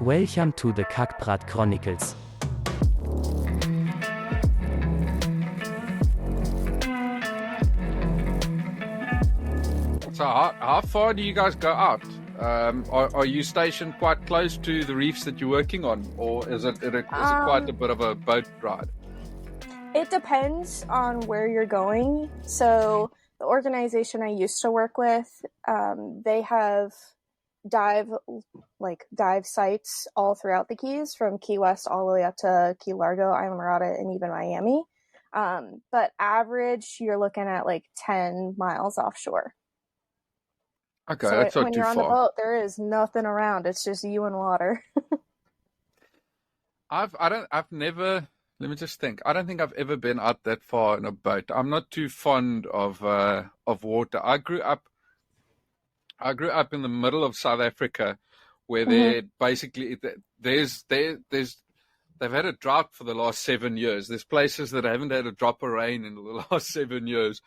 Welcome to the Kackbrat Chronicles. So how far do you guys go out? Are you stationed quite close to the reefs that you're working on, or is it quite a bit of a boat ride? It depends on where you're going. So the organization I used to work with, they have dive sites all throughout the Keys, from Key West all the way up to Key Largo, Islamorada, and even Miami. But average, you're looking at like 10 miles offshore. Okay, So that's not when too you're on the far. boat, there is nothing around. It's just you and water. I've never. Let me just think. I don't think I've ever been out that far in a boat. I'm not too fond of water. I grew up in the middle of South Africa, where they've had a drought for the last 7 years. There's places that haven't had a drop of rain in the last 7 years.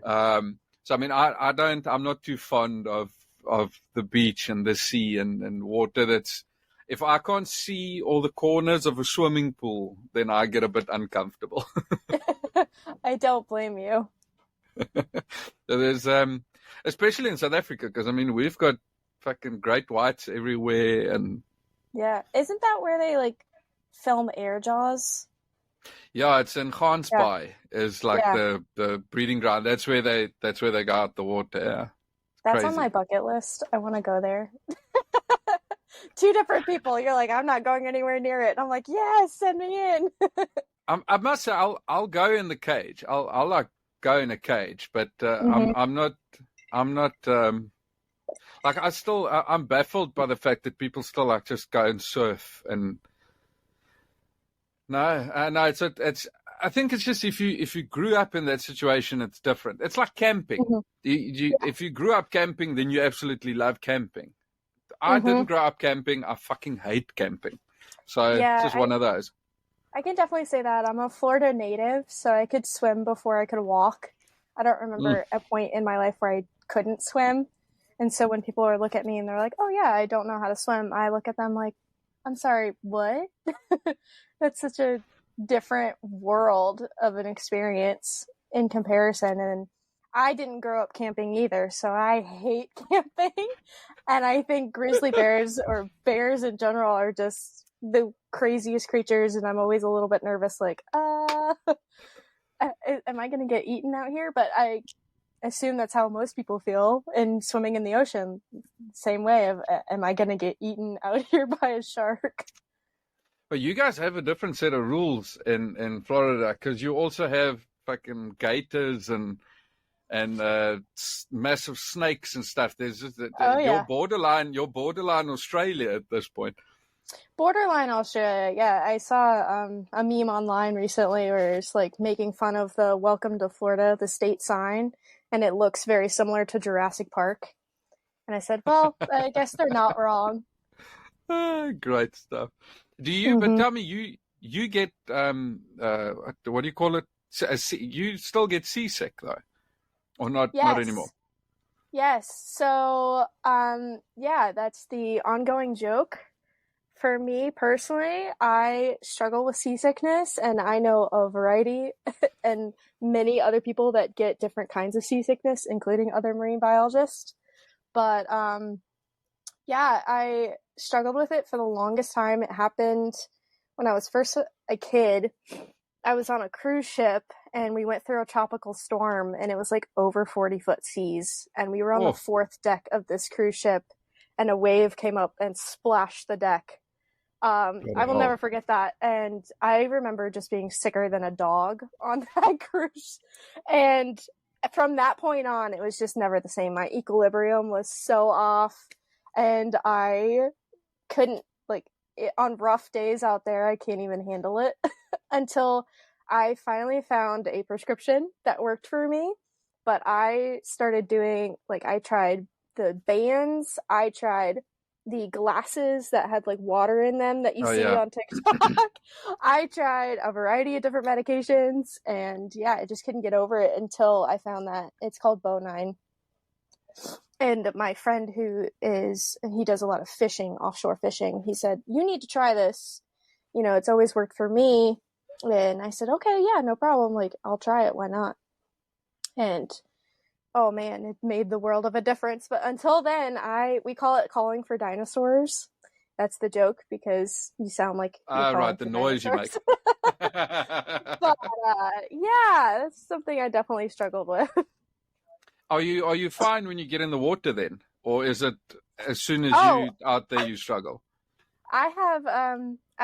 So I mean, I'm not too fond of the beach and the sea and water. That's, if I can't see all the corners of a swimming pool, then I get a bit uncomfortable. I don't blame you. So there's especially in South Africa, because I mean we've got fucking great whites everywhere, and Yeah. Isn't that where they like film Air Jaws? yeah, it's in Gansbaai is like Yeah. the breeding ground. That's where they go out the water. Yeah. That's on Crazy. my bucket list. I want to go there. Two different people. You're like, I'm not going anywhere near it. And I'm like, yes, send me in. I must say, I'll go in the cage. I'll like go in a cage, but I'm not like I'm baffled by the fact that people still like just go and surf. And no, it's I think it's just if you grew up in that situation, it's different. It's like camping. If you grew up camping, then you absolutely love camping. I didn't grow up camping. I fucking hate camping. So it's just one of those. I can definitely say that. I'm a Florida native, so I could swim before I could walk. I don't remember a point in my life where I couldn't swim. And so when people look at me and they're like, oh yeah, I don't know how to swim, I look at them like, I'm sorry, what? That's such a different world of an experience in comparison. And I didn't grow up camping either, so I hate camping. And I think grizzly bears, or bears in general, are just the craziest creatures, and I'm always a little bit nervous, like, am I going to get eaten out here? But I assume that's how most people feel in swimming in the ocean. Same way of, am I going to get eaten out here by a shark? But you guys have a different set of rules in Florida, because you also have fucking gators and massive snakes and stuff. There's just you're borderline Australia at this point. Borderline Australia, yeah. I saw a meme online recently where it's like making fun of the "Welcome to Florida," the state sign, and it looks very similar to Jurassic Park. And I said, well, I guess they're not wrong. Great stuff. Do you? But tell me, you get what do you call it? You still get seasick though, or not? Yes. Not anymore. Yes. So, that's the ongoing joke. For me personally, I struggle with seasickness, and I know a variety and many other people that get different kinds of seasickness, including other marine biologists. But I struggled with it for the longest time. It happened when I was first a kid. I was on a cruise ship, and we went through a tropical storm, and it was like over 40-foot seas. And we were on the fourth deck of this cruise ship, and a wave came up and splashed the deck. I will never forget that. And I remember just being sicker than a dog on that cruise. And from that point on, it was just never the same. My equilibrium was so off, and I couldn't, on rough days out there, I can't even handle it until I finally found a prescription that worked for me. But I started doing, I tried the bands, I tried the glasses that had water in them that you see on TikTok. I tried a variety of different medications, and I just couldn't get over it until I found that it's called Bonine. And my friend he does a lot of fishing, offshore fishing. He said, you need to try this. It's always worked for me. And I said, okay, yeah, no problem. Like, I'll try it. Why not? And oh man, it made the world of a difference. But until then, we call it calling for dinosaurs. That's the joke, because you sound like you're calling Right, the for noise dinosaurs. you make. But yeah, that's something I definitely struggled with. Are you fine when you get in the water then? Or is it as soon as Oh, you out there you struggle? I've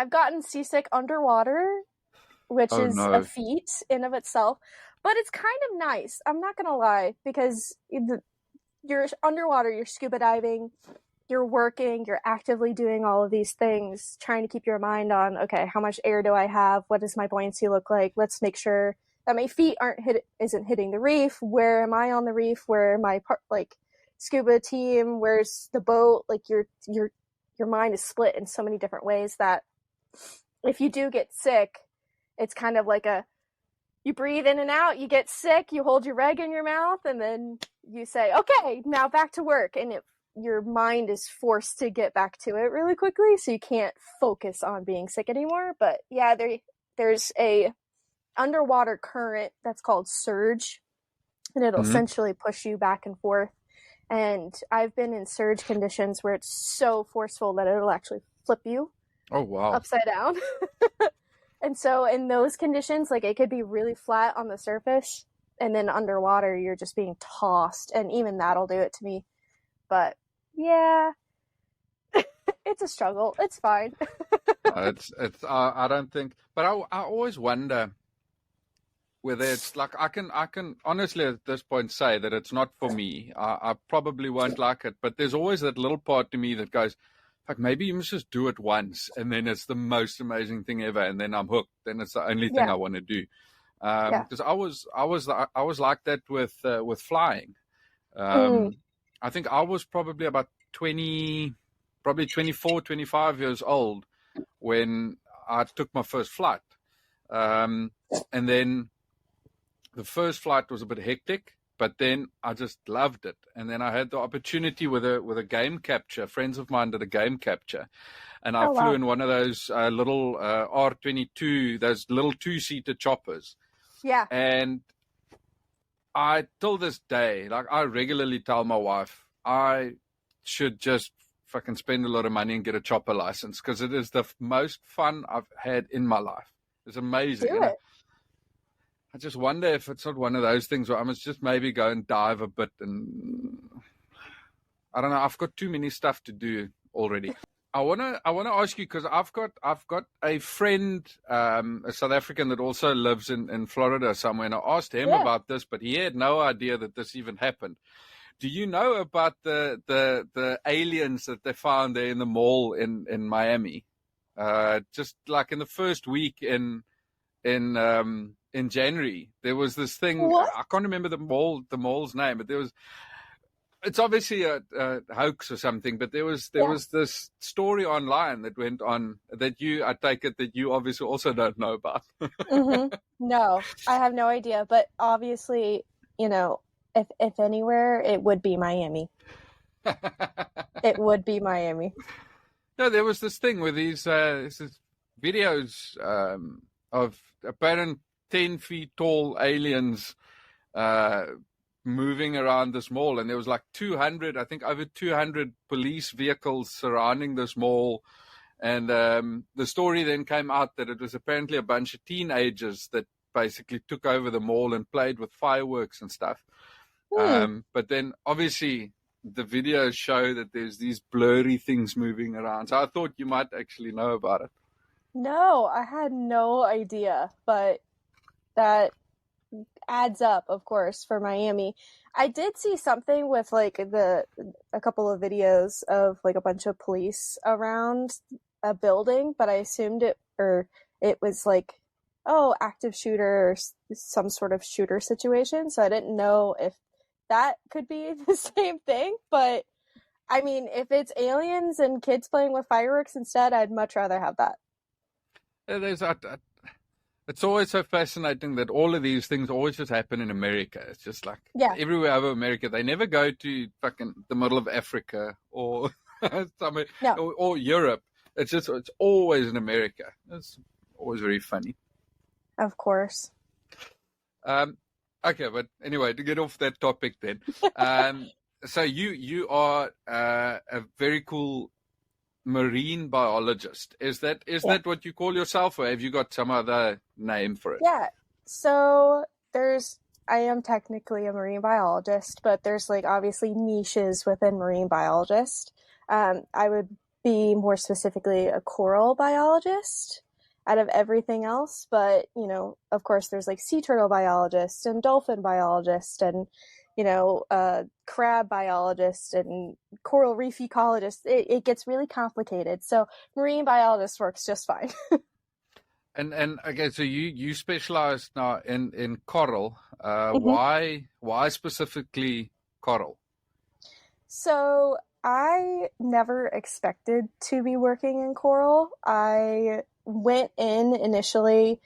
gotten seasick underwater, which Oh is a no. feat in of itself, but it's kind of nice. I'm not gonna lie, because you're underwater, you're scuba diving, you're working, you're actively doing all of these things, trying to keep your mind on, okay, how much air do I have? What does my buoyancy look like? Let's make sure that my feet isn't hitting the reef. Where am I on the reef? Where am I scuba team? Where's the boat? Like your mind is split in so many different ways that if you do get sick, it's kind of like you breathe in and out, you get sick, you hold your reg in your mouth, and then you say, okay, now back to work. And your mind is forced to get back to it really quickly, so you can't focus on being sick anymore. But yeah, there's a underwater current that's called surge, and it'll Mm-hmm. essentially push you back and forth. And I've been in surge conditions where it's so forceful that it'll actually flip you Oh wow. upside down. And so in those conditions, like, it could be really flat on the surface, and then underwater you're just being tossed, and even that'll do it to me. But yeah, it's a struggle. It's fine. It's I don't think, but I always wonder whether it's like I can honestly at this point say that it's not for me. I probably won't like it, but there's always that little part to me that goes, like, maybe you must just do it once, and then it's the most amazing thing ever, and then I'm hooked. Then it's the only thing Yeah. I want to do. Yeah. Because I was like that with flying. I think I was probably about 24, 25 years old when I took my first flight. And then the first flight was a bit hectic, but then I just loved it. And then I had the opportunity with a game capture. Friends of mine did a game capture, and I flew in one of those little R-22, those little two-seater choppers. Yeah. And I, till this day, like, I regularly tell my wife, I should just fucking spend a lot of money and get a chopper license, because it is the most fun I've had in my life. It's amazing. Do it. I just wonder if it's not one of those things where I must just maybe go and dive a bit, and I don't know. I've got too many stuff to do already. I wanna ask you, because I've got a friend, a South African that also lives in Florida somewhere, and I asked him about this, but he had no idea that this even happened. Do you know about the aliens that they found there in the mall in Miami? Just like in the first week in January, there was this thing. What? I can't remember the mall's name, but it's obviously a hoax or something. But there was this story online that went on that I take it that you obviously also don't know about. No, I have no idea. But obviously, if anywhere, it would be Miami. It would be Miami. No, there was this thing with these videos of apparent 10 feet tall aliens moving around this mall, and there was like 200, I think over 200 police vehicles surrounding this mall. And the story then came out that it was apparently a bunch of teenagers that basically took over the mall and played with fireworks and stuff. But then obviously the videos show that there's these blurry things moving around. So I thought you might actually know about it. No, I had no idea, but that adds up, of course, for Miami. I did see something with like a couple of videos of like a bunch of police around a building, but I assumed it was like, active shooter or some sort of shooter situation. So I didn't know if that could be the same thing. But I mean, if it's aliens and kids playing with fireworks instead, I'd much rather have that. There's It's always so fascinating that all of these things always just happen in America. It's just like Yeah. everywhere over America. They never go to fucking the middle of Africa or somewhere No, or Europe. It's always in America. It's always very funny. of course. Um, okay, but anyway, to get off that topic then. So you are a very cool marine biologist. Is that Yeah. what you call yourself, or have you got some other name for it? Yeah. So I am technically a marine biologist, but there's like obviously niches within marine biologist. I would be more specifically a coral biologist out of everything else. But, of course, there's like sea turtle biologist and dolphin biologist and, crab biologist and coral reef ecologist. It gets really complicated. So marine biologist works just fine. And okay, so you specialize now in coral. Mhm. Why specifically coral? So I never expected to be working in coral. I went in initially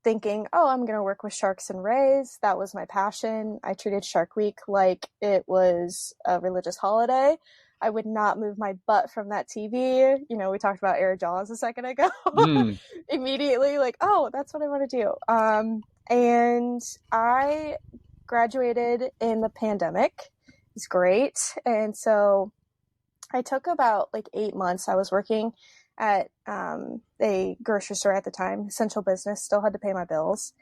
thinking, oh, I'm going to work with sharks and rays. That was my passion. I treated Shark Week like it was a religious holiday. I would not move my butt from that TV. We talked about Air Jaws a second ago. Mm. Immediately, like, oh, that's what I want to do. And I graduated in the pandemic. It was great. And so I took about like 8 months. I was working at a grocery store at the time, essential business, still had to pay my bills.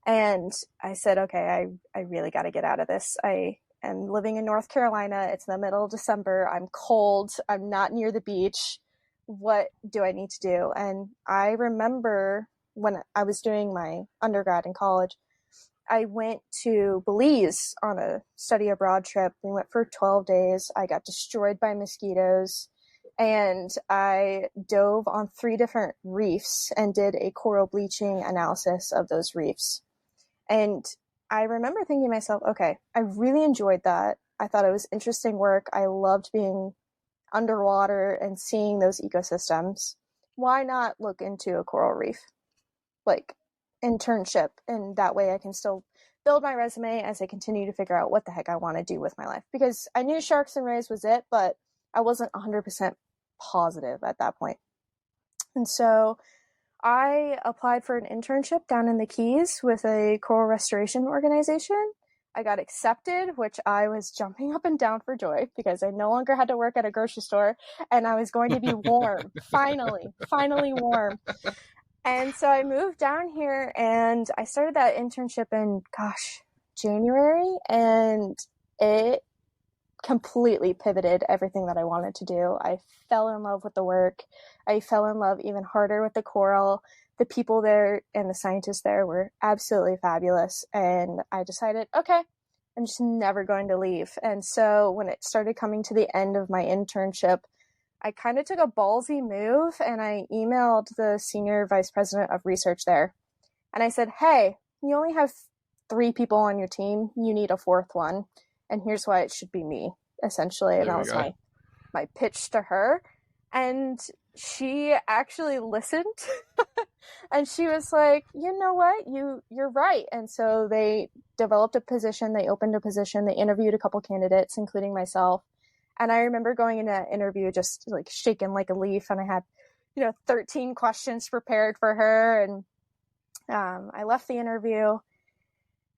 And I said, okay, I really got to get out of this. I am living in North Carolina. It's the middle of December. I'm cold. I'm not near the beach. What do I need to do? And I remember when I was doing my undergrad in college, I went to Belize on a study abroad trip. We went for 12 days. I got destroyed by mosquitoes. And I dove on 3 different reefs and did a coral bleaching analysis of those reefs. And I remember thinking to myself, okay, I really enjoyed that. I thought it was interesting work. I loved being underwater and seeing those ecosystems. Why not look into a coral reef? Like internship, and that way I can still build my resume as I continue to figure out what the heck I want to do with my life, because I knew sharks and rays was it, but I wasn't 100% positive at that point. And so I applied for an internship down in the Keys with a coral restoration organization. I got accepted, which I was jumping up and down for joy because I no longer had to work at a grocery store and I was going to be warm. finally warm. And so I moved down here and I started that internship in, January, and it completely pivoted everything that I wanted to do. I fell in love with the work. I fell in love even harder with the coral. The people there and the scientists there were absolutely fabulous. And I decided, okay, I'm just never going to leave. And so when it started coming to the end of my internship, I kind of took a ballsy move and I emailed the senior vice president of research there. And I said, hey, you only have 3 people on your team. You need a 4th one. And here's why it should be me, essentially. And that was my pitch to her. And she actually listened. And she was like, you know what? You're right. And so they developed a position. They opened a position. They interviewed a couple candidates, including myself. And I remember going into that interview just like shaking like a leaf. And I had, 13 questions prepared for her. And I left the interview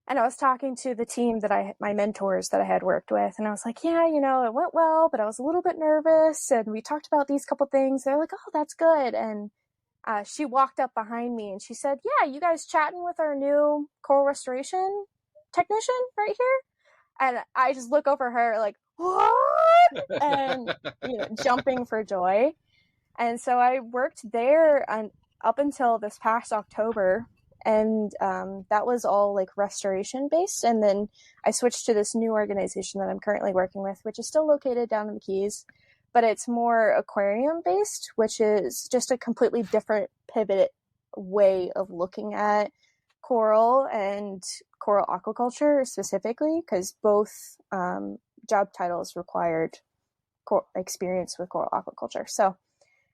and I was talking to the team my mentors that I had worked with. And I was like, yeah, it went well, but I was a little bit nervous. And we talked about these couple things. They're like, oh, that's good. And she walked up behind me and she said, yeah, you guys chatting with our new coral restoration technician right here? And I just look over her like, what? And, jumping for joy. And so I worked there up until this past October. And that was all like restoration based. And then I switched to this new organization that I'm currently working with, which is still located down in the Keys, but it's more aquarium based, which is just a completely different pivot way of looking at coral and coral aquaculture specifically, because both job titles required experience with coral aquaculture. So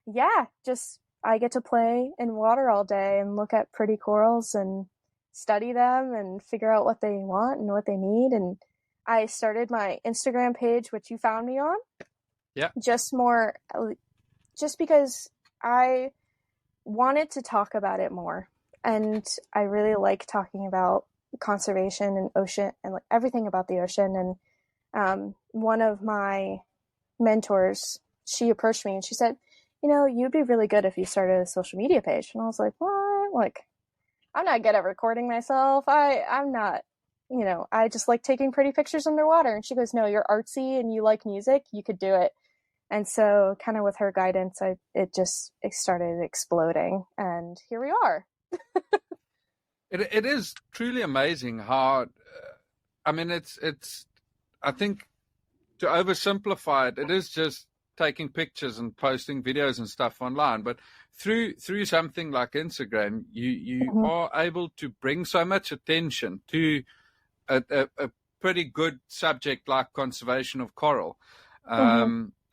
yeah, just I get to play in water all day and look at pretty corals and study them and figure out what they want and what they need. And I started my Instagram page, which you found me on. Yeah. Just because I wanted to talk about it more. And I really like talking about conservation and ocean and like everything about the ocean. And one of my mentors, she approached me and she said, you'd be really good if you started a social media page. And I was like, what? Like, I'm not good at recording myself. I'm not, I just like taking pretty pictures underwater. And she goes, no, you're artsy and you like music. You could do it. And so kind of with her guidance, it started exploding, and here we are. It is truly amazing how, I mean, it's, I think to oversimplify it, it is just taking pictures and posting videos and stuff online. But through something like Instagram, you are able to bring so much attention to a pretty good subject like conservation of coral.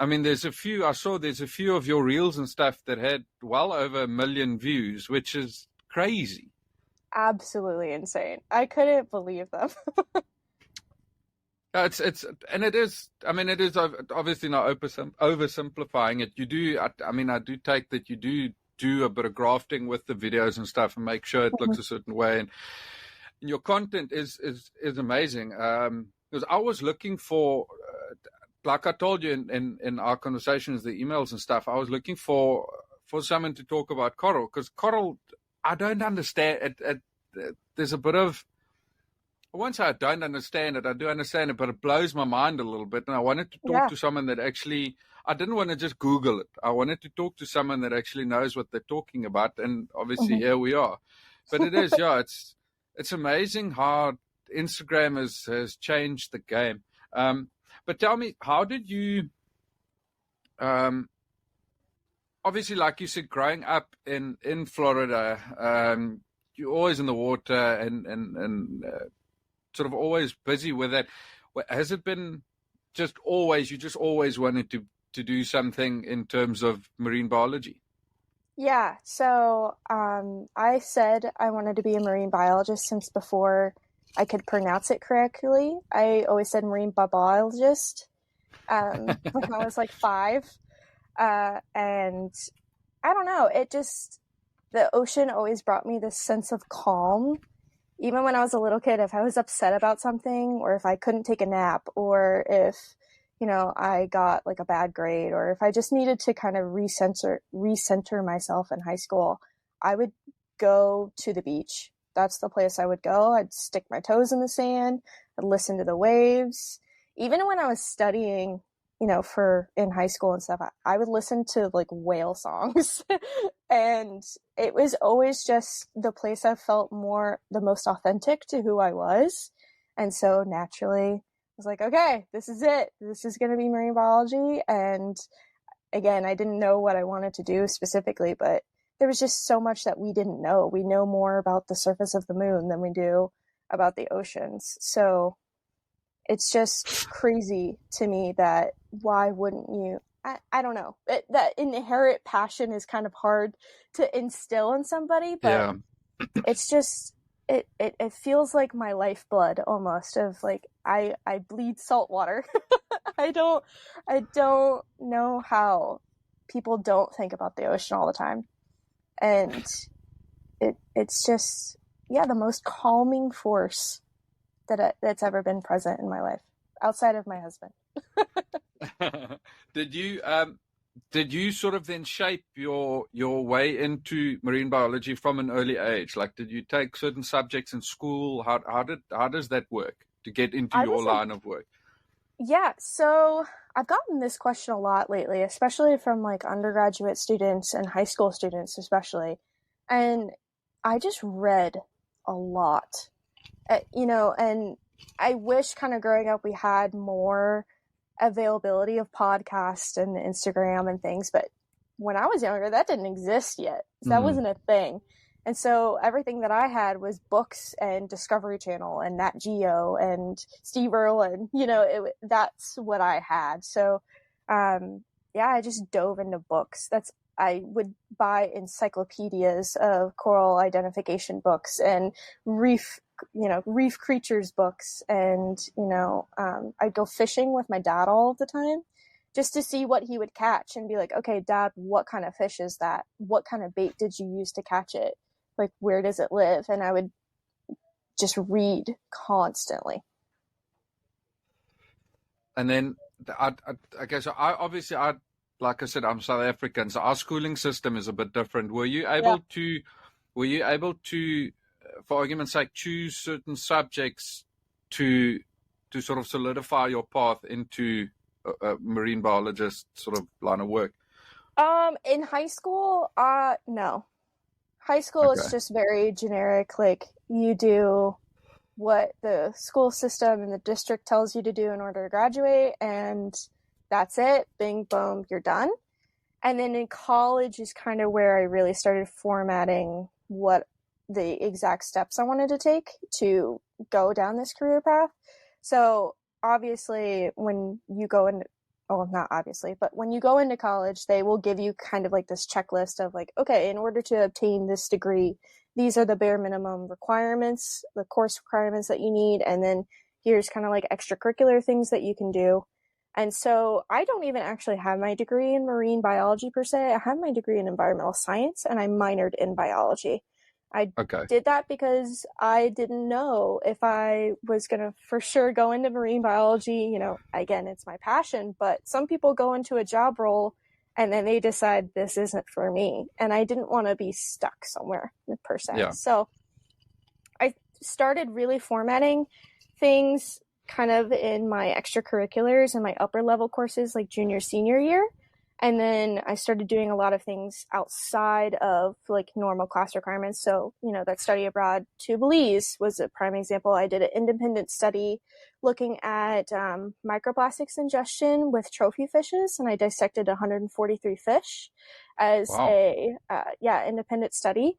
I mean, there's a few of your reels and stuff that had well over 1 million views, which is crazy. Absolutely insane. I couldn't believe them. It is obviously not oversimplifying it. You do, I do take that you do a bit of grafting with the videos and stuff and make sure it looks a certain way. And your content is amazing. Because I was looking for, like I told you in our conversations, the emails and stuff, I was looking for someone to talk about coral, because coral, I don't understand it. There's a bit of, I won't say I don't understand it. I do understand it, but it blows my mind a little bit. And I wanted to talk to someone that actually, I didn't want to just Google it. I wanted to talk to someone that actually knows what they're talking about. And obviously here we are. But it is, it's amazing how Instagram has changed the game. But tell me, how did you, obviously, like you said, growing up in Florida, you're always in the water and sort of always busy with it. Has it been just always, you just always wanted to do something in terms of marine biology? Yeah, so I said I wanted to be a marine biologist since before I could pronounce it correctly. I always said marine biologist when I was like 5. And I don't know, the ocean always brought me this sense of calm. Even when I was a little kid, if I was upset about something, or if I couldn't take a nap, or if, I got like a bad grade, or if I just needed to kind of recenter myself in high school, I would go to the beach. That's the place I would go. I'd stick my toes in the sand. I'd listen to the waves. Even when I was studying, in high school and stuff, I would listen to like whale songs. And it was always just the place I felt the most authentic to who I was. And so naturally I was like, okay, this is it. This is going to be marine biology. And again, I didn't know what I wanted to do specifically, but there was just so much that we didn't know. We know more about the surface of the moon than we do about the oceans. So it's just crazy to me that why wouldn't you? I don't know. That inherent passion is kind of hard to instill in somebody, but it's just, it feels like my lifeblood almost, of like, I bleed salt water. I don't know how people don't think about the ocean all the time. And it's just, the most calming force that's ever been present in my life, outside of my husband. Did you sort of then shape your way into marine biology from an early age? Like, did you take certain subjects in school? How does that work to get into your line of work? Yeah, so I've gotten this question a lot lately, especially from like undergraduate students and high school students especially. And I just read a lot. And I wish kind of growing up we had more availability of podcasts and Instagram and things, but when I was younger, that didn't exist yet. So that wasn't a thing. And so everything that I had was books and Discovery Channel and Nat Geo and Steve Irwin, that's what I had. So, I just dove into books. I would buy encyclopedias of coral identification books and reef creatures books. And, I'd go fishing with my dad all of the time just to see what he would catch and be like, okay, Dad, what kind of fish is that? What kind of bait did you use to catch it? Like, where does it live? And I would just read constantly. And then okay, so like I said, I'm South African, so our schooling system is a bit different. Were you able to, for argument's sake, choose certain subjects to sort of solidify your path into a marine biologist sort of line of work? In high school, no. High school is just very generic. Like, you do what the school system and the district tells you to do in order to graduate, and that's it. Bing, boom, you're done. And then in college is kind of where I really started formatting what the exact steps I wanted to take to go down this career path. So obviously, when you go in, well, not obviously, but when you go into college, they will give you kind of like this checklist of like, okay, in order to obtain this degree, these are the bare minimum requirements, the course requirements that you need. And then here's kind of like extracurricular things that you can do. And so I don't even actually have my degree in marine biology per se. I have my degree in environmental science, and I minored in biology. I did that because I didn't know if I was going to for sure go into marine biology. Again, it's my passion, but some people go into a job role and then they decide this isn't for me. And I didn't want to be stuck somewhere per se. Yeah. So I started really formatting things kind of in my extracurriculars and my upper level courses like junior, senior year. And then I started doing a lot of things outside of like normal class requirements. So, that study abroad to Belize was a prime example. I did an independent study looking at microplastics ingestion with trophy fishes, and I dissected 143 fish as independent study.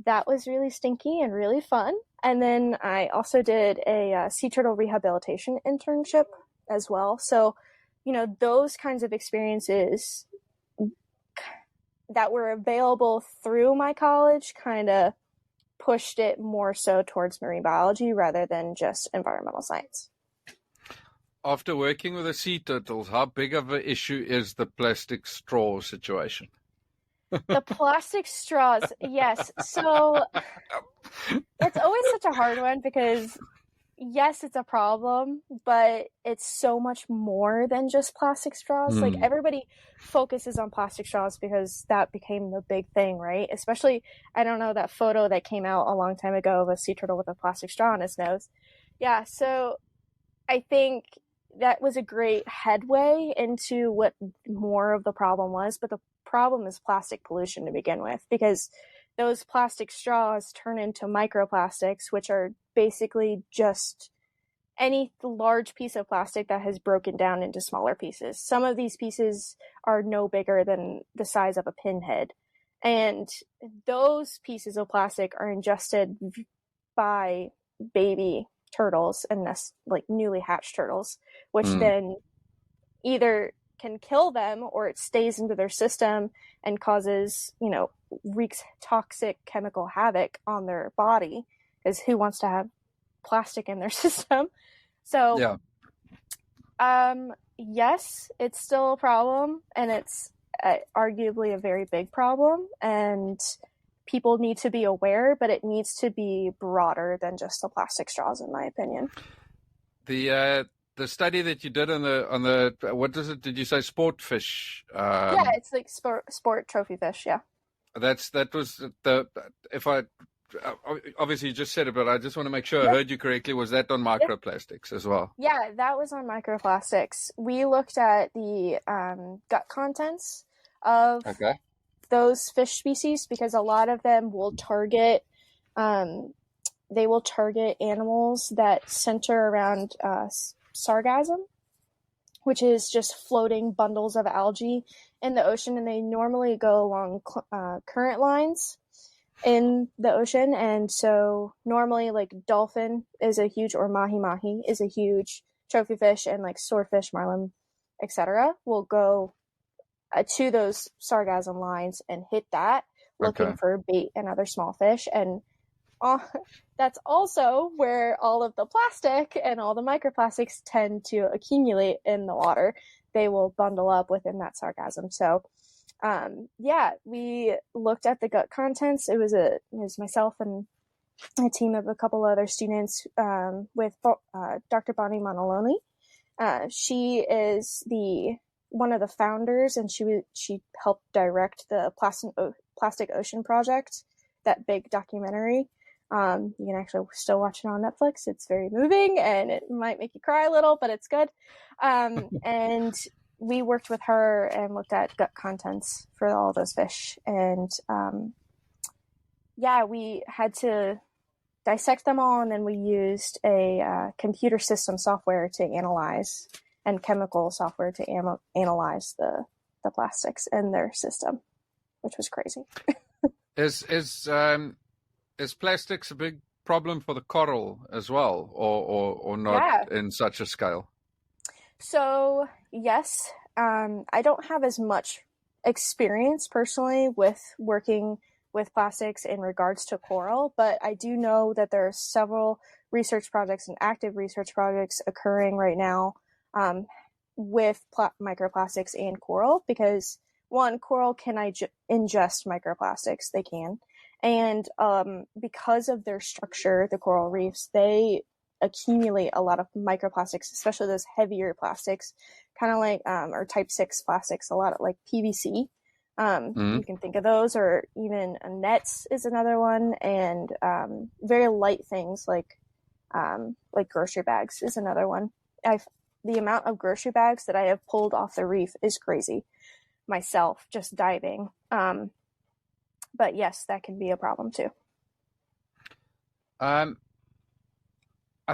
That was really stinky and really fun. And then I also did a sea turtle rehabilitation internship as well. So, those kinds of experiences that were available through my college kind of pushed it more so towards marine biology rather than just environmental science. After working with the sea turtles, how big of an issue is the plastic straw situation? The plastic straws, yes. So it's always such a hard one because yes, it's a problem, but it's so much more than just plastic straws. Like, everybody focuses on plastic straws because that became the big thing, right? Especially, I don't know, that photo that came out a long time ago of a sea turtle with a plastic straw on his nose. Yeah, so I think that was a great headway into what more of the problem was, but the problem is plastic pollution to begin with, because those plastic straws turn into microplastics, which are basically just any large piece of plastic that has broken down into smaller pieces. Some of these pieces are no bigger than the size of a pinhead. And those pieces of plastic are ingested by baby turtles and like newly hatched turtles, which then either can kill them or it stays into their system and causes, wreaks toxic chemical havoc on their body, because who wants to have plastic in their system? So, yes, it's still a problem, and it's arguably a very big problem, and people need to be aware, but it needs to be broader than just the plastic straws, in my opinion. The study that you did on the what is it? Did you say sport fish? Yeah, it's like sport trophy fish. Yeah. That was if I obviously you just said it, but I just want to make sure I heard you correctly. Was that on microplastics as well? Yeah, that was on microplastics. We looked at the gut contents of those fish species, because a lot of them will target animals that center around sargassum, which is just floating bundles of algae in the ocean, and they normally go along current lines in the ocean. And so normally like dolphin is a huge, or mahi-mahi is a huge trophy fish, and like swordfish, marlin, etc. will go to those sargassum lines and hit that, looking Okay. for bait and other small fish. And that's also where all of the plastic and all the microplastics tend to accumulate in the water. They will bundle up within that sargassum. So, we looked at the gut contents. It was myself and a team of a couple other students with Dr. Bonnie Monoloni. She is one of the founders, and she helped direct the Plastic Ocean Project, that big documentary. You can actually still watch it on Netflix. It's very moving, and it might make you cry a little, but it's good. And we worked with her and looked at gut contents for all those fish. And we had to dissect them all, and then we used a computer system software to analyze, and chemical software to analyze the plastics in their system, which was crazy. Is plastics a big problem for the coral as well, or not in such a scale? So yes, I don't have as much experience personally with working with plastics in regards to coral, but I do know that there are several research projects and active research projects occurring right now with microplastics and coral, because one, coral can ingest microplastics. They can. And because of their structure, the coral reefs, they accumulate a lot of microplastics, especially those heavier plastics, kind of like, or type 6 plastics, a lot of like PVC. You can think of those, or even nets is another one, and very light things like grocery bags is another one. The amount of grocery bags that I have pulled off the reef is crazy myself, just diving. But yes, that can be a problem too. I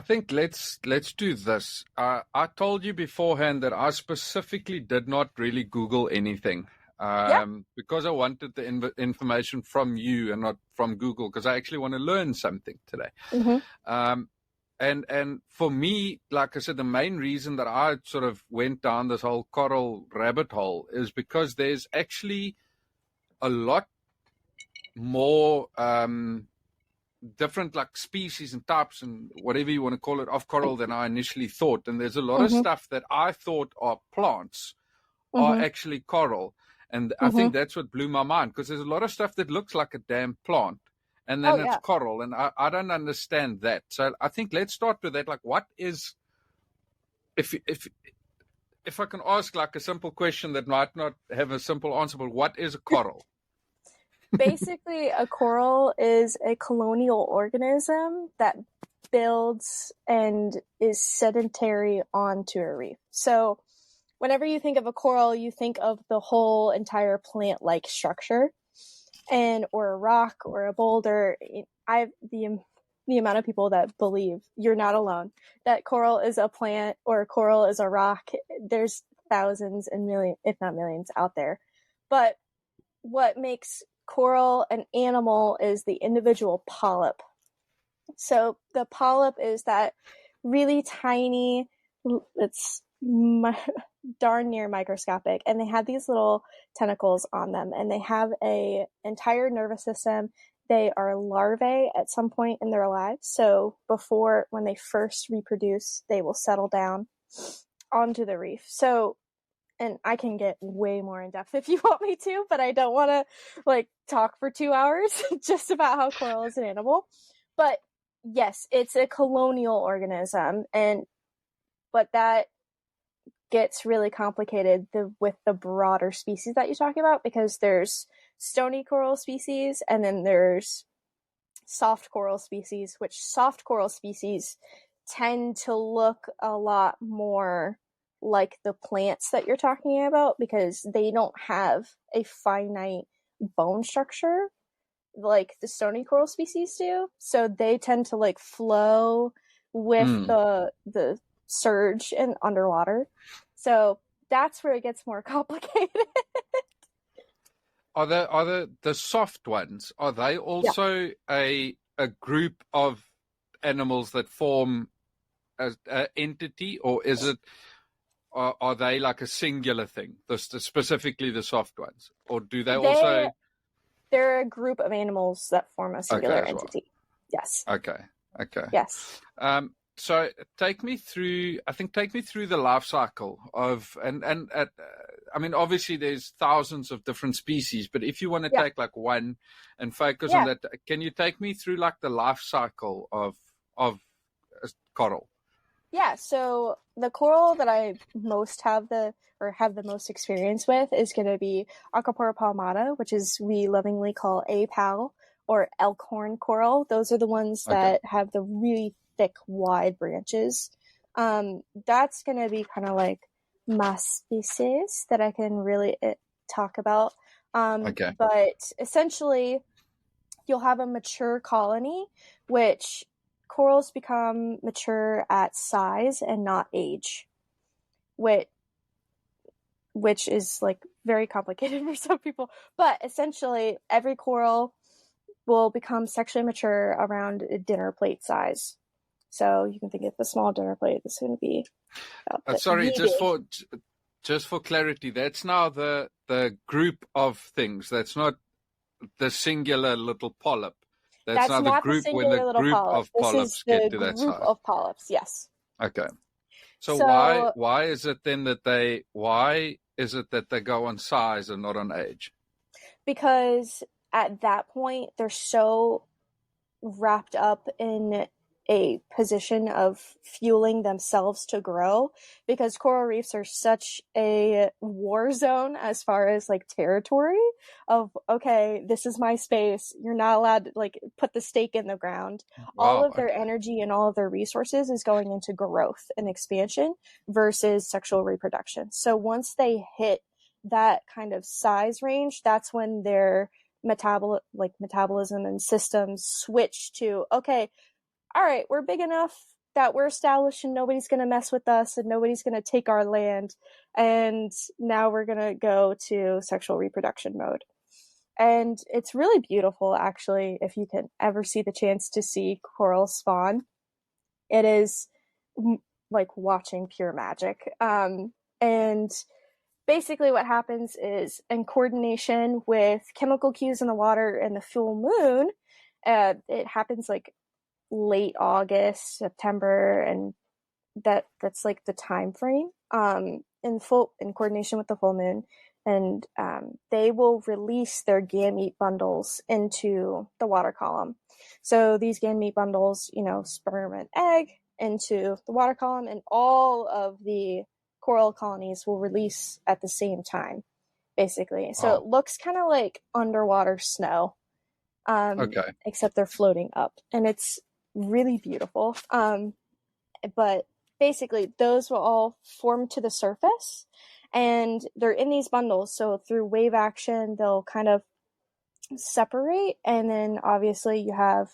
think let's do this. I told you beforehand that I specifically did not really Google anything. Because I wanted the information from you and not from Google, because I actually want to learn something today. Mm-hmm. And for me, like I said, the main reason that I sort of went down this whole coral rabbit hole is because there's actually a lot more different like species and types and whatever you want to call it of coral than I initially thought. And there's a lot of stuff that I thought are plants are actually coral. And I think that's what blew my mind, because there's a lot of stuff that looks like a damn plant, and then it's coral, and I don't understand that. So I think let's start with that. Like, what is, if I can ask like a simple question that might not have a simple answer, but what is a coral? Basically, a coral is a colonial organism that builds and is sedentary onto a reef. So whenever you think of a coral, you think of the whole entire plant-like structure, or a rock or a boulder. The amount of people that believe, you're not alone, that coral is a plant or coral is a rock. There's thousands and millions, if not millions, out there. But what makes coral an animal is the individual polyp. So the polyp is that really tiny, it's darn near microscopic, and they have these little tentacles on them, and they have a entire nervous system. They are larvae at some point in their lives. So when they first reproduce, they will settle down onto the reef. So, and I can get way more in depth if you want me to, but I don't want to talk for 2 hours just about how coral is an animal. But yes, it's a colonial organism, but that gets really complicated with the broader species that you talk about, because there's stony coral species and then there's soft coral species, which soft coral species tend to look a lot more like the plants that you're talking about, because they don't have a finite bone structure like the stony coral species do. So they tend to flow with the surge and underwater. So that's where it gets more complicated. Are the soft ones, are they also a group of animals that form an entity, or is it are they like a singular thing, specifically the soft ones, or do they They also? they're a group of animals that form a Okay, singular as well. entity. Yes. Okay. Yes. So take me through the life cycle of I mean, obviously there's thousands of different species, but if you want to Yeah. take like one and focus Yeah. on that, can you take me through like the life cycle of coral? Yeah, so the coral that I most have the most experience with is going to be Acropora palmata, which is we lovingly call APAL or elkhorn coral. Those are the ones Okay. that have the really thick, wide branches. That's going to be kind of like my species that I can really talk about. Okay. But essentially, you'll have a mature colony, which corals become mature at size and not age, which is like very complicated for some people. But essentially, every coral will become sexually mature around a dinner plate size. So you can think of a small dinner plate. This is going to be Sorry, just for clarity, that's now the group of things. That's not the singular little polyp. That's now the not group the when the singular little group polyp. of This polyps is get the to that group size. of polyps. Yes. Okay. So So why is it then that they go on size and not on age? because at that point they're so wrapped up in a position of fueling themselves to grow, because coral reefs are such a war zone as far as like territory of, okay, this is my space, you're not allowed to like put the stake in the ground. All Wow. of their energy and all of their resources is going into growth and expansion versus sexual reproduction. So once they hit that kind of size range, that's when their metabolism and systems switch to, okay, all right, we're big enough that we're established and nobody's going to mess with us and nobody's going to take our land, and now we're going to go to sexual reproduction mode. And it's really beautiful, actually, if you can ever see the chance to see coral spawn. It is like watching pure magic. And basically what happens is, in coordination with chemical cues in the water and the full moon, it happens like late August, September, and that's like the time frame, in coordination with the full moon, and they will release their gamete bundles into the water column. So these gamete bundles, sperm and egg into the water column, and all of the coral colonies will release at the same time, basically. So it looks kind of like underwater snow, Okay. except they're floating up, and it's really beautiful. But basically, those will all form to the surface, and they're in these bundles. So through wave action, they'll kind of separate, and then obviously you have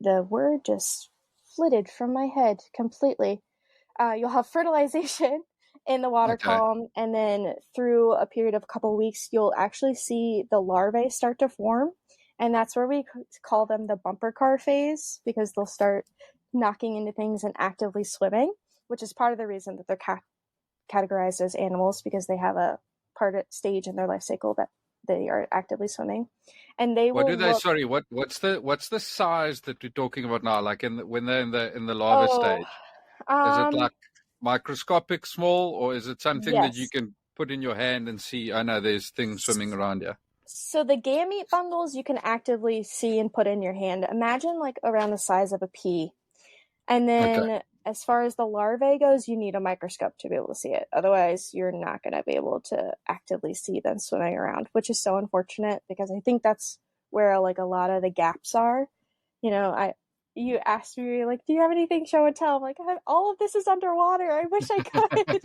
the word just flitted from my head completely. You'll have fertilization in the water Okay. column, and then through a period of a couple of weeks, you'll actually see the larvae start to form, and that's where we call them the bumper car phase, because they'll start knocking into things and actively swimming, which is part of the reason that they're categorized as animals, because they have a stage in their life cycle that they are actively swimming. And they What will do they? look. Sorry, what's the size that we're talking about now? Like when they're in the larva stage, is it like microscopic small, or is it something that you Yes. can put in your hand and see? I know there's things swimming around here. So the gamete bundles you can actively see and put in your hand. Imagine like around the size of a pea. And Okay. then as far as the larvae goes, you need a microscope to be able to see it. Otherwise, you're not going to be able to actively see them swimming around, which is so unfortunate, because I think that's where like a lot of the gaps are. You asked me like, do you have anything show and tell? I'm like, all of this is underwater. I wish I could.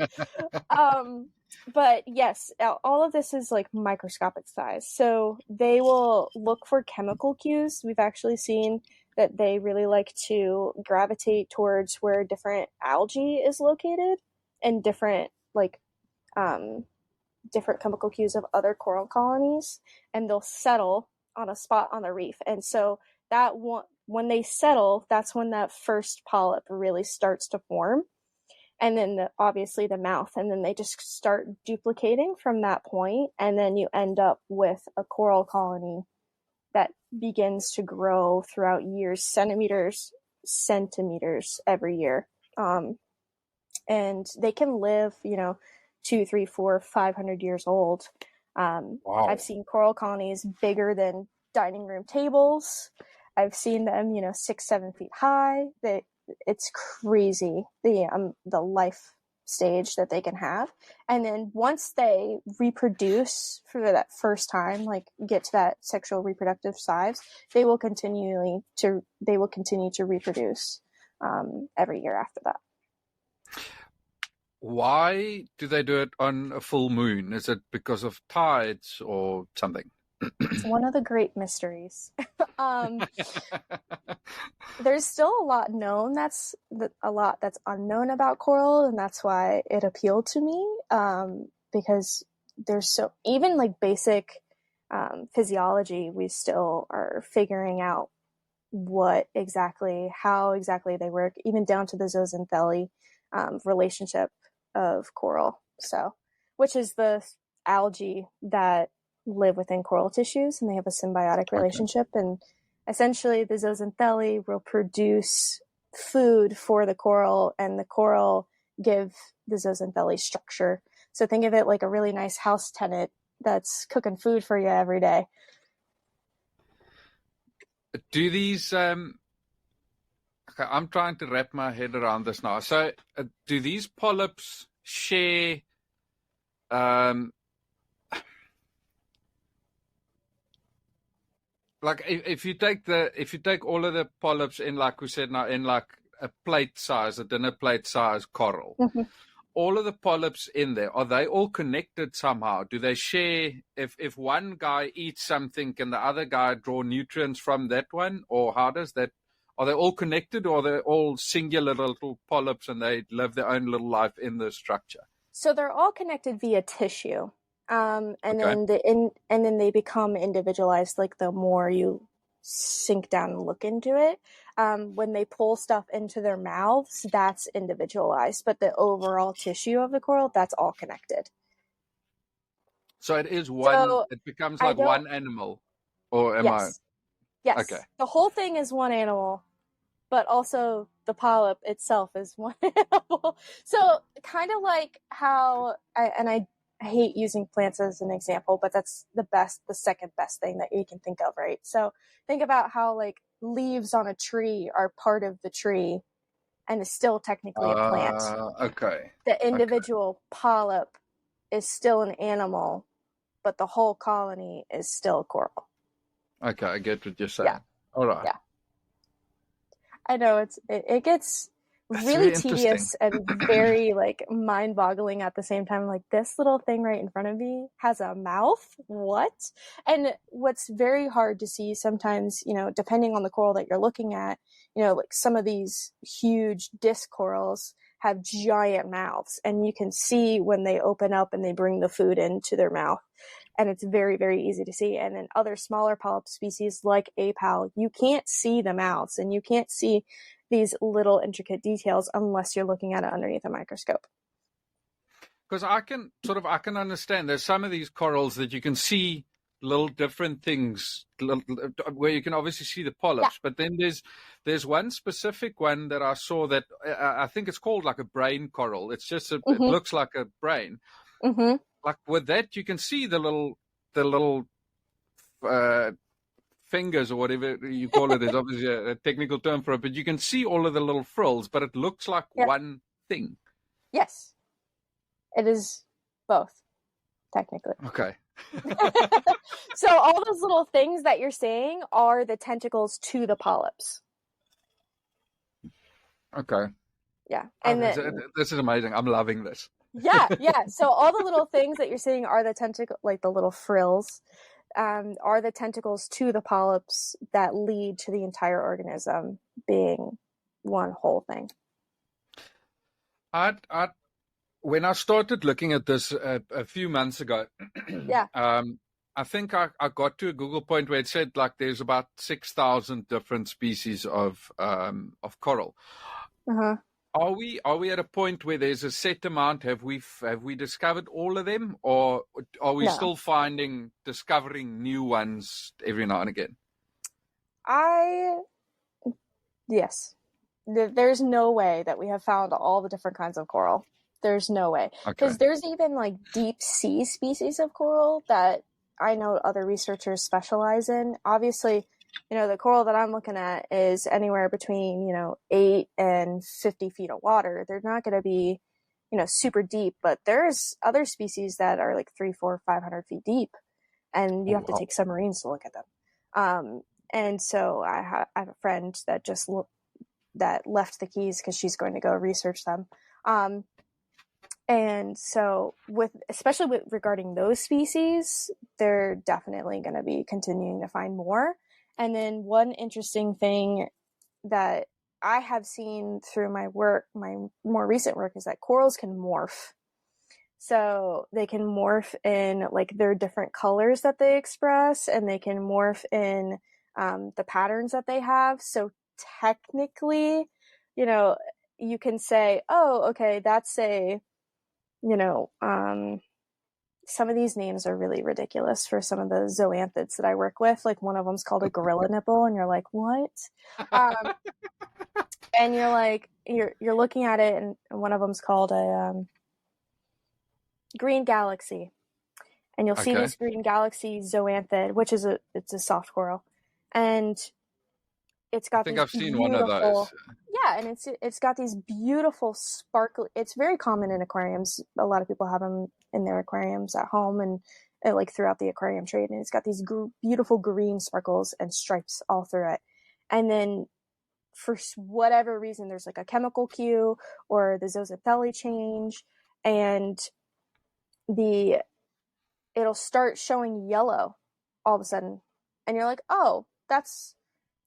But yes, all of this is like microscopic size. So they will look for chemical cues. We've actually seen that they really like to gravitate towards where different algae is located, and different different chemical cues of other coral colonies, and they'll settle on a spot on the reef. And so that one, when they settle, that's when that first polyp really starts to form. and then obviously the mouth, and then they just start duplicating from that point, and then you end up with a coral colony that begins to grow throughout years, centimeters every year. And they can live, 2, 3, 4, 500 years old. Wow. I've seen coral colonies bigger than dining room tables. I've seen them, 6, 7 feet high. It's crazy, the life stage that they can have. And then once they reproduce for that first time, like get to that sexual reproductive size, they will continue to reproduce every year after that. Why do they do it on a full moon? Is it because of tides or something? It's one of the great mysteries. There's still a lot known. That's a lot that's unknown about coral, and that's why it appealed to me. Because there's so, even like basic physiology, we still are figuring out how exactly they work, even down to the zooxanthellae relationship of coral. So, which is the algae that live within coral tissues, and they have a symbiotic relationship. Okay. And essentially, the zooxanthellae will produce food for the coral, and the coral give the zooxanthellae structure. So think of it like a really nice house tenant that's cooking food for you every day. Do these okay, I'm trying to wrap my head around this now. So do these polyps share like if you take all of the polyps in, like we said now, in like a dinner plate size coral, mm-hmm. all of the polyps in there, are they all connected somehow? Do they share? If one guy eats something, can the other guy draw nutrients from that one? Or how does that, are they all connected, or are they all singular little polyps and they live their own little life in the structure? So they're all connected via tissue. And okay. then they become individualized, like the more you sink down and look into it. When they pull stuff into their mouths, that's individualized, but the overall tissue of the coral, that's all connected. So it is one, so it becomes like one animal, or am I? Yes. Okay. The whole thing is one animal, but also the polyp itself is one animal. So kind of like how, I hate using plants as an example, but that's the second best thing that you can think of, right? So think about how like leaves on a tree are part of the tree and is still technically a plant. Okay. The individual polyp is still an animal, but the whole colony is still coral. Okay, I get what you're saying. Yeah. All right. Yeah. I know it gets really tedious and very like mind-boggling at the same time. Like, this little thing right in front of me has a mouth. What? And what's very hard to see sometimes, depending on the coral that you're looking at, like some of these huge disc corals have giant mouths, and you can see when they open up and they bring the food into their mouth. And it's very, very easy to see. And in other smaller polyp species like apal, you can't see the mouths, and you can't see these little intricate details unless you're looking at it underneath a microscope. Because I can understand there's some of these corals that you can see little different things where you can obviously see the polyps, but then there's one specific one that I saw that I think it's called like a brain coral. It's just it looks like a brain. Mm-hmm. Like with that, you can see the little fingers or whatever you call it. Is obviously a technical term for it, but you can see all of the little frills, but it looks like one thing. Yes, it is both, technically. Okay. So all those little things that you're seeing are the tentacles to the polyps. Okay. Yeah. And this is amazing. I'm loving this. Yeah. So all the little things that you're seeing are the tentacle, like the little frills, are the tentacles to the polyps that lead to the entire organism being one whole thing. When I started looking at this a few months ago, I think I got to a Google point where it said like there's about 6,000 different species of coral. Uh-huh. Are we at a point where there's a set amount? Have we discovered all of them, or are we No. still discovering new ones every now and again? Yes. There's no way that we have found all the different kinds of coral. There's no way. Because there's even like deep sea species of coral that I know other researchers specialize in. Obviously, the coral that I'm looking at is anywhere between, 8 and 50 feet of water. They're not going to be, super deep, but there's other species that are like 300, 400, 500 feet deep, and you have to take submarines to look at them. And so I have a friend that that left the Keys because she's going to go research them. And so especially regarding those species, they're definitely going to be continuing to find more. And then one interesting thing that I have seen through my work, my more recent work, is that corals can morph. So they can morph in like their different colors that they express, and they can morph in the patterns that they have. So technically, you can say, oh, okay, that's some of these names are really ridiculous for some of the zoanthids that I work with. Like one of them's called a gorilla nipple, and you're like, what? And you're like, you're looking at it, and one of them's called a green galaxy, and you'll see this green galaxy zoanthid, which is it's a soft coral, and it's got I've seen one of those. Yeah, and it's got these beautiful sparkle. It's very common in aquariums. A lot of people have them in their aquariums at home and like throughout the aquarium trade. And it's got these beautiful green sparkles and stripes all through it. And then for whatever reason, there's like a chemical cue or the zooxanthellae change, and it'll start showing yellow all of a sudden, and you're like, oh,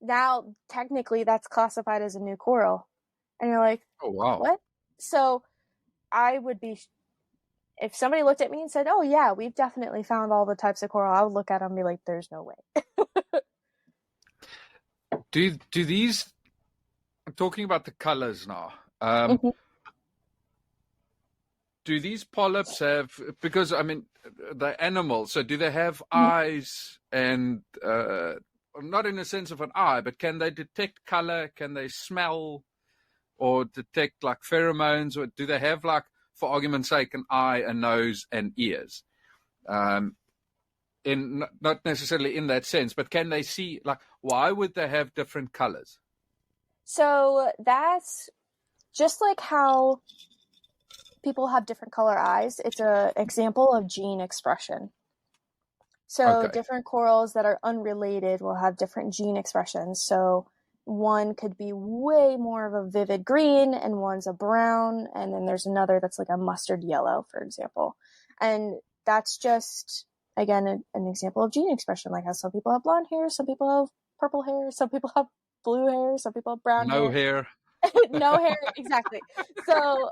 now technically that's classified as a new coral, and you're like, oh wow, what? So I would be, if somebody looked at me and said, oh yeah, we've definitely found all the types of coral, I would look at them and be like, there's no way. do these, I'm talking about the colors now, do these polyps have, because I mean the animals, so do they have eyes and not in the sense of an eye, but can they detect color? Can they smell or detect like pheromones? Or do they have, like, for argument's sake, an eye, a nose, and ears? In not necessarily in that sense, but can they see, like, why would they have different colors? So that's just like how people have different color eyes. It's an example of gene expression. So different corals that are unrelated will have different gene expressions. So one could be way more of a vivid green and one's a brown, and then there's another that's like a mustard yellow, for example. And that's just, again, an example of gene expression, like how some people have blonde hair, some people have purple hair, some people have blue hair, some people have brown hair. No hair. No hair, exactly. So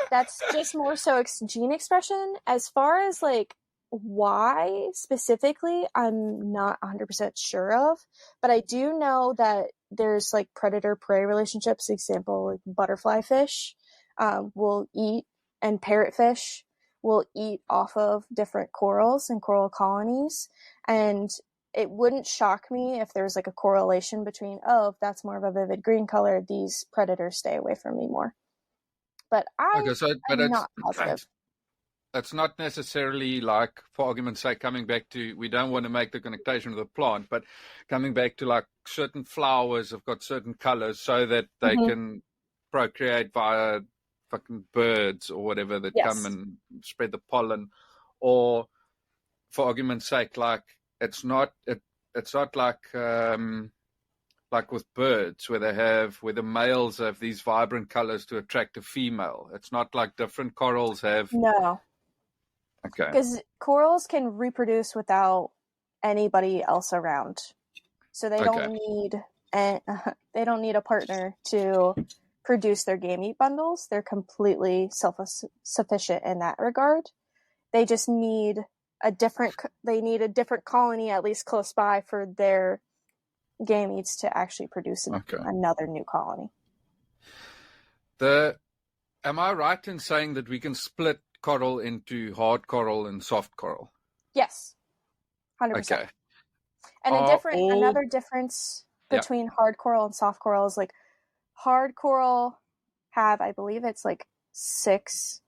that's just more so gene expression. As far as like why specifically, I'm not 100% sure of, but I do know that there's like predator-prey relationships. Example, like butterfly fish will eat, and parrotfish will eat off of different corals and coral colonies. And it wouldn't shock me if there's like a correlation between, oh, if that's more of a vivid green color, these predators stay away from me more. But I'm not positive. That's not necessarily, like, for argument's sake, coming back to, we don't want to make the connotation of the plant, but coming back to like certain flowers have got certain colors so that they can procreate via fucking birds or whatever that come and spread the pollen. Or for argument's sake, like, it's not like with birds where the males have these vibrant colors to attract a female. It's not like different corals have. No. Okay. Because corals can reproduce without anybody else around, so they don't need a partner to produce their gamete bundles. They're completely self-sufficient in that regard. They just need a different colony at least close by for their gametes to actually produce another new colony. Am I right in saying that we can split coral into hard coral and soft coral? Yes, 100%. Okay. And another difference Yeah. between hard coral and soft coral is like hard coral have, I believe it's like six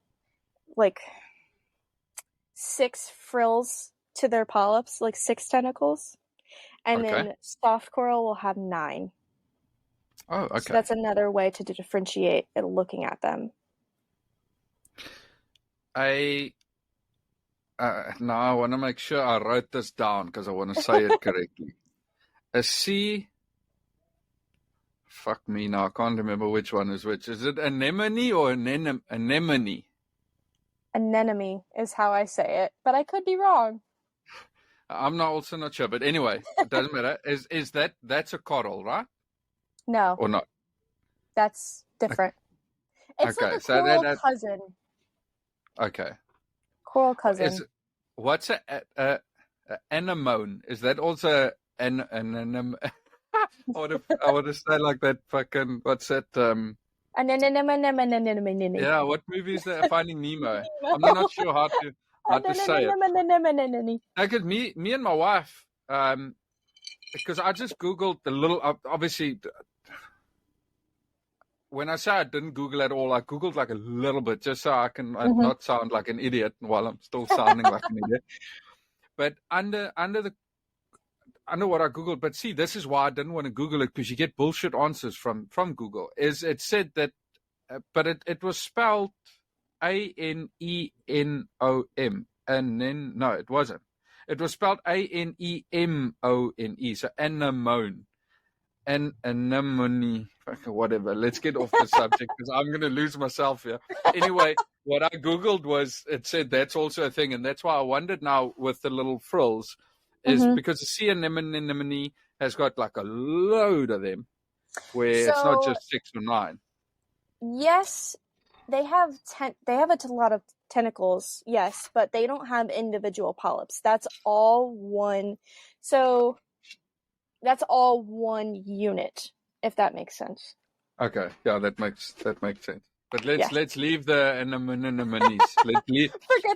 frills to their polyps, like 6 tentacles. And Okay. then soft coral will have 9. Oh, okay. So that's another way to differentiate it looking at them. Now I want to make sure I wrote this down because I want to say it correctly. A sea. Fuck me now. I can't remember which one is which. Is it anemone or anemone? Anemone is how I say it, but I could be wrong. I'm also not sure, but anyway, it doesn't matter. Is that's a coral, right? No. Or not? That's different. It's Okay, like a so coral that cousin. Okay. Coral cousin. What's a anemone? Is that also an I would have say like that fucking what's that yeah, what movie is that? Finding Nemo. I'm not sure how to say it. Because me and my wife, because I just Googled the little, obviously, when I say I didn't Google at all, I Googled like a little bit just so I can not sound like an idiot while I'm still sounding like an idiot. But under what I Googled, but see, this is why I didn't want to Google it, because you get bullshit answers from Google. Is it said that, but it was spelled Anenom, and then no, it wasn't. It was spelled Anemone, so anemone, and anemone, whatever. Let's get off the subject because I'm going to lose myself here. Anyway, what I Googled was, it said that's also a thing, and that's why I wondered now with the little frills, is because the sea anemone has got like a load of them, where it's not just 6 or 9. Yes, they have a lot of tentacles, yes, but they don't have individual polyps. That's all one. So that's all one unit, if that makes sense. Okay, yeah, that makes sense. But let's leave the anemones. Forget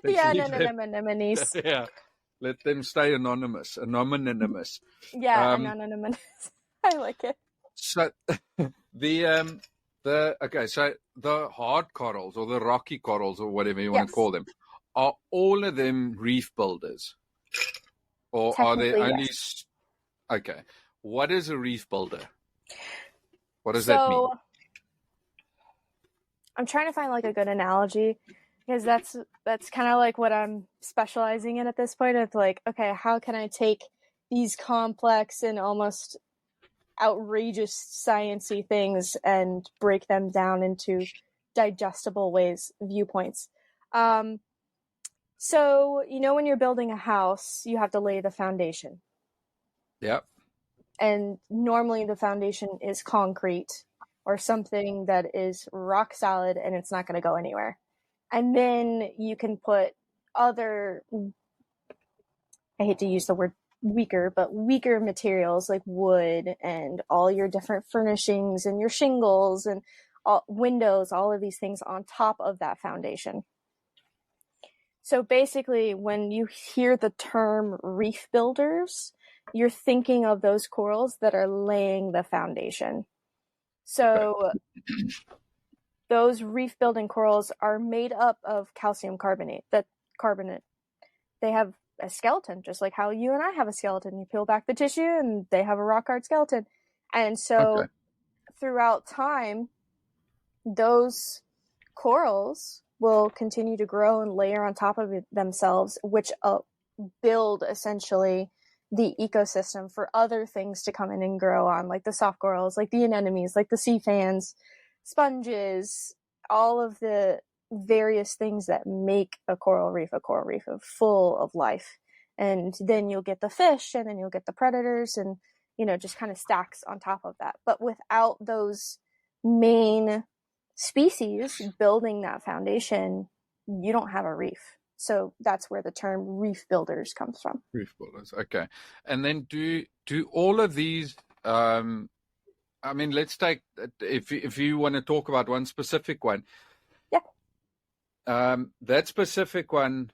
the anemones. Yeah, let them stay anonymous. Yeah, anonymous. I like it. So so the hard corals or the rocky corals or whatever you want to call them, are all of them reef builders, or are they only? Yes. Okay, what is a reef builder? What does that mean? I'm trying to find like a good analogy, because that's kind of like what I'm specializing in at this point. It's like, okay, how can I take these complex and almost outrageous sciencey things and break them down into digestible viewpoints. So, when you're building a house, you have to lay the foundation. Yep. And normally the foundation is concrete or something that is rock solid and it's not going to go anywhere. And then you can put other, I hate to use the word weaker materials like wood and all your different furnishings and your shingles and windows, all of these things on top of that foundation. So basically, when you hear the term reef builders, you're thinking of those corals that are laying the foundation. So those reef building corals are made up of calcium carbonate. They have a skeleton, just like how you and I have a skeleton. You peel back the tissue and they have a rock hard skeleton. And so throughout time, those corals will continue to grow and layer on top of themselves, which build essentially the ecosystem for other things to come in and grow on, like the soft corals, like the anemones, like the sea fans, sponges, all of the various things that make a coral reef full of life. And then you'll get the fish, and then you'll get the predators, and just kind of stacks on top of that. But without those main species building that foundation, you don't have a reef. So that's where the term reef builders comes from. Reef builders, okay. And then do all of these I mean, let's take if you want to talk about one specific one. Yeah. That specific one,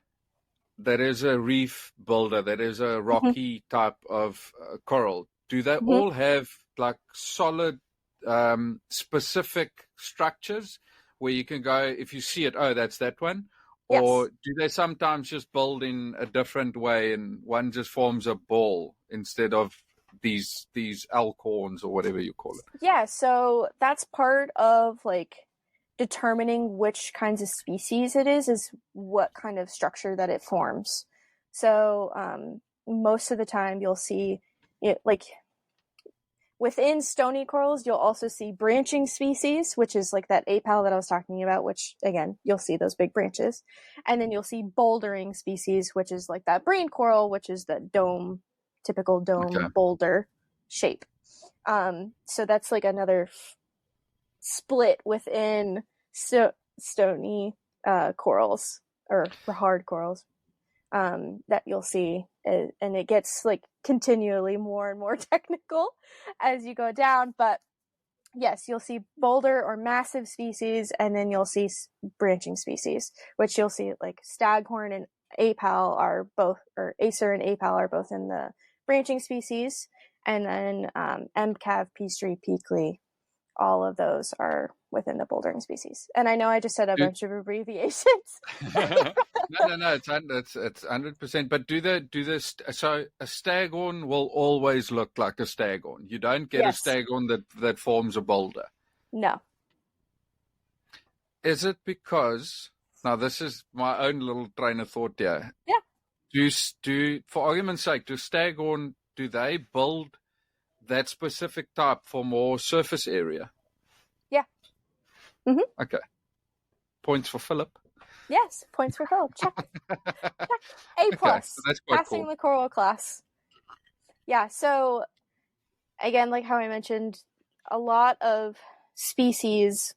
that is a reef builder, that is a rocky type of coral. Do they all have like solid, specific structures where you can go, if you see it, oh, that's that one? Or do they sometimes just build in a different way and one just forms a ball instead of these alcorns or whatever you call it? Yeah, so that's part of like determining which kinds of species it is what kind of structure that it forms. So most of the time you'll see it like within stony corals, you'll also see branching species, which is like that apal that I was talking about, which again, you'll see those big branches. And then you'll see bouldering species, which is like that brain coral, which is the typical dome boulder shape. So that's like another split within stony corals or hard corals that you'll see, and it gets like continually more and more technical as you go down, but yes, you'll see boulder or massive species, and then you'll see branching species, which you'll see like staghorn and apal are both, or acer and apal are both in the branching species, and then MCAV, Peastree, Peakley, all of those are within the bouldering species. And I know I just said a bunch of abbreviations. No, it's 100%. But so a staghorn will always look like a staghorn. You don't get a staghorn that forms a boulder. No. Is it because, now this is my own little train of thought here. Yeah. Do for argument's sake, do they build that specific type for more surface area? Yeah. Okay. Points for Philip. Yes, points for Philip. Check. A plus. So that's quite passing cool. the coral class. Yeah, so again, like how I mentioned, a lot of species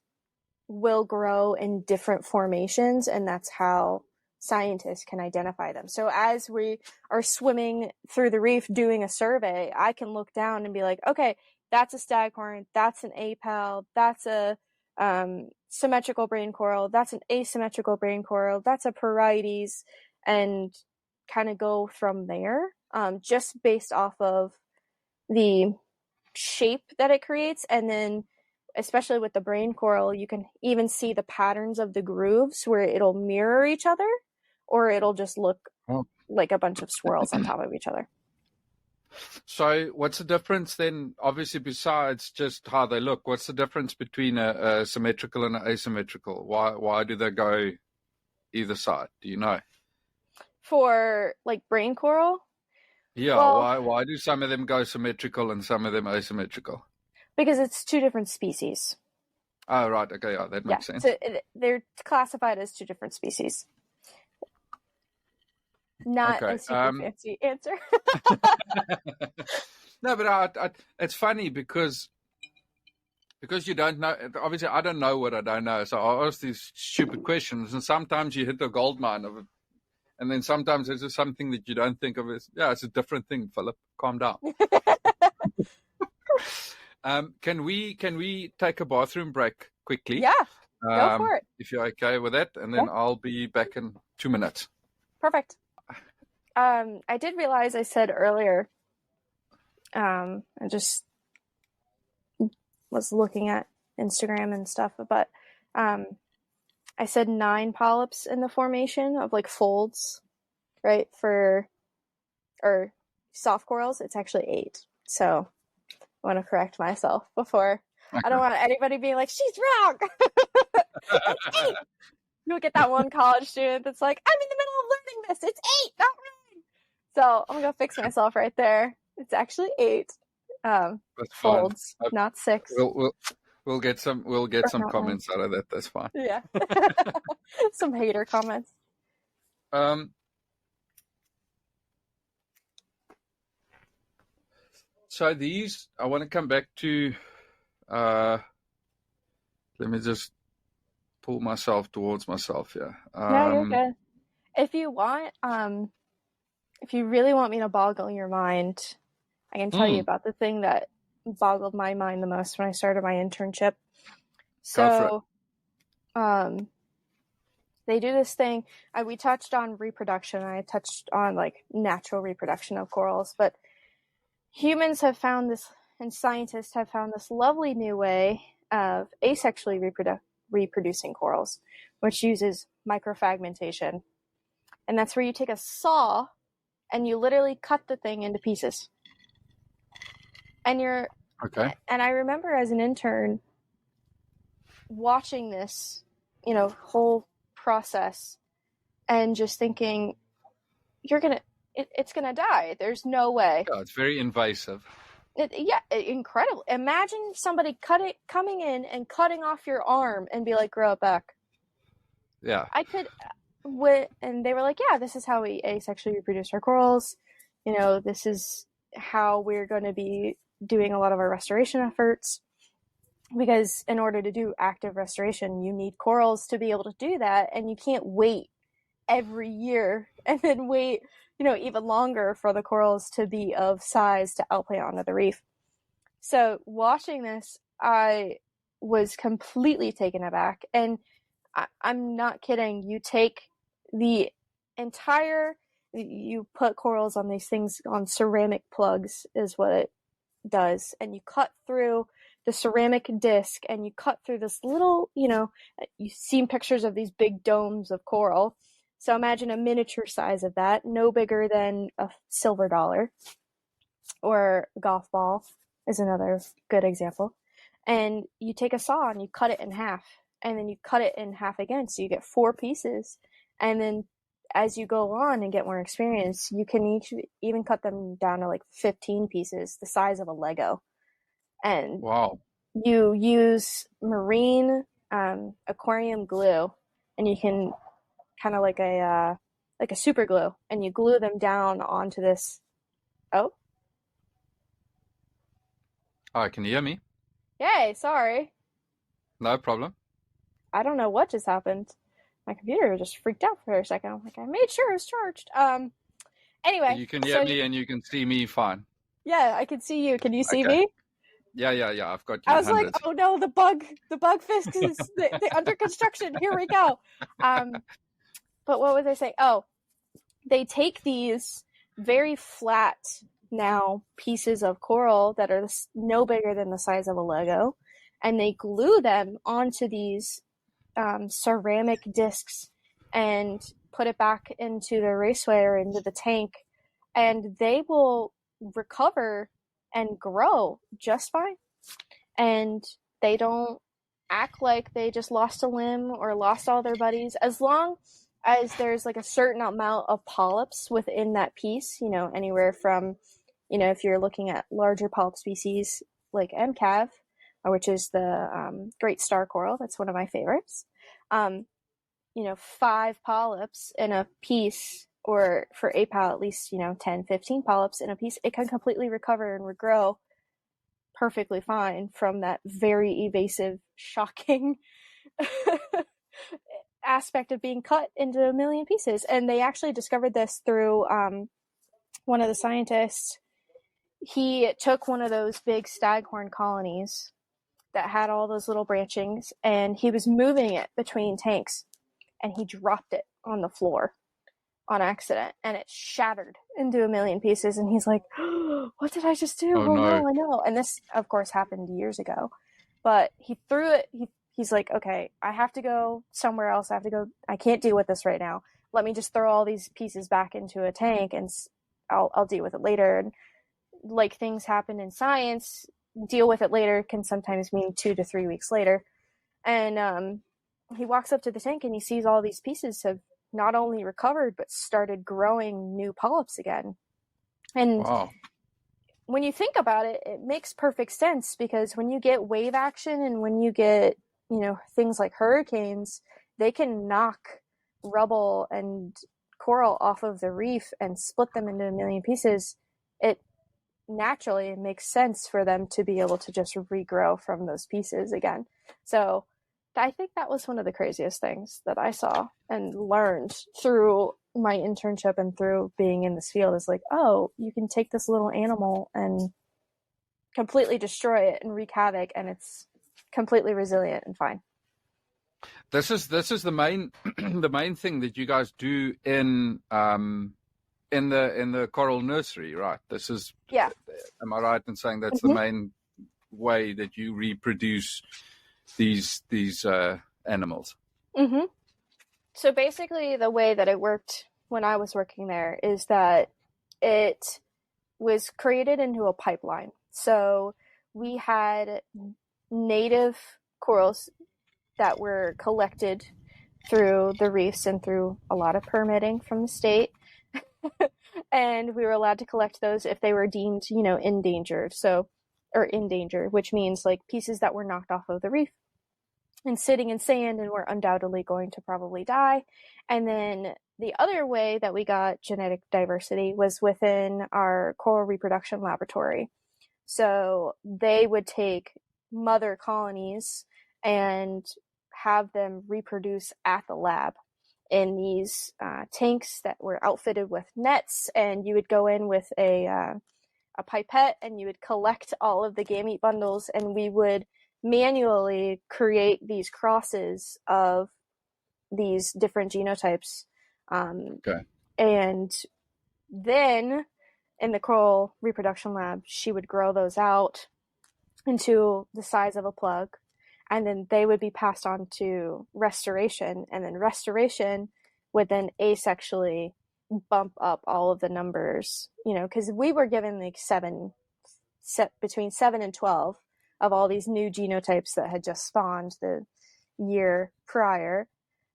will grow in different formations, and that's how scientists can identify them. So as we are swimming through the reef doing a survey, I can look down and be like, okay, that's a staghorn, that's an apal, that's a symmetrical brain coral, that's an asymmetrical brain coral, that's a parietes, and kind of go from there, just based off of the shape that it creates. And then especially with the brain coral, you can even see the patterns of the grooves where it'll mirror each other, or it'll just look like a bunch of swirls on top of each other. So what's the difference then, obviously, besides just how they look? What's the difference between a symmetrical and an asymmetrical? Why do they go either side? Do you know? For like brain coral? Yeah, well, why do some of them go symmetrical and some of them asymmetrical? Because it's two different species. Oh, right. Okay, yeah, that makes sense. So they're classified as two different species. Not a super fancy answer. No, but it's funny because you don't know. Obviously, I don't know what I don't know, so I ask these stupid questions, and sometimes you hit the gold mine of it, and then sometimes there's just something that you don't think of as, it's a different thing, Philip. Calm down. Can we take a bathroom break quickly? Yeah, go for it. If you're okay with that, and then I'll be back in 2 minutes. Perfect. I did realize I said earlier, I just was looking at Instagram and stuff, but I said 9 polyps in the formation of like folds, right? Or soft corals, it's actually 8. So I want to correct myself before. Okay. I don't want anybody being like, she's wrong. It's 8. You'll get that one college student that's like, I'm in the middle of learning this. It's 8, not wrong. So I'm gonna fix myself right there. It's actually 8 folds, not 6. We'll get some comments out of that. That's fine. Yeah, some hater comments. So these, I want to come back to. Let me just pull myself towards myself here. No, you're good. If you want, if you really want me to boggle your mind, I can tell you about the thing that boggled my mind the most when I started my internship. Go for it. So, they do this thing. We touched on reproduction. I touched on like natural reproduction of corals, but humans have found this, and scientists have found this lovely new way of asexually reproducing corals, which uses microfragmentation. And that's where you take a saw and you literally cut the thing into pieces. And I remember as an intern watching this, whole process and just thinking, it's gonna die. There's no way. Yeah, it's very invasive. Incredible. Imagine somebody coming in and cutting off your arm and be like, grow it back. Yeah. And they were like, yeah, this is how we asexually reproduce our corals. This is how we're going to be doing a lot of our restoration efforts. Because in order to do active restoration, you need corals to be able to do that. And you can't wait every year and then wait, even longer for the corals to be of size to outplay onto the reef. So watching this, I was completely taken aback. And I'm not kidding. You take you put corals on these things, on ceramic plugs is what it does. And you cut through the ceramic disc and you cut through this little, you've seen pictures of these big domes of coral. So imagine a miniature size of that, no bigger than a silver dollar, or a golf ball is another good example. And you take a saw and you cut it in half, and then you cut it in half again. So you get 4 pieces. And then as you go on and get more experience, you can even cut them down to like 15 pieces, the size of a Lego. And wow, you use marine aquarium glue, and you can kind of like a super glue, and you glue them down onto this. Oh, can you hear me? yay! Sorry, No problem. I don't know what just happened. My computer just freaked out for a second. I'm like, I made sure it was charged. Anyway, You can hear me and you can see me fine. Yeah, I can see you. Can you see me? Yeah. I've got you. I was like, oh no, the bug fix is the under construction. Here we go. But what was I saying? Oh, they take these very flat now pieces of coral that are no bigger than the size of a Lego, and they glue them onto these ceramic discs and put it back into the raceway or into the tank, and they will recover and grow just fine. And they don't act like they just lost a limb or lost all their buddies. As long as there's like a certain amount of polyps within that piece, anywhere from, if you're looking at larger polyp species like MCAV, which is the great star coral, that's one of my favorites. 5 polyps in a piece, or for apal at least 10, 15 polyps in a piece, it can completely recover and regrow perfectly fine from that very evasive, shocking aspect of being cut into a million pieces. And they actually discovered this through one of the scientists. He took one of those big staghorn colonies that had all those little branchings, and he was moving it between tanks, and he dropped it on the floor on accident, and it shattered into a million pieces. And he's like, oh, what did I just do? Oh no, I know. And this, of course, happened years ago. But he threw it. He's like, okay, I have to go somewhere else. I can't deal with this right now. Let me just throw all these pieces back into a tank, and I'll deal with it later. And like things happen in science, deal with it later can sometimes mean 2 to 3 weeks later. And he walks up to the tank and he sees all these pieces have not only recovered but started growing new polyps again. And wow. When you think about it, it makes perfect sense, because when you get wave action and when you get, things like hurricanes, they can knock rubble and coral off of the reef and split them into a million pieces. It naturally makes sense for them to be able to just regrow from those pieces again. So I think that was one of the craziest things that I saw and learned through my internship and through being in this field, is like, oh, you can take this little animal and completely destroy it and wreak havoc, and it's completely resilient and fine. This is the main the main thing that you guys do in the coral nursery, right? This is, Yeah. am I right in saying that's the Mhm. main way that you reproduce these animals? Mm-hmm. So basically, the way that it worked when I was working there is that it was created into a pipeline. So we had native corals that were collected through the reefs and through a lot of permitting from the state. And we were allowed to collect those if they were deemed, endangered. So, or in danger, which means like pieces that were knocked off of the reef and sitting in sand and were undoubtedly going to probably die. And then the other way that we got genetic diversity was within our coral reproduction laboratory. So they would take mother colonies and have them reproduce at the lab in these tanks that were outfitted with nets, and you would go in with a pipette and you would collect all of the gamete bundles, and we would manually create these crosses of these different genotypes. Okay. And then in the coral reproduction lab, she would grow those out into the size of a plug, and then they would be passed on to restoration, and then restoration would then asexually bump up all of the numbers, because we were given like between 7 and 12 of all these new genotypes that had just spawned the year prior.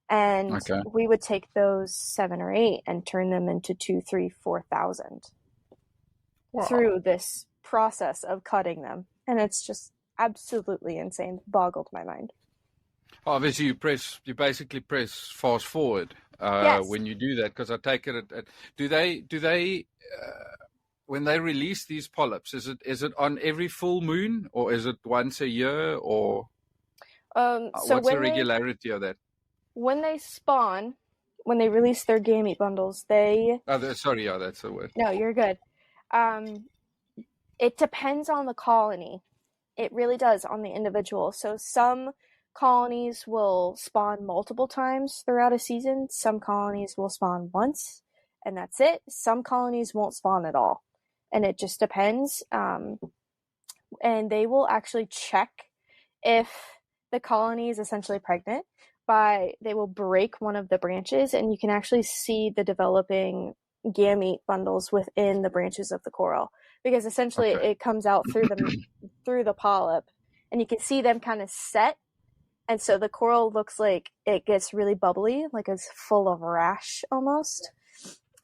And Okay. we would take those 7 or 8 and turn them into 2, 3, 4,000 through this process of cutting them. And it's just absolutely insane. Boggled my mind. Obviously, you basically press fast forward Yes. when you do that, because I take it. Do they when they release these polyps? Is it on every full moon, or is it once a year, or So what's the regularity of that? When they spawn, when they release their gamete bundles, Sorry, yeah, that's the word. No, you're good. It depends on the colony. It really does, on the individual. So some colonies will spawn multiple times throughout a season. Some colonies will spawn once, and that's it. Some colonies won't spawn at all, and it just depends. And they will actually check if the colony is essentially pregnant they will break one of the branches, and you can actually see the developing gamete bundles within the branches of the coral, because essentially it comes out through the polyp, and you can see them kind of set, and so the coral looks like it gets really bubbly, like it's full of rash almost,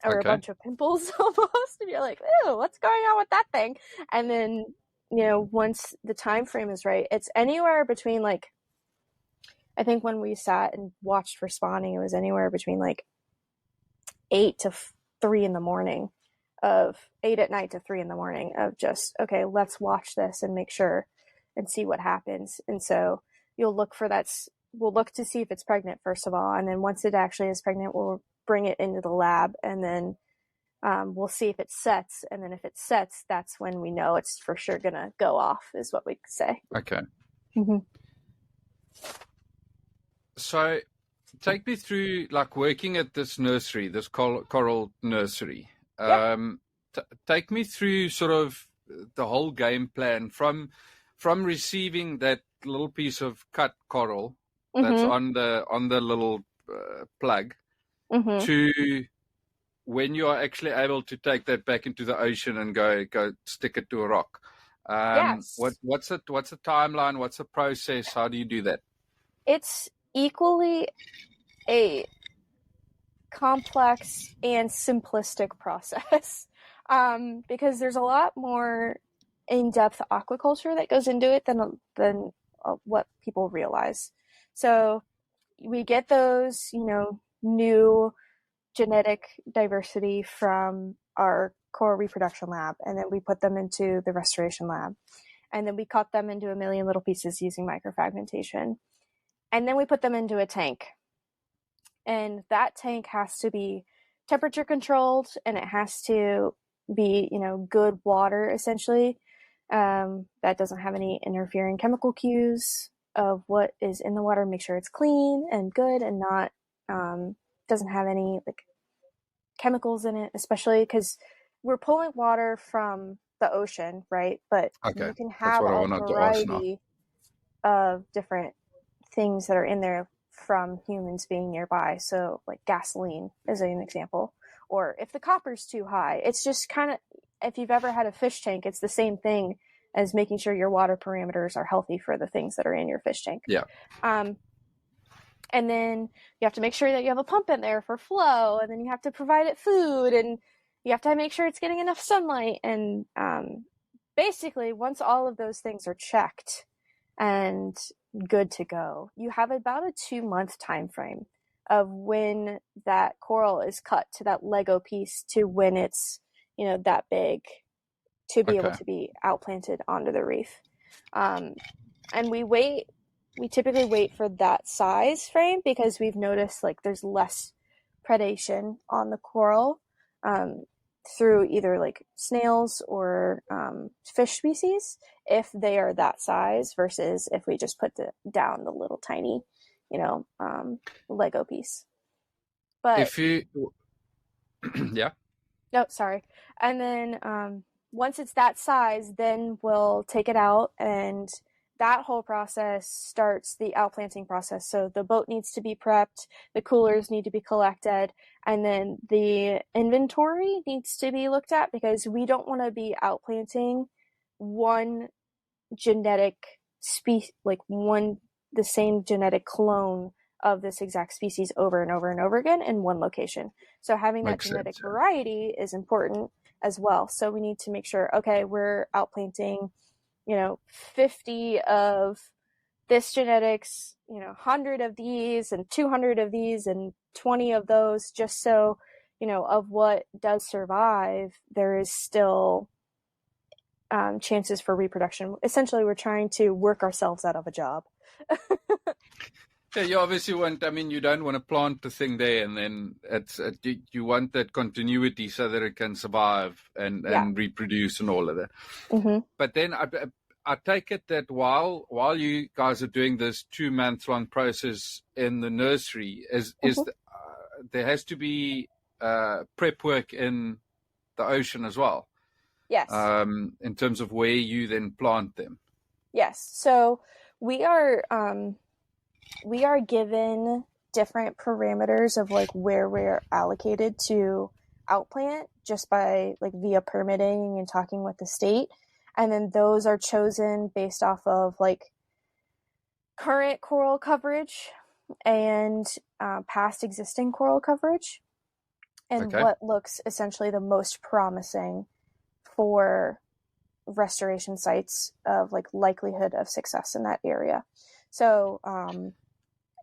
or a bunch of pimples almost, and you're like, ew, what's going on with that thing? And then once the time frame is right, it's anywhere between like, I think when we sat and watched for spawning, it was anywhere between like 8 to 3 in the morning, of 8 at night to 3 in the morning, of just, okay, let's watch this and make sure and see what happens. And so we'll look to see if it's pregnant, first of all. And then once it actually is pregnant, we'll bring it into the lab, and then we'll see if it sets. And then if it sets, that's when we know it's for sure going to go off, is what we say. Okay. Mm-hmm. So take me through, like, working at this nursery, this coral nursery. Take me through sort of the whole game plan from receiving that little piece of cut coral that's on the little plug to when you are actually able to take that back into the ocean and go stick it to a rock. Yes. What's the timeline? What's the process? How do you do that? It's equally a complex and simplistic process, because there's a lot more in-depth aquaculture that goes into it than what people realize. So we get those, new genetic diversity from our coral reproduction lab, and then we put them into the restoration lab, and then we cut them into a million little pieces using microfragmentation. And then we put them into a tank. And that tank has to be temperature controlled, and it has to be, good water, essentially. that doesn't have any interfering chemical cues of what is in the water. Make sure it's clean and good and not doesn't have any like chemicals in it, especially because we're pulling water from the ocean, right? But Okay, you can that's have what I a wanted to ask now. variety of different things that are in there from humans being nearby. So like gasoline is an example. Or if the copper's too high, it's just kind of, if you've ever had a fish tank, it's the same thing as making sure your water parameters are healthy for the things that are in your fish tank. Yeah. And then you have to make sure that you have a pump in there for flow, and then you have to provide it food, and you have to make sure it's getting enough sunlight. And basically, once all of those things are checked and good to go, you have about a 2-month time frame of when that coral is cut to that Lego piece to when it's, that big to be able Okay. to be outplanted onto the reef. And we typically wait for that size frame because we've noticed like there's less predation on the coral through either like snails or fish species if they are that size versus if we just put down the little tiny, Lego piece. But If you, yeah. no, sorry. And then once it's that size, then we'll take it out, and that whole process starts the outplanting process. So the boat needs to be prepped, the coolers need to be collected, and then the inventory needs to be looked at because we don't want to be outplanting one genetic species, like the same genetic clone of this exact species over and over and over again in one location. So having that Makes genetic sense, yeah. variety is important as well. So we need to make sure, okay, we're outplanting, 50 of this genetics, 100 of these and 200 of these and 20 of those, just so, of what does survive, there is still chances for reproduction. Essentially, we're trying to work ourselves out of a job. Yeah, you obviously want, I mean, you don't want to plant the thing there and then you want that continuity so that it can survive and reproduce and all of that. Mm-hmm. But then I take it that while you guys are doing this 2-month long process in the nursery, there has to be prep work in the ocean as well. Yes. In terms of where you then plant them. Yes. So we are given different parameters of like where we're allocated to outplant just by like via permitting and talking with the state. And then those are chosen based off of like current coral coverage and past existing coral coverage and what looks essentially the most promising for restoration sites of like likelihood of success in that area. So,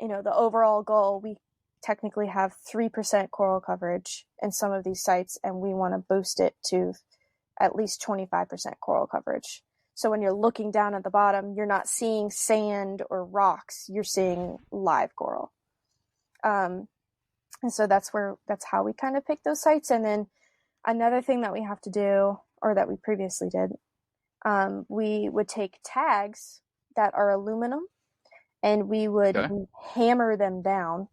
the overall goal, we technically have 3% coral coverage in some of these sites, and we want to boost it to at least 25% coral coverage. So when you're looking down at the bottom, you're not seeing sand or rocks, you're seeing live coral. And so that's how we kind of pick those sites. And then another thing that we have to do, or that we previously did, we would take tags that are aluminum and we would hammer them down,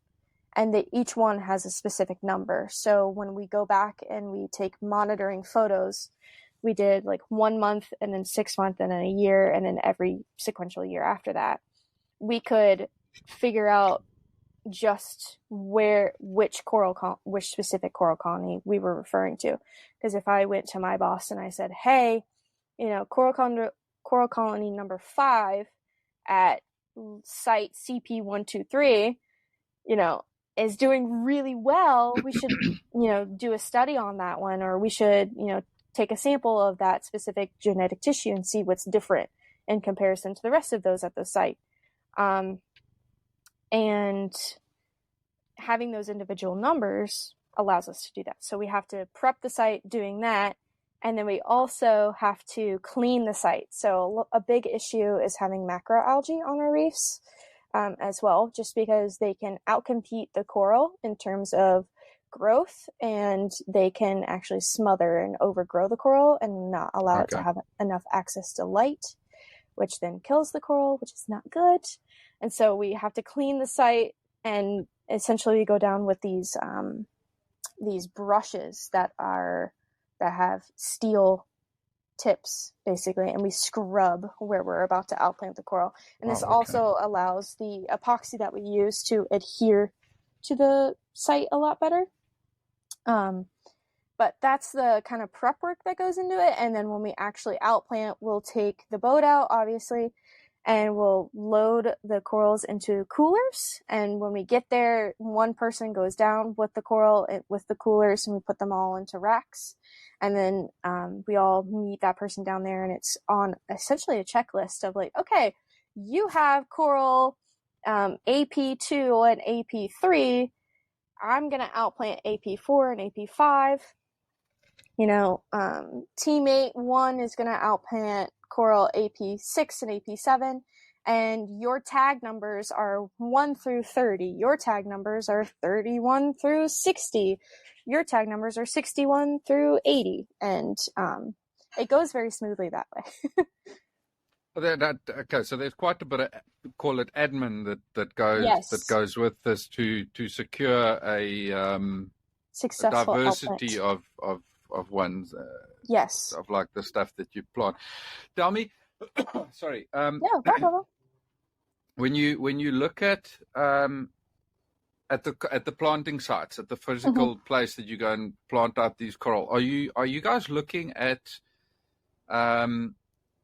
and each one has a specific number. So when we go back and we take monitoring photos, we did like 1 month and then 6 months and then a year and then every sequential year after that, we could figure out just which specific coral colony we were referring to. Because if I went to my boss and I said, hey, coral colony number 5 at site CP123, is doing really well, we should, do a study on that one, or we should, take a sample of that specific genetic tissue and see what's different in comparison to the rest of those at the site. And having those individual numbers allows us to do that. So we have to prep the site doing that. And then we also have to clean the site. So a big issue is having macroalgae on our reefs as well, just because they can outcompete the coral in terms of growth, and they can actually smother and overgrow the coral and not allow it to Okay. have enough access to light, which then kills the coral, which is not good. And so we have to clean the site, and essentially we go down with these brushes that have steel tips, basically, and we scrub where we're about to outplant the coral. And this also allows the epoxy that we use to adhere to the site a lot better. But that's the kind of prep work that goes into it. And then when we actually outplant, we'll take the boat out, obviously, and we'll load the corals into coolers. And when we get there, one person goes down with the coral, with the coolers, and we put them all into racks. And then we all meet that person down there, and it's on essentially a checklist of like, okay, you have coral AP2 and AP3. I'm going to outplant AP4 and AP5. Teammate 1 is going to outplant coral AP6 and AP7, and your tag numbers are 1 through 30. Your tag numbers are 31 through 60. Your tag numbers are 61 through 80. And it goes very smoothly that way. Okay, so there's quite a bit of, call it admin that goes with this to secure a successful diversity outplant. of ones. Yes. Of like the stuff that you plant. Tell me, sorry. No problem. When you look at the planting sites, at the physical place that you go and plant out these coral, are you guys looking at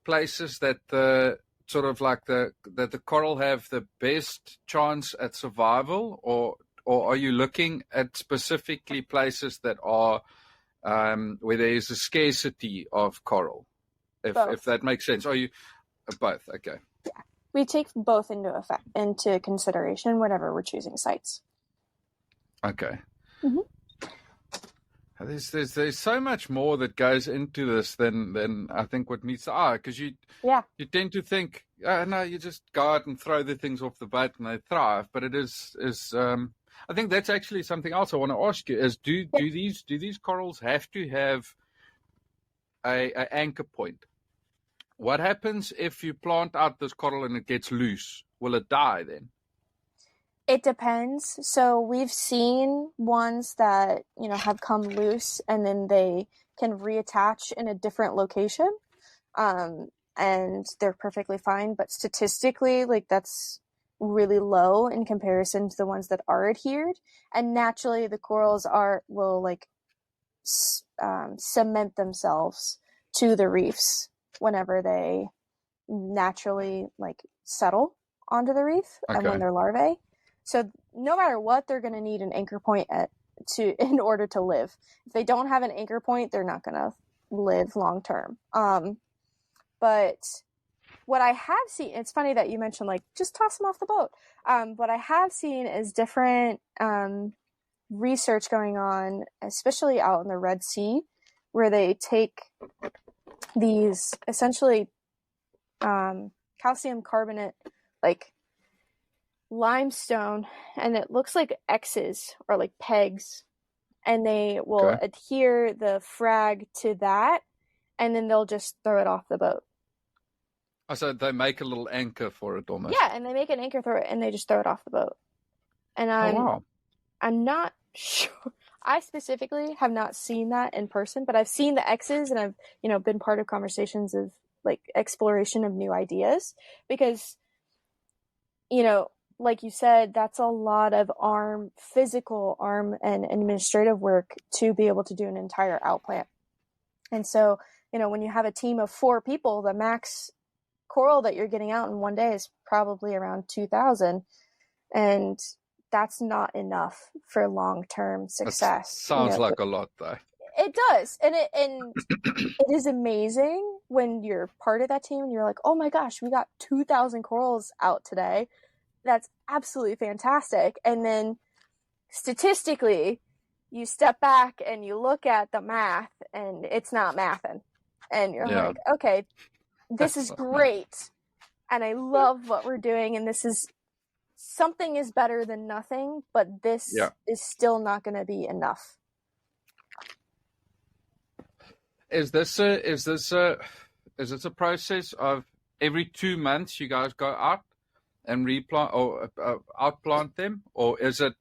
places that the sort of like that the coral have the best chance at survival, or are you looking at specifically places that are where there is a scarcity of coral, if that makes sense? Are you both? Okay. Yeah, we take both into consideration whenever we're choosing sites. Okay. There's so much more that goes into this than I think what meets the eye, because you tend to think, no, you just go out and throw the things off the boat and they thrive, but it is I think that's actually something else I want to ask you is do these corals have to have a anchor point? What happens if you plant out this coral and it gets loose? Will it die then? It depends. So we've seen ones that, have come loose and then they can reattach in a different location. And they're perfectly fine. But statistically, like that's really low in comparison to the ones that are adhered. And naturally the corals will like cement themselves to the reefs whenever they naturally like settle onto the reef and when they're larvae. So no matter what, they're going to need an anchor point in order to live. If they don't have an anchor point, they're not going to live long term. But what I have seen, it's funny that you mentioned like just toss them off the boat. What I have seen is different research going on, especially out in the Red Sea, where they take these essentially calcium carbonate, like limestone, and it looks like X's or like pegs, and they will adhere the frag to that, and then they'll just throw it off the boat. Oh, so they make a little anchor for it almost. Yeah, and they make an anchor for it, and they just throw it off the boat. And I'm not sure. I specifically have not seen that in person, but I've seen the X's, and I've been part of conversations of like exploration of new ideas, because like you said, that's a lot of physical arm and administrative work to be able to do an entire outplant. And so, when you have a team of 4 people, the max coral that you're getting out in one day is probably around 2,000. And that's not enough for long-term success. That sounds like a lot though. It does. And it is amazing when you're part of that team and you're like, oh my gosh, we got 2,000 corals out today. That's absolutely fantastic. And then statistically, you step back and you look at the math and it's not mathing. And you're like, okay, this is great. And I love what we're doing. And this is something is better than nothing, but this is still not going to be enough. Is this a process of every 2 months you guys go out and replant or outplant them, or is it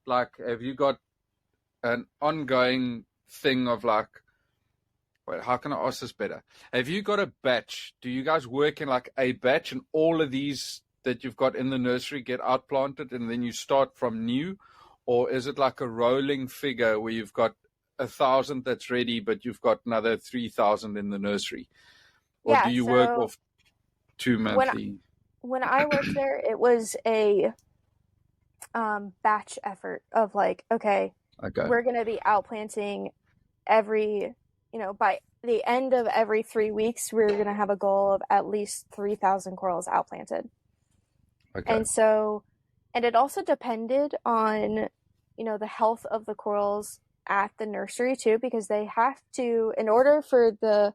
like, have you got an ongoing thing of like, wait, how can I ask this better? Have you got a batch? Do you guys work in like a batch, and all of these that you've got in the nursery get outplanted and then you start from new? Or is it like a rolling figure where you've got 1,000 that's ready, but you've got another 3,000 in the nursery? Or do you work off 2 monthly? When I worked there, it was a batch effort of like, okay, we're going to be outplanting every, by the end of every 3 weeks, we're going to have a goal of at least 3,000 corals outplanted. Okay. And it also depended on, the health of the corals at the nursery too, because they have to, in order for the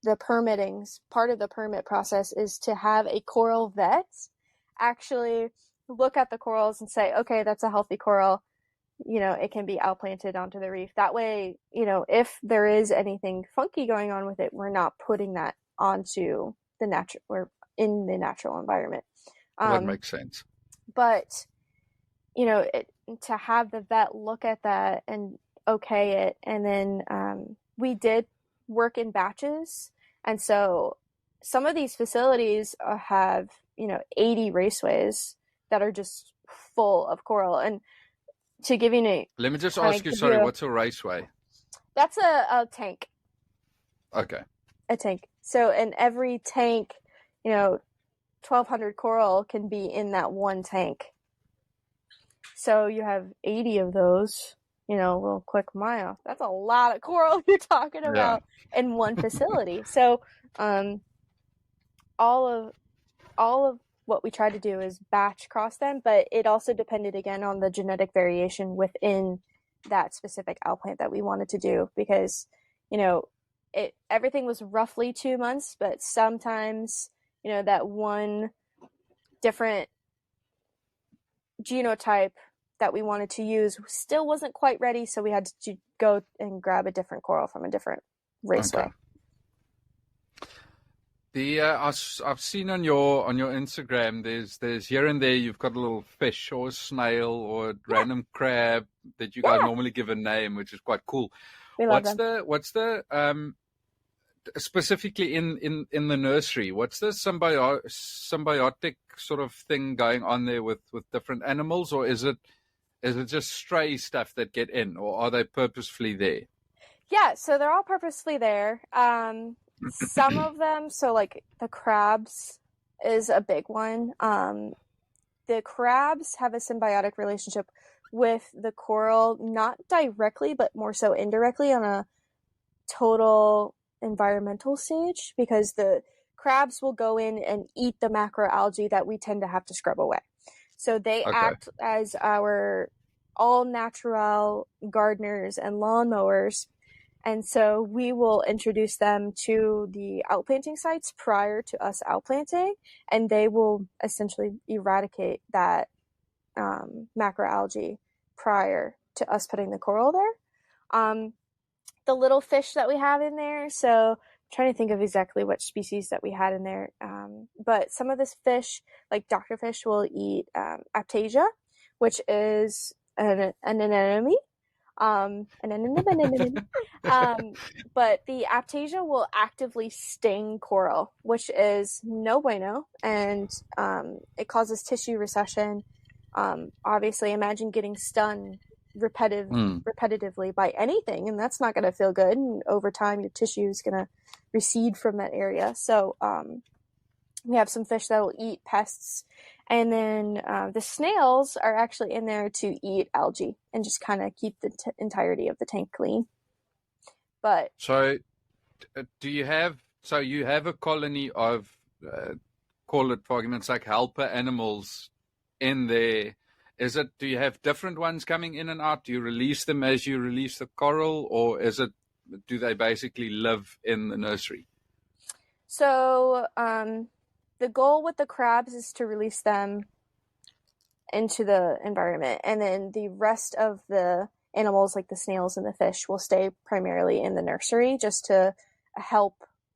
permittings, part of the permit process is to have a coral vet actually look at the corals and say, okay, that's a healthy coral, it can be outplanted onto the reef. That way, if there is anything funky going on with it, we're not putting that onto the natural or in the natural environment. That makes sense. But, to have the vet look at that and okay it, and then we did work in batches. And so some of these facilities have, 80 raceways that are just full of coral. And to give you let me just ask you, sorry, what's a raceway? That's a tank. Okay. A tank. So in every tank, 1,200 coral can be in that one tank. So you have 80 of those, a little quick mile. That's a lot of coral you're talking about in one facility. So all of what we tried to do is batch cross them, but it also depended again on the genetic variation within that specific outplant that we wanted to do, because everything was roughly 2 months, but sometimes that one different genotype that we wanted to use still wasn't quite ready, so we had to go and grab a different coral from a different raceway. Okay. I've seen on your Instagram, there's here and there you've got a little fish or a snail or a random crab that you guys normally give a name, which is quite cool. What's the specifically in the nursery, what's the symbiotic sort of thing going on there with different animals, or is it just stray stuff that get in, or are they purposefully there? Yeah, so they're all purposefully there. Some of them, so like the crabs is a big one. The crabs have a symbiotic relationship with the coral, not directly, but more so indirectly on a total environmental stage, because the crabs will go in and eat the macroalgae that we tend to have to scrub away. So they act as our all natural gardeners and lawnmowers. And so we will introduce them to the outplanting sites prior to us outplanting, and they will essentially eradicate that macroalgae prior to us putting the coral there. The little fish that we have in there, so I'm trying to think of exactly which species that we had in there, but some of this fish, like doctorfish, will eat aptasia, which is an anemone. But the aptasia will actively sting coral, which is no bueno, and it causes tissue recession. Obviously, imagine getting stung repetitively by anything, and that's not going to feel good, and over time your tissue is going to recede from that area. So we have some fish that will eat pests, and then the snails are actually in there to eat algae and just kind of keep the entirety of the tank clean. But so you have a colony of call it for argument's sake helper animals in there. Do you have different ones coming in and out? Do you release them as you release the coral, or do they basically live in the nursery? So the goal with the crabs is to release them into the environment. And then the rest of the animals, like the snails and the fish, will stay primarily in the nursery just to help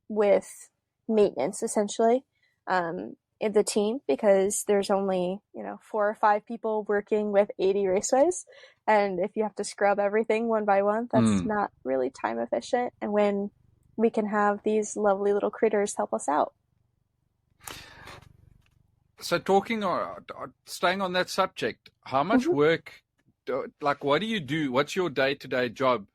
with maintenance, essentially, in the team, because there's only 4 or 5 people working with 80 raceways, and if you have to scrub everything one by one, that's not really time efficient, and when we can have these lovely little critters help us out. So staying on that subject, how much work, like what do you do? What's your day-to-day job?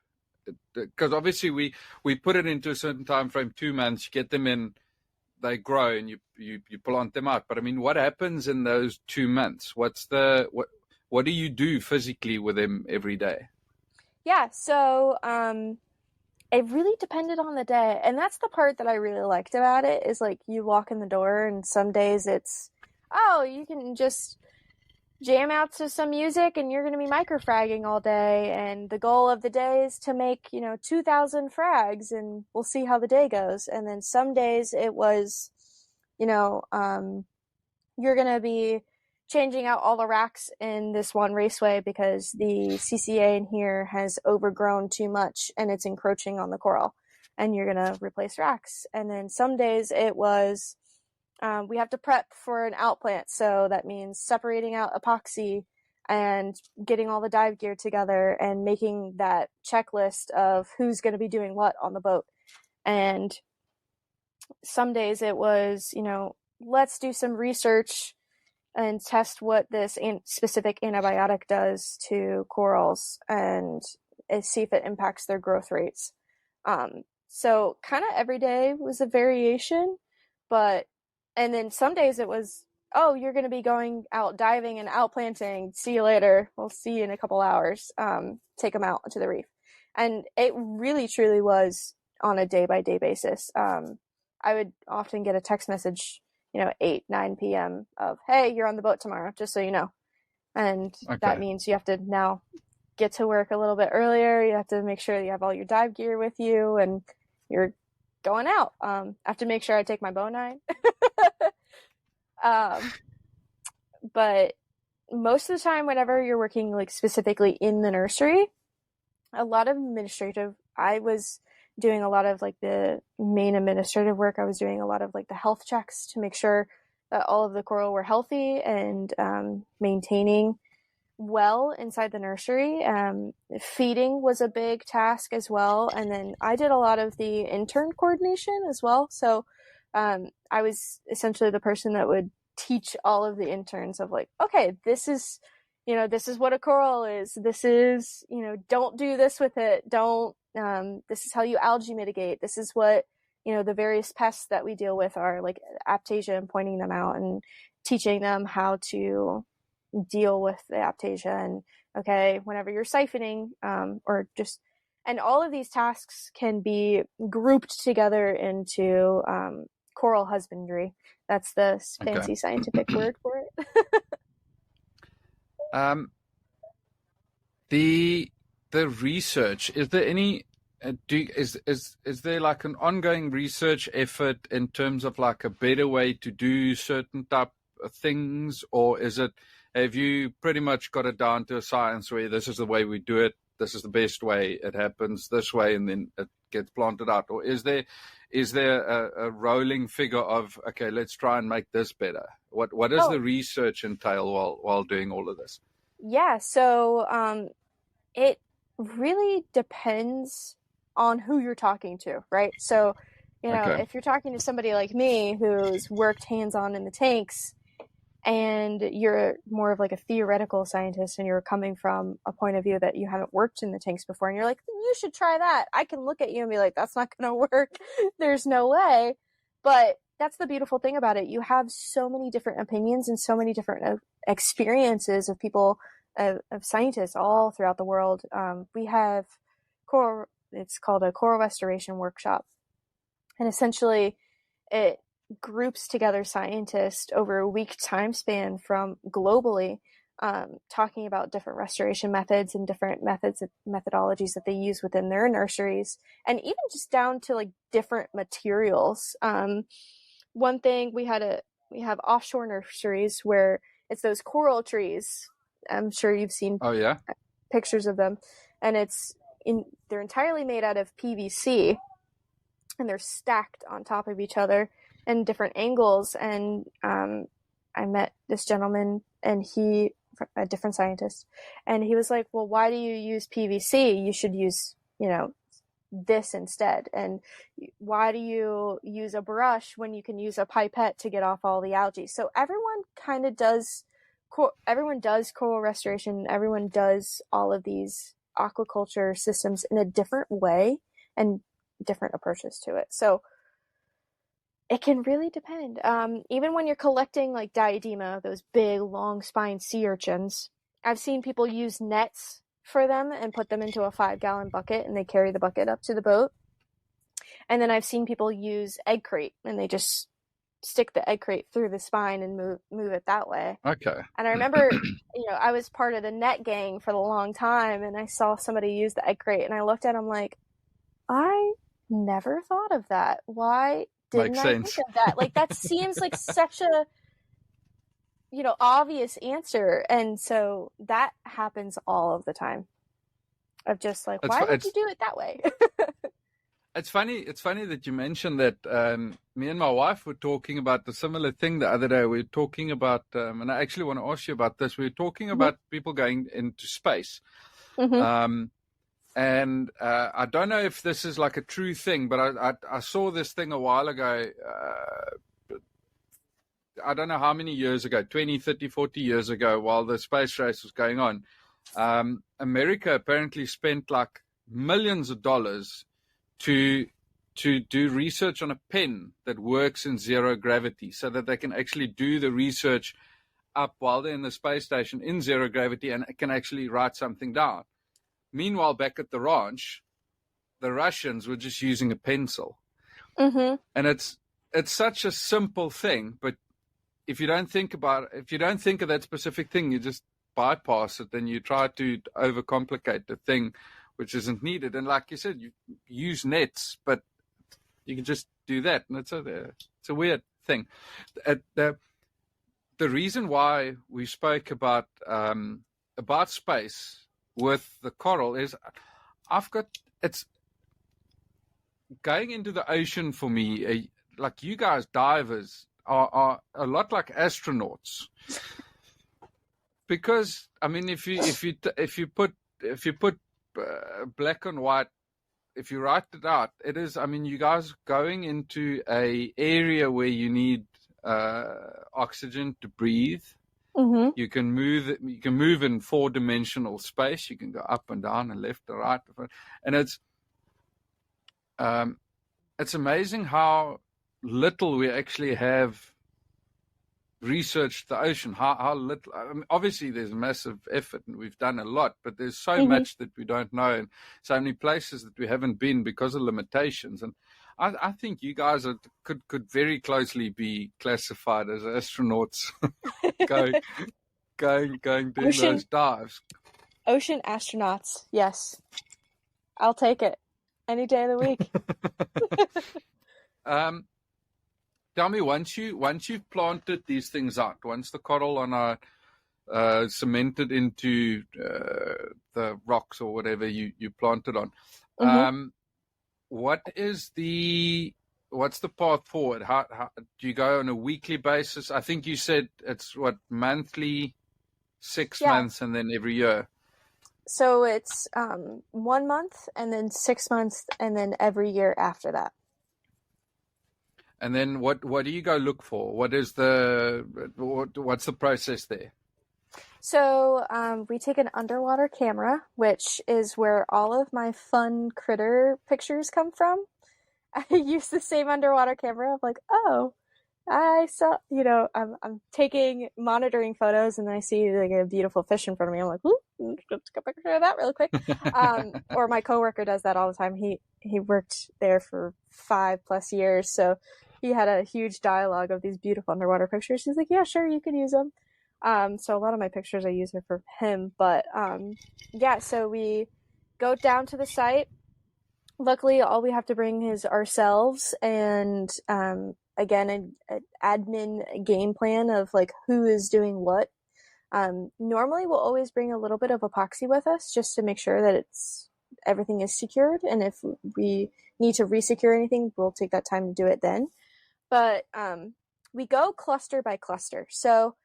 Because obviously we put it into a certain time frame, 2 months, you get them in, they grow, and you plant them out. But I mean, what happens in those 2 months? What do you do physically with them every day? Yeah, so it really depended on the day, and that's the part that I really liked about it, is like you walk in the door and some days it's, oh, you can just jam out to some music and you're going to be microfragging all day, and the goal of the day is to make 2,000 frags, and we'll see how the day goes. And then some days it was you're going to be changing out all the racks in this one raceway because the CCA in here has overgrown too much and it's encroaching on the coral, and you're going to replace racks. And then some days it was we have to prep for an outplant, so that means separating out epoxy and getting all the dive gear together and making that checklist of who's going to be doing what on the boat. And some days it was, let's do some research and test what this specific antibiotic does to corals and see if it impacts their growth rates. So kind of every day was a variation, and then some days it was, oh, you're going to be going out diving and outplanting. See you later. We'll see you in a couple hours. Take them out to the reef. And it really, truly was on a day-by-day basis. I would often get a text message, 8, 9 p.m. of, hey, you're on the boat tomorrow, just so you know. And that means you have to now get to work a little bit earlier. You have to make sure you have all your dive gear with you, and you're going out. I have to make sure I take my bow knife. But most of the time, whenever you're working like specifically in the nursery, a lot of I was doing a lot of like the main administrative work. I was doing a lot of like the health checks to make sure that all of the coral were healthy and maintaining well inside the nursery. Feeding was a big task as well. And then I did a lot of the intern coordination as well. So I was essentially the person that would teach all of the interns of like, okay, this is what a coral is. This is, don't do this with it. Don't, this is how you algae mitigate. This is what, the various pests that we deal with are, like aptasia, and pointing them out and teaching them how to deal with the aptasia. And okay, whenever you're siphoning, and all of these tasks can be grouped together into coral husbandry. That's the fancy scientific word for it. The research, is there any is there like an ongoing research effort in terms of like a better way to do certain type of things, or have you pretty much got it down to a science where this is the way we do it, this is the best way, it happens this way, and then it gets planted out? Or is there a rolling figure of, okay, let's try and make this better? What does the research entail while doing all of this? Yeah, so it really depends on who you're talking to, right? So, if you're talking to somebody like me who's worked hands-on in the tanks, and you're more of like a theoretical scientist, and you're coming from a point of view that you haven't worked in the tanks before, and you're like, you should try that. I can look at you and be like, that's not going to work. There's no way. But that's the beautiful thing about it. You have so many different opinions and so many different experiences of people, of scientists all throughout the world. We have it's called a coral restoration workshop. And essentially it groups together scientists over a week time span from globally, talking about different restoration methods and different methodologies that they use within their nurseries, and even just down to like different materials. One thing we have offshore nurseries where it's those coral trees. I'm sure you've seen Oh yeah. pictures of them, and they're entirely made out of PVC, and they're stacked on top of each other in different angles. And I met this gentleman, and a different scientist, and he was like, well, why do you use PVC? You should use, this instead. And why do you use a brush when you can use a pipette to get off all the algae? So everyone does coral restoration. Everyone does all of these aquaculture systems in a different way and different approaches to it. So it can really depend. Even when you're collecting like diadema, those big long spined sea urchins, I've seen people use nets for them and put them into a 5-gallon bucket, and they carry the bucket up to the boat. And then I've seen people use egg crate, and they just stick the egg crate through the spine and move it that way. Okay. And I remember, I was part of the net gang for a long time, and I saw somebody use the egg crate, and I looked at them like, I never thought of that. Why didn't I think of that? Like, that seems like such a obvious answer. And so that happens all of the time, of just like, why would you do it that way? It's funny that you mentioned that. Me and my wife were talking about the similar thing the other day. We were talking about, and I actually want to ask you about this. We were talking about people going into space. And I don't know if this is like a true thing, but I saw this thing a while ago. I don't know how many years ago, 20, 30, 40 years ago, while the space race was going on. America apparently spent like millions of dollars to do research on a pen that works in zero gravity, so that they can actually do the research up while they're in the space station in zero gravity and can actually write something down. Meanwhile, back at the ranch, the Russians were just using a pencil. And it's such a simple thing, but if you don't think of that specific thing, you just bypass it and you try to overcomplicate the thing which isn't needed. And like you said, you use nets, but you can just do that, and it's a weird thing. The reason why we spoke about space with the coral is it's going into the ocean for me. Like, you guys divers are a lot like astronauts, because I mean, if you put black and white, if you write it out, it is, I mean, you guys going into a area where you need oxygen to breathe. You can move in 4-dimensional space. You can go up and down and left and right, and it's amazing how little we actually have researched the ocean. How little. I mean, obviously, there's massive effort, and we've done a lot, but there's so much that we don't know, and so many places that we haven't been because of limitations. And I think you guys could very closely be classified as astronauts, going doing those dives. Ocean astronauts, yes, I'll take it any day of the week. Tell me, once you've planted these things out, once the coral are cemented into the rocks or whatever you planted on, what's the path forward? How do you go on a weekly basis? I think you said it's monthly, 6 months, and then every year. So it's 1 month, and then 6 months, and then every year after that. And then what do you go look for? What's the process there? So we take an underwater camera, which is where all of my fun critter pictures come from. I use the same underwater camera. I'm like, oh, I saw, I'm monitoring photos, and then I see like a beautiful fish in front of me. I'm like, ooh, let's take a picture of that really quick. Or my coworker does that all the time. He worked there for 5+ years, so he had a huge dialogue of these beautiful underwater pictures. He's like, yeah, sure, you can use them. So a lot of my pictures I use are for him. But so we go down to the site. Luckily, all we have to bring is ourselves and, again, an admin game plan of like who is doing what Normally we'll always bring a little bit of epoxy with us just to make sure that everything is secured. And if we need to resecure anything, we'll take that time to do it then. But we go cluster by cluster. So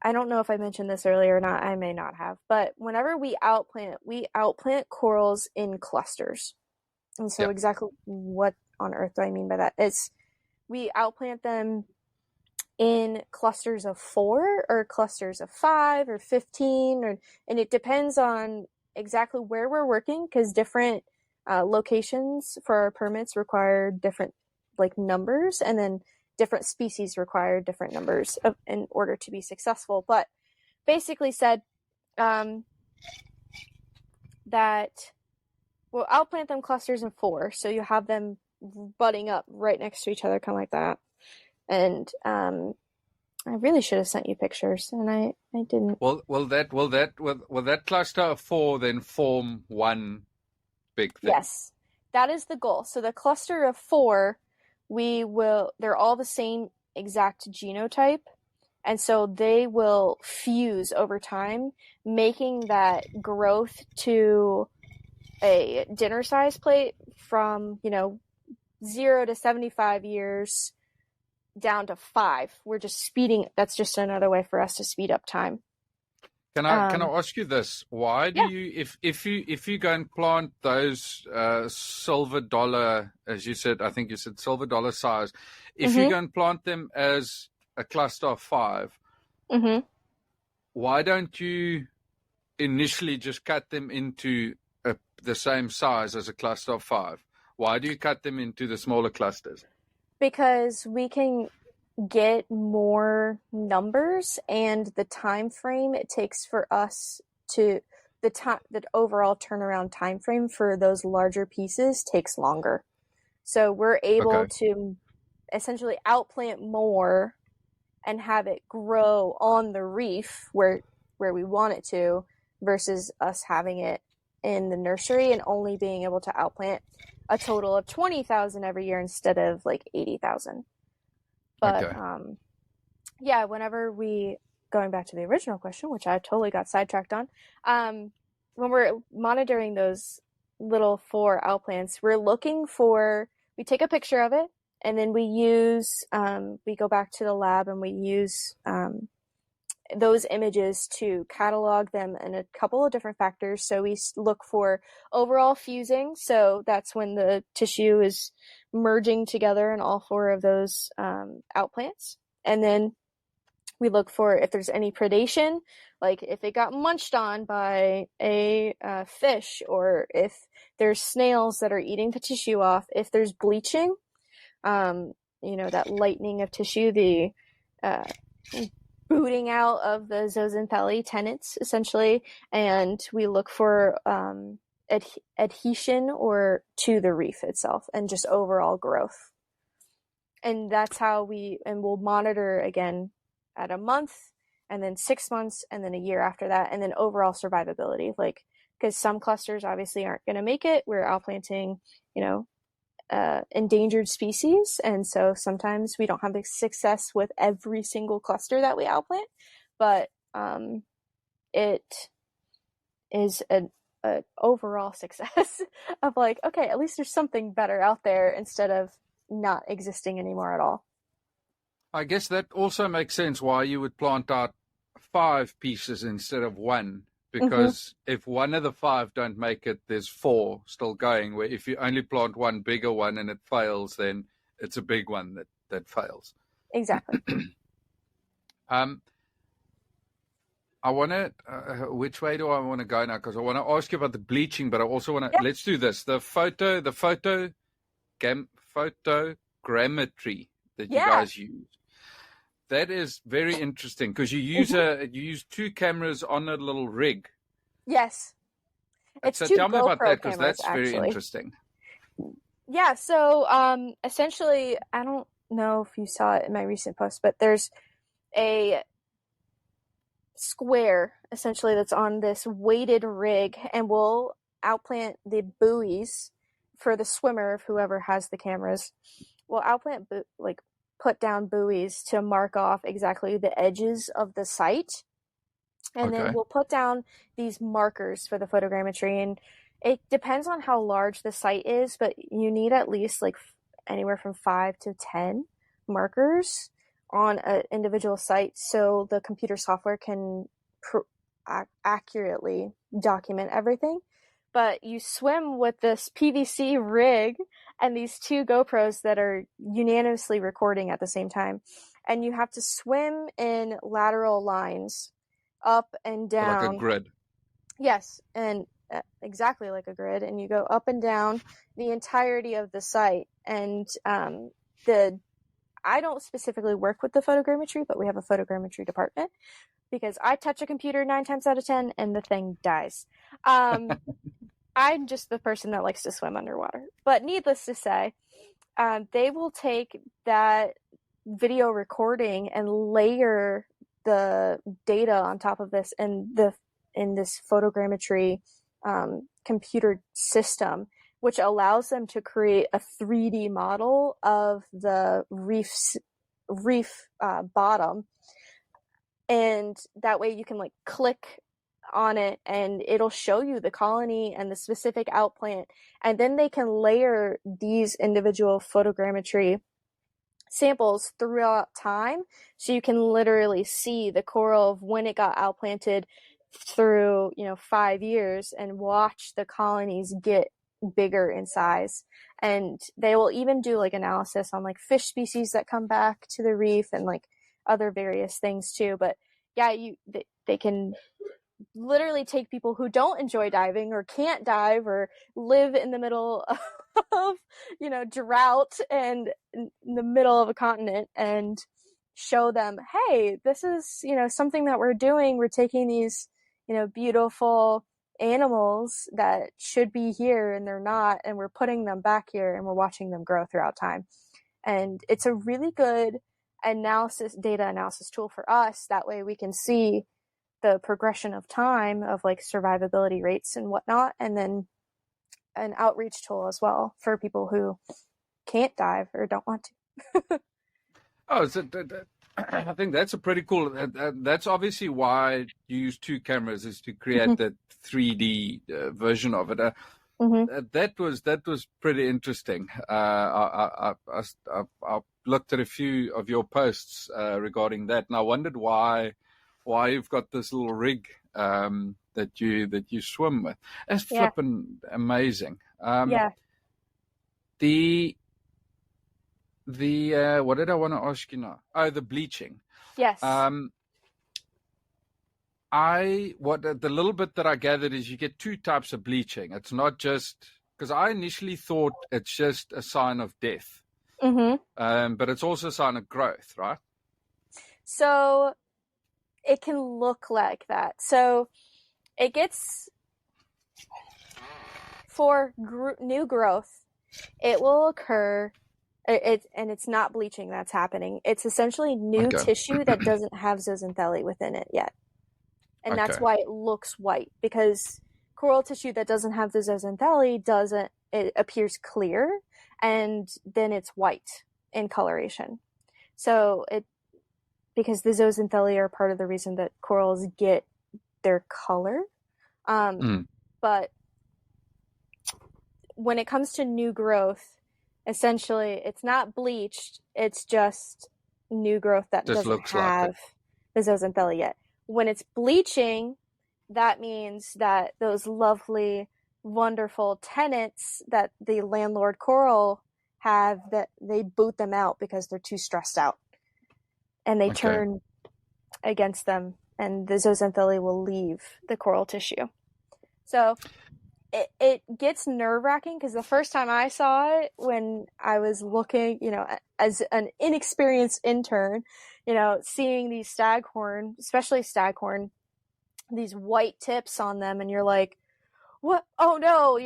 I don't know if I mentioned this earlier or not. I may not have. But whenever we outplant corals in clusters. And so Yeah. exactly what on earth do I mean by that? We outplant them in clusters of 4 or clusters of 5 or 15, and it depends on exactly where we're working, because different locations for our permits require different like numbers, and then different species require different numbers in order to be successful. But basically said that we'll outplant them clusters in 4, so you have them butting up right next to each other, kind of like that. And I really should have sent you pictures, and I didn't. Will that cluster of 4 then form one big thing? Yes, that is the goal. So the cluster of 4, they're all the same exact genotype, and so they will fuse over time, making that growth to a dinner size plate from 0 to 75 years down to 5. We're just speeding. That's just another way for us to speed up time. Can I ask you this? Why do you, if you go and plant those silver dollar, as you said, I think you said silver dollar size, if you go and plant them as a cluster of 5, why don't you initially just cut them into the same size as a cluster of 5? Why do you cut them into the smaller clusters? Because we can get more numbers, and the time frame it takes for us to the overall turnaround time frame for those larger pieces takes longer. So we're able to essentially outplant more and have it grow on the reef where we want it to, versus us having it in the nursery and only being able to outplant a total of 20,000 every year instead of like 80,000. But whenever going back to the original question, which I totally got sidetracked on, when we're monitoring those little 4 outplants, we take a picture of it, and then we go back to the lab and we use those images to catalog them in a couple of different factors. So we look for overall fusing. So that's when the tissue is merging together in all 4 of those outplants. And then we look for if there's any predation, like if it got munched on by a fish, or if there's snails that are eating the tissue off, if there's bleaching, that lightening of tissue, the booting out of the zooxanthellae tenants, essentially, and we look for adhesion or to the reef itself, and just overall growth. And that's how we'll monitor again at a month, and then 6 months, and then a year after that, and then overall survivability. Like, because some clusters obviously aren't going to make it. We're outplanting, endangered species, and so sometimes we don't have the success with every single cluster that we outplant, but it is an overall success of like, okay, at least there's something better out there instead of not existing anymore at all. I guess that also makes sense why you would plant out 5 pieces instead of 1. Because if one of the 5 don't make it, there's 4 still going. Where if you only plant one bigger one and it fails, then it's a big one that fails. Exactly. I want to. Which way do I want to go now? Because I want to ask you about the bleaching, but I also want to. Yeah. Let's do this. The photogrammetry that you guys use. That is very interesting, because you use 2 cameras on a little rig. Yes. So tell me about that, because that's very interesting. Yeah, so essentially, I don't know if you saw it in my recent post, but there's a square essentially that's on this weighted rig, and we'll outplant the buoys for the swimmer, if whoever has the cameras. We'll outplant put down buoys to mark off exactly the edges of the site, And then Okay. we'll put down these markers for the photogrammetry, and it depends on how large the site is, but you need at least like anywhere from 5 to 10 markers on an individual site so the computer software can accurately document everything. But you swim with this PVC rig and these two GoPros that are unanimously recording at the same time. And you have to swim in lateral lines up and So like a down. grid. Yes, and exactly like a grid. And you go up and down the entirety of the site. And I don't specifically work with the photogrammetry, but we have a photogrammetry department because I touch a computer 9 times out of 10 and the thing dies. I'm just the person that likes to swim underwater. But needless to say, they will take that video recording and layer the data on top of this in this photogrammetry computer system, which allows them to create a 3D model of the reef bottom. And that way you can like click on it and it'll show you the colony and the specific outplant, and then they can layer these individual photogrammetry samples throughout time, so you can literally see the coral of when it got outplanted through 5 years and watch the colonies get bigger in size. And they will even do like analysis on like fish species that come back to the reef and like other various things too. But yeah, they can literally take people who don't enjoy diving or can't dive or live in the middle of drought and in the middle of a continent and show them, hey, this is something that we're doing. We're taking these beautiful animals that should be here and they're not, and we're putting them back here and we're watching them grow throughout time. And it's a really good data analysis tool for us. That way we can see the progression of time of like survivability rates and whatnot, and then an outreach tool as well for people who can't dive or don't want to. Oh, I think that's a pretty cool. That's obviously why you use two cameras, is to create that 3D version of it. That was pretty interesting. I looked at a few of your posts regarding that, and I wondered why you've got this little rig that you swim with. It's flipping amazing. Yeah. The what did I want to ask you now? Oh, the bleaching. Yes. The little bit that I gathered is you get two types of bleaching. It's not just, because I initially thought it's just a sign of death, but it's also a sign of growth, right? So it can look like that. So it gets, for new growth, it will occur. It's not bleaching that's happening. It's essentially new tissue that doesn't have zooxanthellae within it yet. And that's why it looks white, because coral tissue that doesn't have the zooxanthellae it appears clear, and then it's white in coloration. So because the zooxanthellae are part of the reason that corals get their color. But when it comes to new growth, essentially it's not bleached, it's just new growth that doesn't have the zooxanthellae yet. When it's bleaching, that means that those lovely, wonderful tenants that the landlord coral have, that they boot them out because they're too stressed out. And they turn against them, and the zooxanthellae will leave the coral tissue. So it gets nerve-wracking, because the first time I saw it, when I was looking, as an inexperienced intern, seeing these staghorn, especially staghorn, these white tips on them, and you're like, what? Oh no,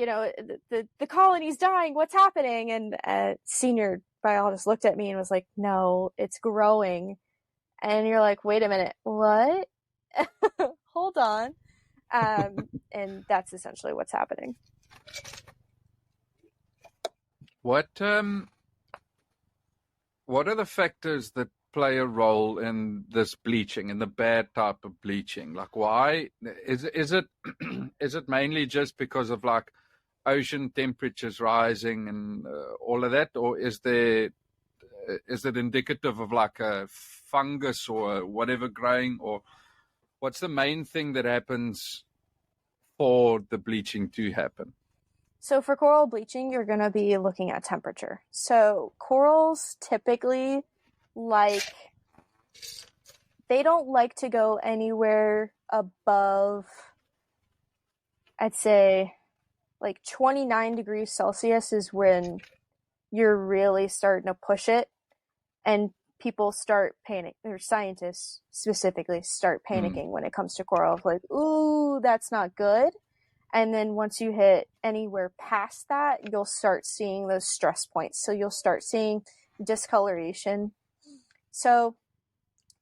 the colony's dying. What's happening? And a senior biologist looked at me and was like, no, it's growing. And you're like, wait a minute, what? Hold on. And that's essentially what's happening. What are the factors that play a role in this bleaching, in the bad type of bleaching? Like, why is it is it mainly just because of like ocean temperatures rising and all of that, or is it indicative of like a fungus or whatever growing, or what's the main thing that happens for the bleaching to happen? So for coral bleaching, you're going to be looking at temperature. So corals typically they don't like to go anywhere above, I'd say, like 29 degrees Celsius is when you're really starting to push it, and people start panicking, or scientists specifically start panicking when it comes to coral. Like, ooh, that's not good. And then once you hit anywhere past that, you'll start seeing those stress points. So you'll start seeing discoloration. So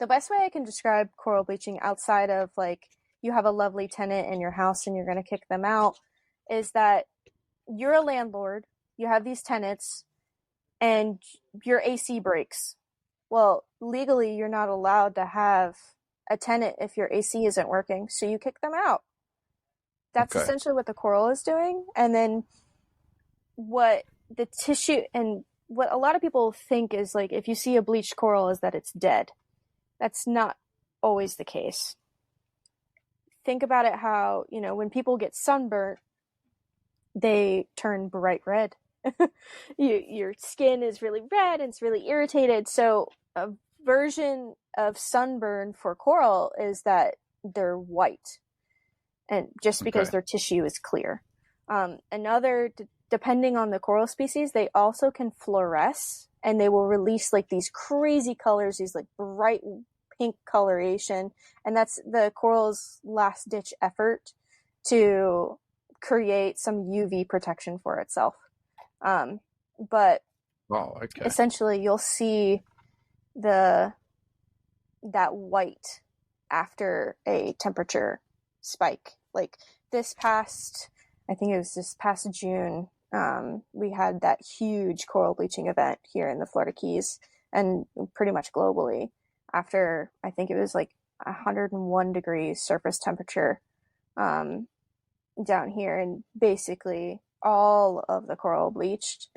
the best way I can describe coral bleaching, outside of like you have a lovely tenant in your house and you're going to kick them out, is that you're a landlord, you have these tenants, and your AC breaks. Well, legally, you're not allowed to have a tenant if your AC isn't working, so you kick them out. That's essentially what the coral is doing. And then what the tissue, and what a lot of people think is like, if you see a bleached coral, is that it's dead. That's not always the case. Think about it how, when people get sunburnt, they turn bright red. Your skin is really red and it's really irritated. So a version of sunburn for coral is that they're white, and just because their tissue is clear. Depending on the coral species, they also can fluoresce, and they will release like these crazy colors, these like bright pink coloration, and that's the coral's last ditch effort to create some UV protection for itself. But essentially you'll see that white after a temperature spike. Like I think it was this past June, we had that huge coral bleaching event here in the Florida Keys, and pretty much globally, after I think it was like 101 degrees surface temperature down here, and basically all of the coral bleached,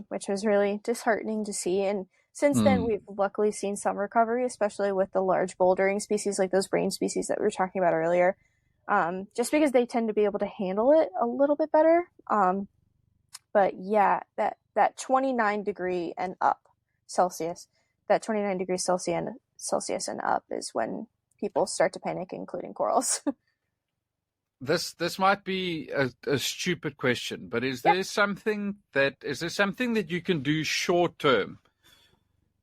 which was really disheartening to see. And since then, we've luckily seen some recovery, especially with the large bouldering species, like those brain species that we were talking about earlier, just because they tend to be able to handle it a little bit better. But yeah, that 29 degree and up Celsius, that 29 degrees Celsius and up is when people start to panic, including corals. This might be a stupid question, but is there something that you can do short term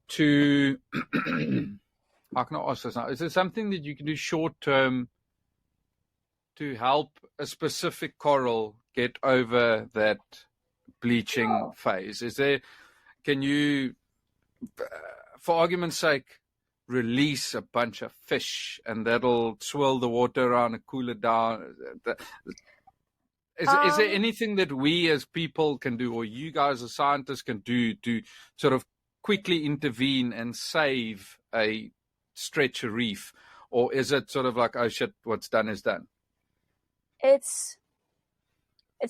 to how can I ask this now? Is there something that you can do short term to help a specific coral get over that bleaching phase? Can you, for argument's sake, release a bunch of fish and that'll swirl the water around and cool it down? Is there anything that we as people can do, or you guys as scientists can do, to sort of quickly intervene and save a stretch of reef? Or is it sort of like, oh shit, what's done is done? It's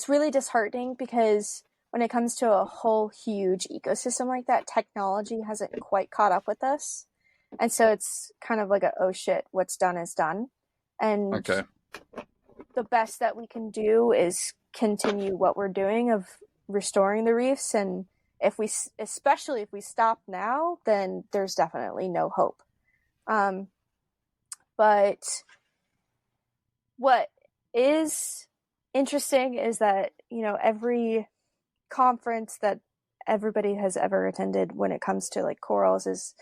really disheartening, because when it comes to a whole huge ecosystem like that, technology hasn't quite caught up with us. And so it's kind of like oh shit, what's done is done. And the best that we can do is continue what we're doing of restoring the reefs. And especially if we stop now, then there's definitely no hope. But what is interesting is that, every conference that everybody has ever attended when it comes to like corals is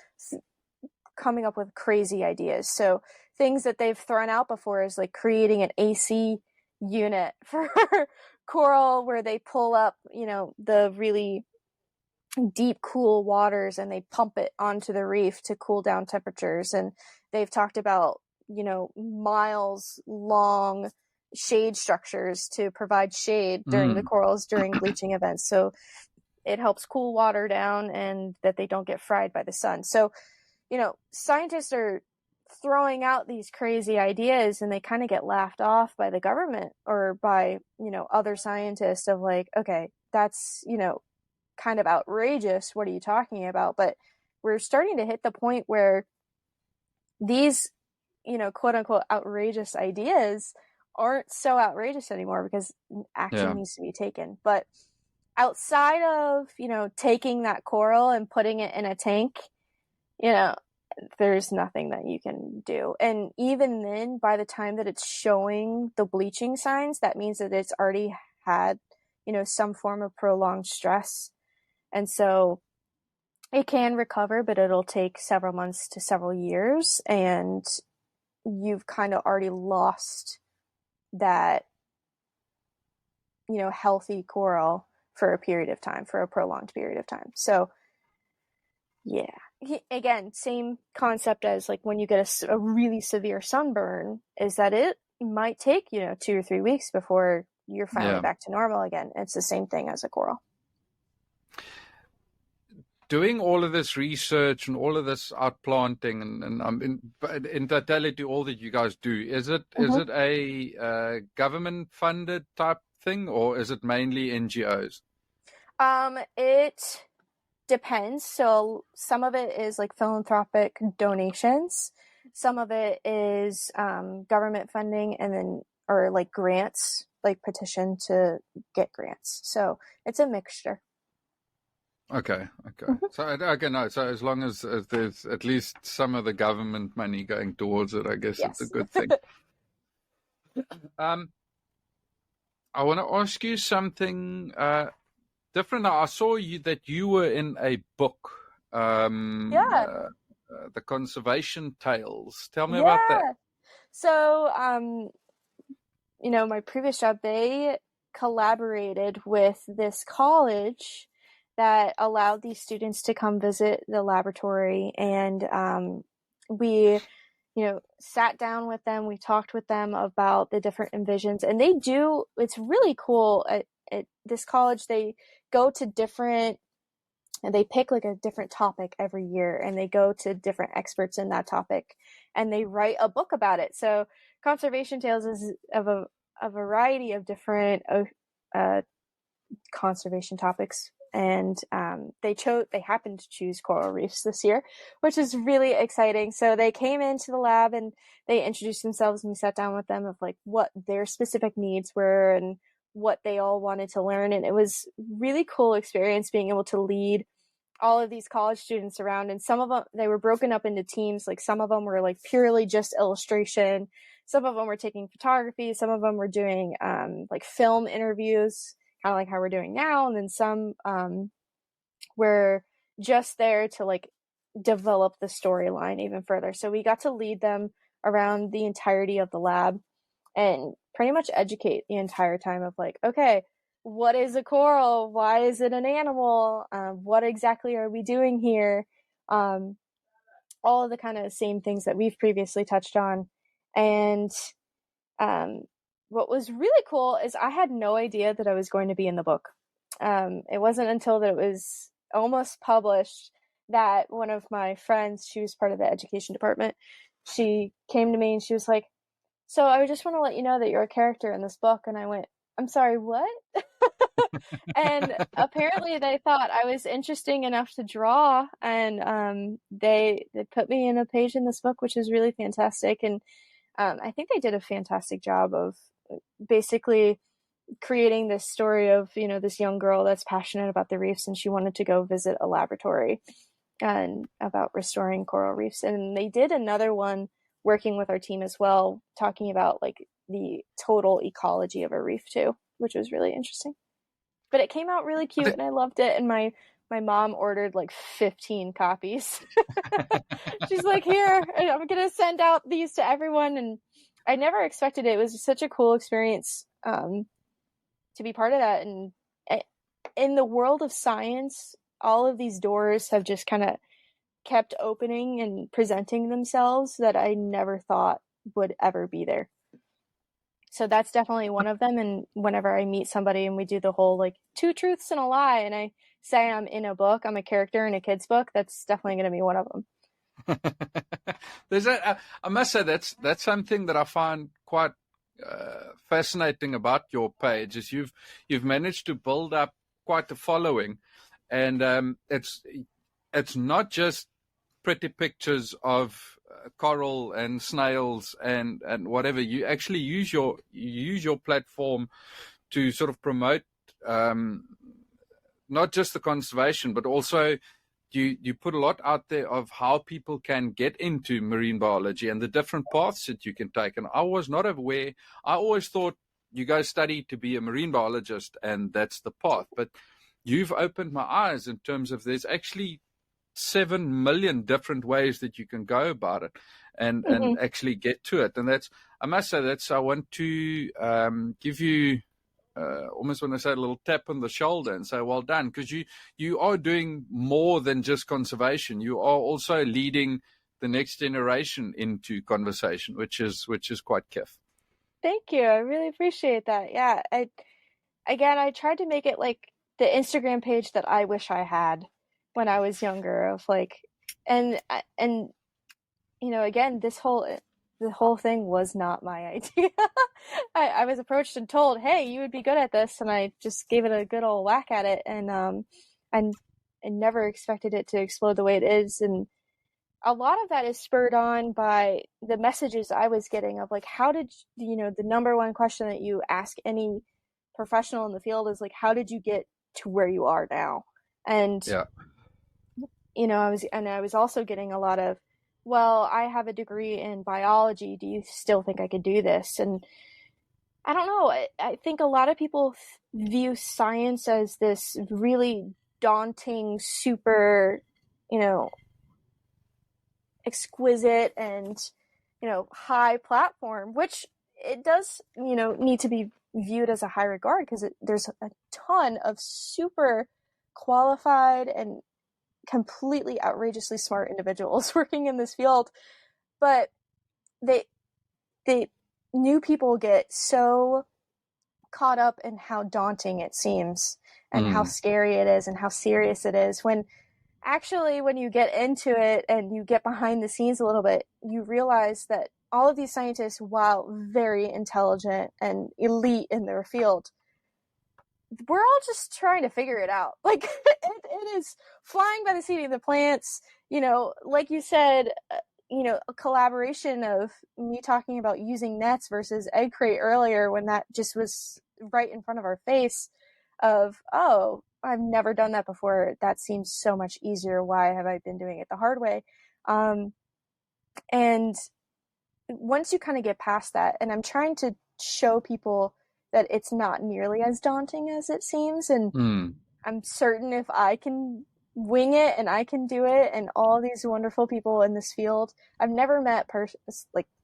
coming up with crazy ideas. So things that they've thrown out before is like creating an AC unit for coral, where they pull up, the really deep, cool waters, and they pump it onto the reef to cool down temperatures. And they've talked about, miles long shade structures to provide shade during the corals during bleaching events. So it helps cool water down and that they don't get fried by the sun. So, scientists are throwing out these crazy ideas and they kind of get laughed off by the government or by, other scientists of like, okay, that's, kind of outrageous. What are you talking about? But we're starting to hit the point where these, quote unquote outrageous ideas aren't so outrageous anymore because action needs to be taken. But outside of, taking that coral and putting it in a tank, there's nothing that you can do. And even then, by the time that it's showing the bleaching signs, that means that it's already had, some form of prolonged stress. And so it can recover, but it'll take several months to several years. And you've kind of already lost that, healthy coral for a period of time, for a prolonged period of time. So yeah, again, same concept as like when you get a really severe sunburn, is that it might take, 2 or 3 weeks before you're finally back to normal again. It's the same thing as a coral. Doing all of this research and all of this outplanting and in totality, all that you guys do, is it a government funded type thing, or is it mainly NGOs? It depends. So some of it is like philanthropic donations, some of it is government funding, and then or like grants, like petition to get grants. So it's a mixture. Okay. So as long as there's at least some of the government money going towards it, I guess it's a good thing. I want to ask you something different. Now, I saw that you were in a book, the Conservation Tales. Tell me about that. So, my previous job, they collaborated with this college that allowed these students to come visit the laboratory, and we sat down with them, we talked with them about the different envisions, and it's really cool at this college. They go to different, and they pick like a different topic every year, and they go to different experts in that topic, and they write a book about it. So Conservation Tales is of a variety of different conservation topics. And they happened to choose coral reefs this year, which is really exciting. So they came into the lab and they introduced themselves, and we sat down with them of like what their specific needs were and what they all wanted to learn. And it was really cool experience being able to lead all of these college students around. And some of them, they were broken up into teams. Like some of them were like purely just illustration. Some of them were taking photography. Some of them were doing like film interviews, kind of like how we're doing now. And then some were just there to like develop the storyline even further. So we got to lead them around the entirety of the lab and pretty much educate the entire time of like, okay, what is a coral? Why is it an animal? What exactly are we doing here? All of the kind of same things that we've previously touched on. And what was really cool is I had no idea that I was going to be in the book. It wasn't until that it was almost published that one of my friends, she was part of the education department, she came to me and she was like, so I just want to let you know that you're a character in this book. And I went, I'm sorry, what? And apparently they thought I was interesting enough to draw, and they put me in a page in this book, which is really fantastic. And I think they did a fantastic job of basically creating this story of, this young girl that's passionate about the reefs, and she wanted to go visit a laboratory and about restoring coral reefs. And they did another one working with our team as well, talking about like the total ecology of a reef too, which was really interesting. But it came out really cute and I loved it. And my mom ordered like 15 copies. She's like, here, I'm going to send out these to everyone. And I never expected it. It was such a cool experience to be part of that. And in the world of science, all of these doors have just kind of kept opening and presenting themselves that I never thought would ever be there. So that's definitely one of them. And whenever I meet somebody and we do the whole like 2 truths and a lie, and I say I'm in a book, I'm a character in a kid's book, that's definitely going to be one of them. There's I must say that's something that I find quite fascinating about your page is you've managed to build up quite a following, and it's not just pretty pictures of coral and snails and whatever. You actually use your platform to sort of promote not just the conservation, but also you put a lot out there of how people can get into marine biology and the different paths that you can take. And I was not aware. I always thought you go study to be a marine biologist and that's the path. But you've opened my eyes in terms of there's actually 7 million different ways that you can go about it and actually get to it. And that's, I must say, I want to give you almost want to say a little tap on the shoulder and say well done, because you are doing more than just conservation. You are also leading the next generation into conservation, which is quite kif. Thank you. I really appreciate that. Yeah. I tried to make it like the Instagram page that I wish I had when I was younger, of like, and again, the whole thing was not my idea. I was approached and told, hey, you would be good at this, and I just gave it a good old whack at it, and I never expected it to explode the way it is. And a lot of that is spurred on by the messages I was getting of like, how did the number one question that you ask any professional in the field is like, how did you get to where you are now? And yeah, I was also getting a lot of, well, I have a degree in biology. Do you still think I could do this? And I don't know. I think a lot of people view science as this really daunting, super, exquisite and, high platform, which it does, need to be viewed as a high regard, because there's a ton of super qualified and completely outrageously smart individuals working in this field, but they new people get so caught up in how daunting it seems and how scary it is and how serious it is, when actually when you get into it and you get behind the scenes a little bit, you realize that all of these scientists, while very intelligent and elite in their field, we're all just trying to figure it out. Like it is flying by the seat of the plants, like you said, a collaboration of me talking about using nets versus egg crate earlier, when that just was right in front of our face of, oh, I've never done that before. That seems so much easier. Why have I been doing it the hard way? And once you kind of get past that, and I'm trying to show people that it's not nearly as daunting as it seems. And I'm certain if I can wing it and I can do it, and all these wonderful people in this field, I've never met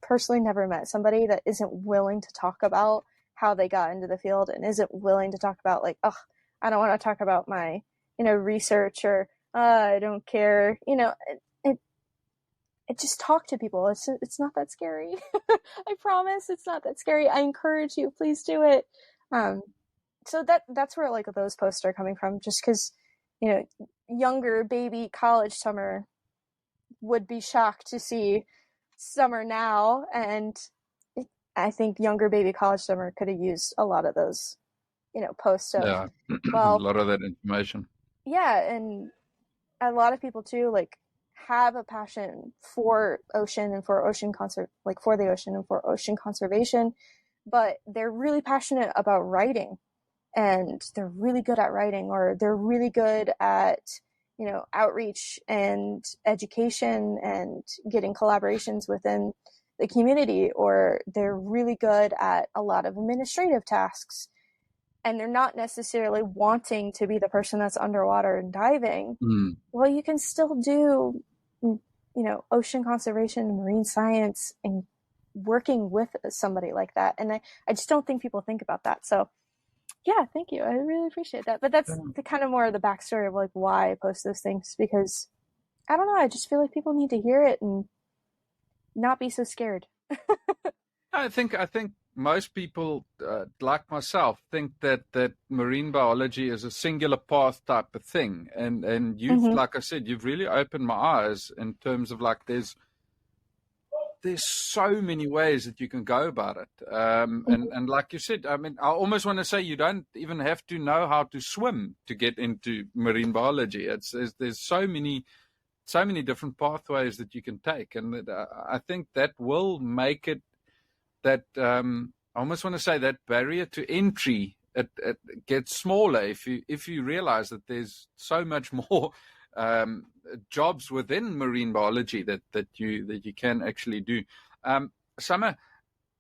personally never met somebody that isn't willing to talk about how they got into the field and isn't willing to talk about like, oh, I don't want to talk about my, research, or I don't care, it just talk to people. It's not that scary. I promise it's not that scary. I encourage you, please do it. So that's where like those posts are coming from, just because, younger baby college Summer would be shocked to see Summer now. And I think younger baby college Summer could have used a lot of those, posts of, yeah. well, a lot of that information. Yeah. And a lot of people too, like, have a passion for ocean and for for the ocean and for ocean conservation, but they're really passionate about writing, and they're really good at writing, or they're really good at, outreach and education and getting collaborations within the community, or they're really good at a lot of administrative tasks, and they're not necessarily wanting to be the person that's underwater and diving. Well, you can still do, ocean conservation and marine science and working with somebody like that. And I just don't think people think about that. So yeah, thank you. I really appreciate that. But that's the kind of more of the backstory of like why I post those things, because I don't know, I just feel like people need to hear it and not be so scared. I think most people, like myself, think that marine biology is a singular path type of thing. And you've, like I said, you've really opened my eyes in terms of like there's so many ways that you can go about it. And like you said, I mean, I almost want to say you don't even have to know how to swim to get into marine biology. There's so many different pathways that you can take. And I think that will make it that, I almost want to say that barrier to entry, it gets smaller if you realize that there's so much more jobs within marine biology that you can actually do. Summer,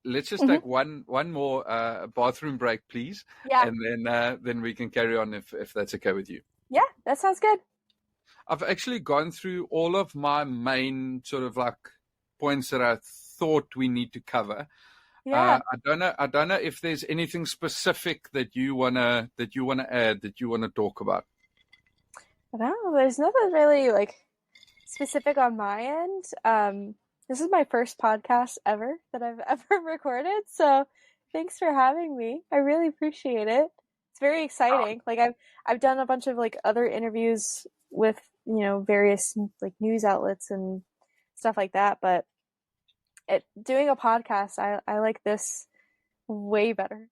let's just take one more bathroom break, please. Yeah. And then we can carry on if that's okay with you. Yeah, that sounds good. I've actually gone through all of my main sort of like points that I thought we need to cover. Yeah. I don't know if there's anything specific that you wanna add, that you wanna talk about. No, there's nothing really like specific on my end. This is my first podcast ever that I've ever recorded, so thanks for having me. I really appreciate it. It's very exciting. Like I've done a bunch of like other interviews with, various like news outlets and stuff like that, but doing a podcast, I like this way better.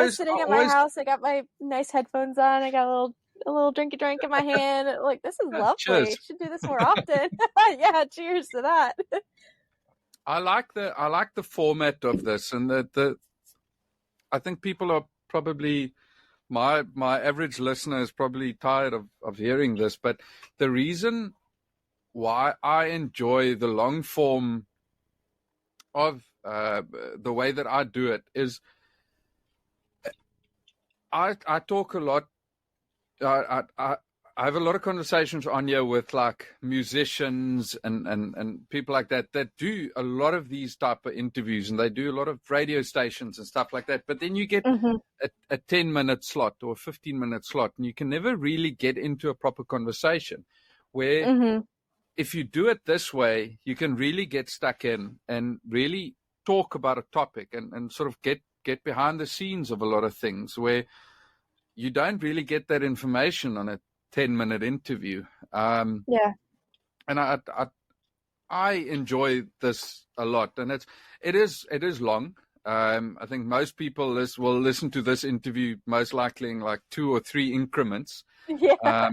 Sitting at my house, I got my nice headphones on, I got a little drinky drink in my hand. Like, this is lovely. Cheers. Should do this more often. Yeah, cheers to that. I like the format of this, and I think people are probably my average listener is probably tired of hearing this, but the reason why I enjoy the long form of the way that I do it is I talk a lot. I have a lot of conversations on here with like musicians and people like that do a lot of these type of interviews, and they do a lot of radio stations and stuff like that. But then you get a 10-minute slot or a 15-minute slot, and you can never really get into a proper conversation where if you do it this way, you can really get stuck in and really talk about a topic and sort of get behind the scenes of a lot of things where you don't really get that information on a 10-minute interview. Yeah. And I enjoy this a lot, and it is long. I think most people will listen to this interview most likely in like 2 or 3 increments. Yeah.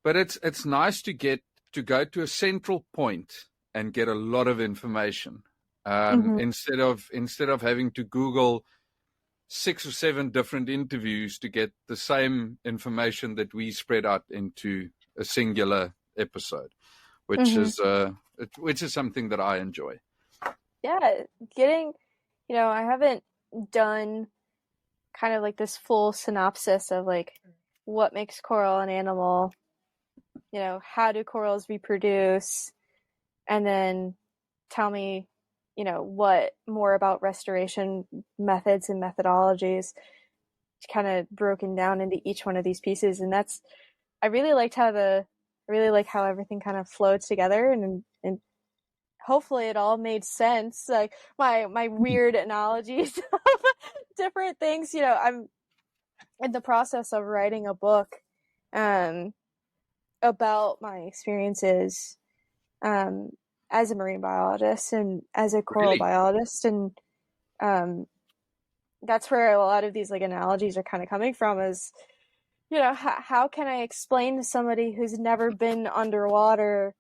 But it's nice to go to a central point and get a lot of information, instead of having to Google 6 or 7 different interviews to get the same information that we spread out into a singular episode, which is something that I enjoy. Yeah, I haven't done kind of like this full synopsis of like what makes coral an animal, how do corals reproduce, and then tell me, what more about restoration methods and methodologies, kind of broken down into each one of these pieces. And I really like how everything kind of flowed together, and hopefully it all made sense. Like my weird analogies of different things. I'm in the process of writing a book about my experiences as a marine biologist and as a coral biologist, and that's where a lot of these like analogies are kind of coming from. Is how can I explain to somebody who's never been underwater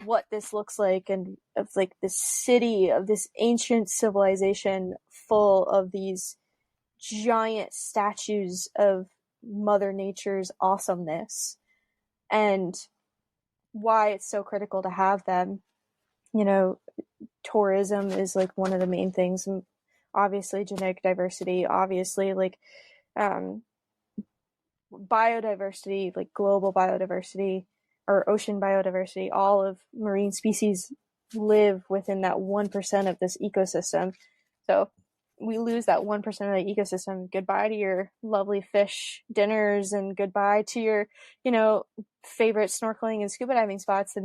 what this looks like, and of like this city of this ancient civilization full of these giant statues of Mother Nature's awesomeness, and why it's so critical to have them. Tourism is like one of the main things, and obviously genetic diversity, obviously like biodiversity, like global biodiversity or ocean biodiversity. All of marine species live within that 1% of this ecosystem. So we lose that 1% of the ecosystem. Goodbye to your lovely fish dinners, and goodbye to your, favorite snorkeling and scuba diving spots.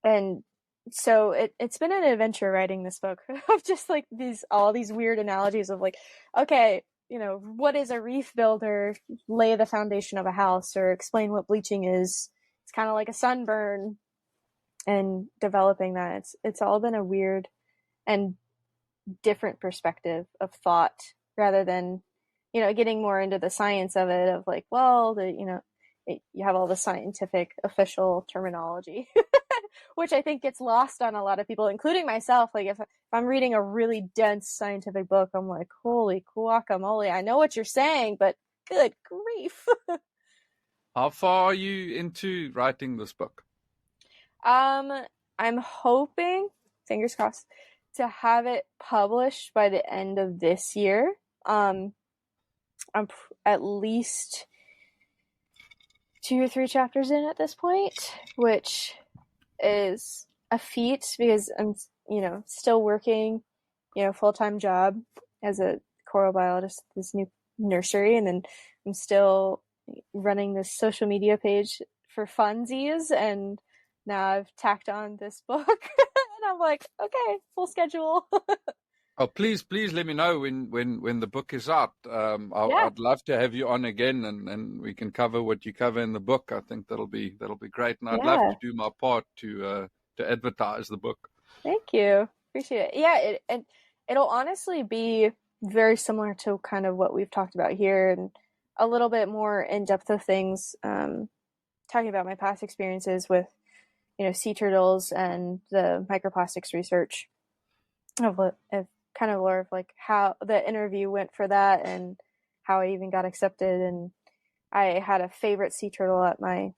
And so it's been an adventure writing this book of just like all these weird analogies of like, okay, what is a reef builder? Lay the foundation of a house or explain what bleaching is. It's kind of like a sunburn, and developing that. It's all been a weird and different perspective of thought rather than, getting more into the science of it of like, well, you have all the scientific official terminology, which I think gets lost on a lot of people, including myself. Like if I'm reading a really dense scientific book, I'm like, holy guacamole, I know what you're saying, but good grief. How far are you into writing this book? I'm hoping, fingers crossed, to have it published by the end of this year. I'm at least 2 or 3 chapters in at this point, which is a feat because I'm, still working, full-time job as a coral biologist at this new nursery, and then I'm still running this social media page for funsies, and now I've tacked on this book, and I'm like, okay, full schedule. Oh, please let me know when the book is out. Yeah. I'd love to have you on again, and we can cover what you cover in the book. I think that'll be great, and I'd love to do my part to advertise the book. Thank you, appreciate it. Yeah, it'll honestly be very similar to kind of what we've talked about here, and a little bit more in depth of things. Talking about my past experiences with, sea turtles and the microplastics research of kind of more of like how the interview went for that and how I even got accepted. And I had a favorite sea turtle at my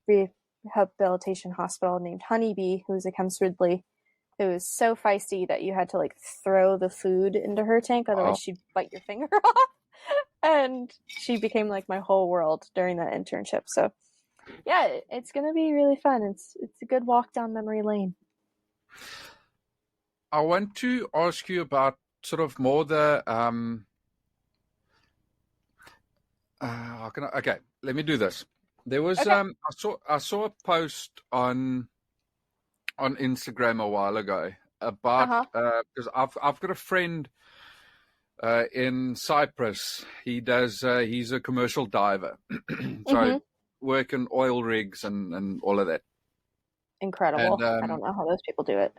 rehabilitation hospital named Honeybee, who was a Chems Ridley. It was so feisty that you had to like throw the food into her tank, otherwise she'd bite your finger off. And she became like my whole world during that internship. So yeah, it's gonna be really fun. It's a good walk down memory lane. I want to ask you about sort of more the okay, let me do this. There was Okay. I saw a post on Instagram a while ago about because I've got a friend in Cyprus. He's a commercial diver, so work in oil rigs and all of that. Incredible. And I don't know how those people do it.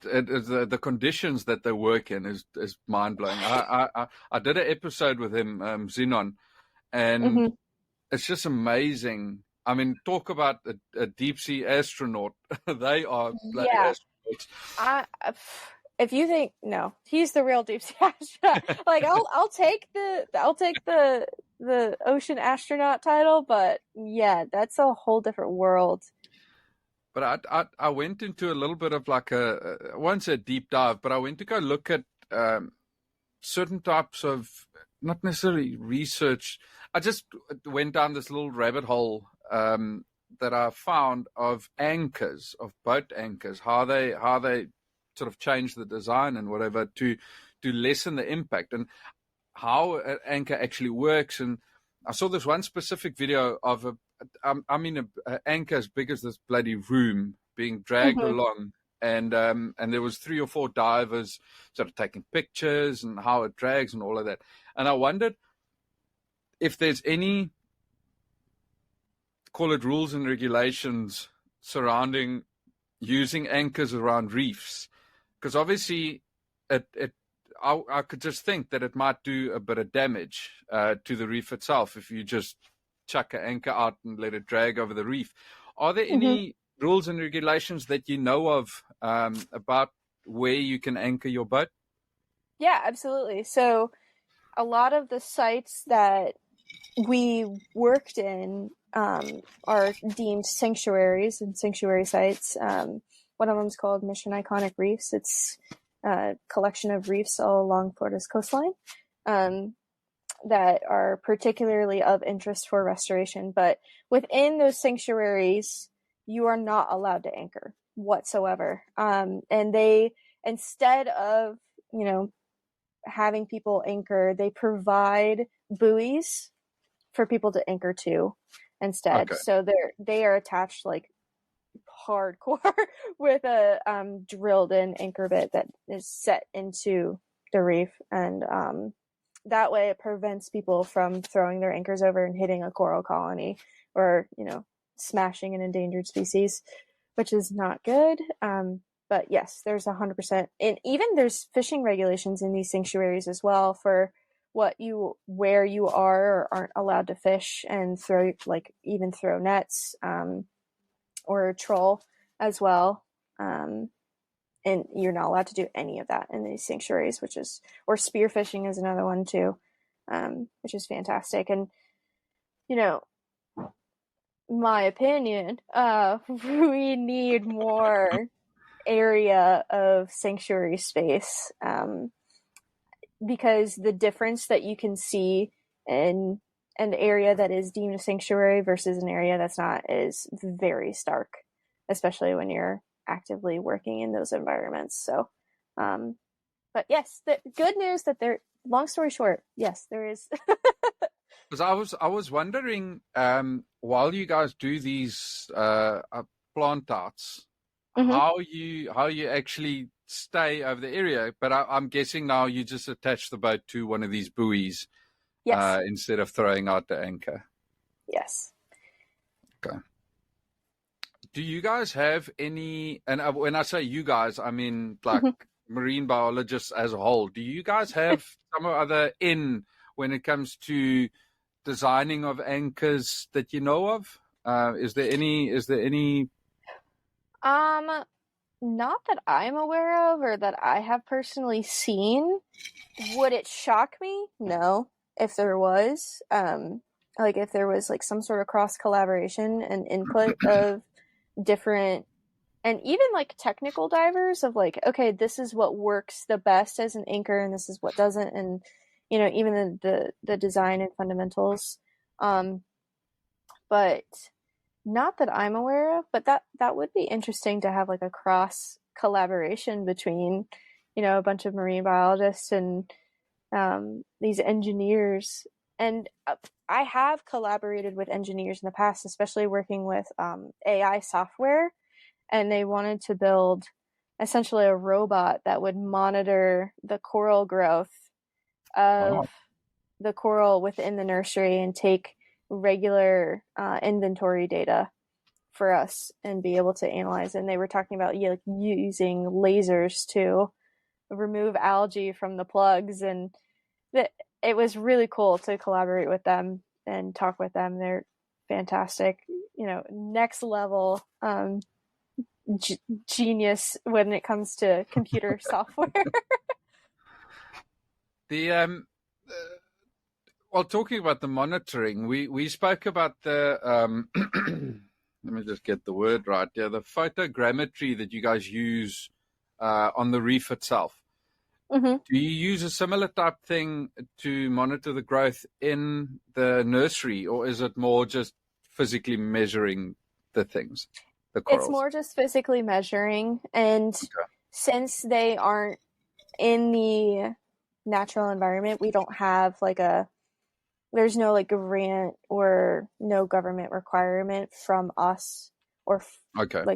the conditions that they work in is mind blowing. I did an episode with him, Xenon, and it's just amazing. I mean, talk about a deep sea astronaut. They are bloody astronauts. If you think no, he's the real deep sea astronaut. Like I'll take the ocean astronaut title, but yeah, that's a whole different world. But I went into a little bit of like I won't say a deep dive, but I went to go look at certain types of, not necessarily research. I just went down this little rabbit hole that I found of anchors, of boat anchors, how they sort of change the design and whatever to lessen the impact, and how an anchor actually works. And I saw this one specific video of an anchor as big as this bloody room being dragged along, and there was 3 or 4 divers sort of taking pictures and how it drags and all of that. And I wondered if there's any, call it rules and regulations surrounding using anchors around reefs, because obviously I could just think that it might do a bit of damage to the reef itself if you just chuck an anchor out and let it drag over the reef. Are there any rules and regulations that you know of about where you can anchor your boat? Yeah, absolutely. So a lot of the sites that we worked in are deemed sanctuaries and sanctuary sites. One of them is called Mission Iconic Reefs. It's a collection of reefs all along Florida's coastline that are particularly of interest for restoration. But within those sanctuaries, you are not allowed to anchor whatsoever. And they, instead of, having people anchor, they provide buoys for people to anchor to instead. Okay. So they are attached like hardcore with a drilled in anchor bit that is set into the reef, and that way it prevents people from throwing their anchors over and hitting a coral colony, or smashing an endangered species, which is not good. But yes, there's 100%, and even there's fishing regulations in these sanctuaries as well for where you are or aren't allowed to fish and even throw nets, or troll as well. And you're not allowed to do any of that in these sanctuaries, or spearfishing is another one too, which is fantastic. And, my opinion, we need more area of sanctuary space, because the difference that you can see in an area that is deemed a sanctuary versus an area that's not is very stark, especially when you're actively working in those environments. So, but yes, the good news that long story short, yes, there is. Because I was wondering, while you guys do these plant outs, how you actually stay over the area. But I'm guessing now you just attach the boat to one of these buoys, yes, instead of throwing out the anchor. Yes. Okay. Do you guys have any, and when I say you guys, I mean like marine biologists as a whole, do you guys have some other when it comes to designing of anchors that you know of? Is there any? Not that I'm aware of or that I have personally seen. Would it shock me? No. If there was, if there was like some sort of cross collaboration and input of different, and even like technical divers of like, okay, this is what works the best as an anchor and this is what doesn't, and even the design and fundamentals, but not that I'm aware of. But that would be interesting to have like a cross collaboration between a bunch of marine biologists and these engineers. And I have collaborated with engineers in the past, especially working with AI software, and they wanted to build essentially a robot that would monitor the coral growth of the coral within the nursery and take regular inventory data for us and be able to analyze. And they were talking about using lasers to remove algae from the plugs, and it was really cool to collaborate with them and talk with them. They're fantastic, next level genius when it comes to computer software. Well, talking about the monitoring, we spoke about the let me just get the word right. Yeah, the photogrammetry that you guys use on the reef itself. Mm-hmm. Do you use a similar type thing to monitor the growth in the nursery, or is it more just physically measuring the things, the corals? It's more just physically measuring, and since they aren't in the natural environment, we don't have there's no like grant or no government requirement from us or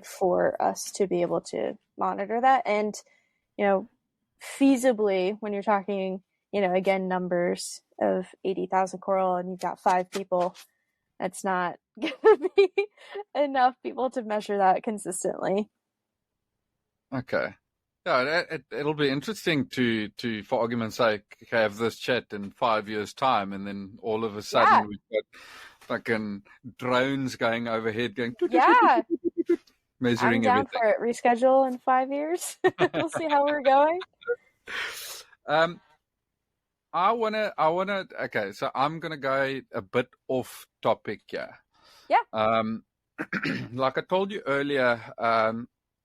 for us to be able to monitor that. And feasibly, when you're talking again numbers of 80,000 coral and you've got 5 people, that's not gonna be enough people to measure that consistently. Okay. Yeah, it'll be interesting to for argument's sake, have this chat in 5 years' time, and then all of a sudden we've got fucking drones going overhead, going measuring I'm down everything. for it. Reschedule in 5 years. We'll see how we're going. I wanna. Okay, so I'm gonna go a bit off topic here. Yeah. Like I told you earlier,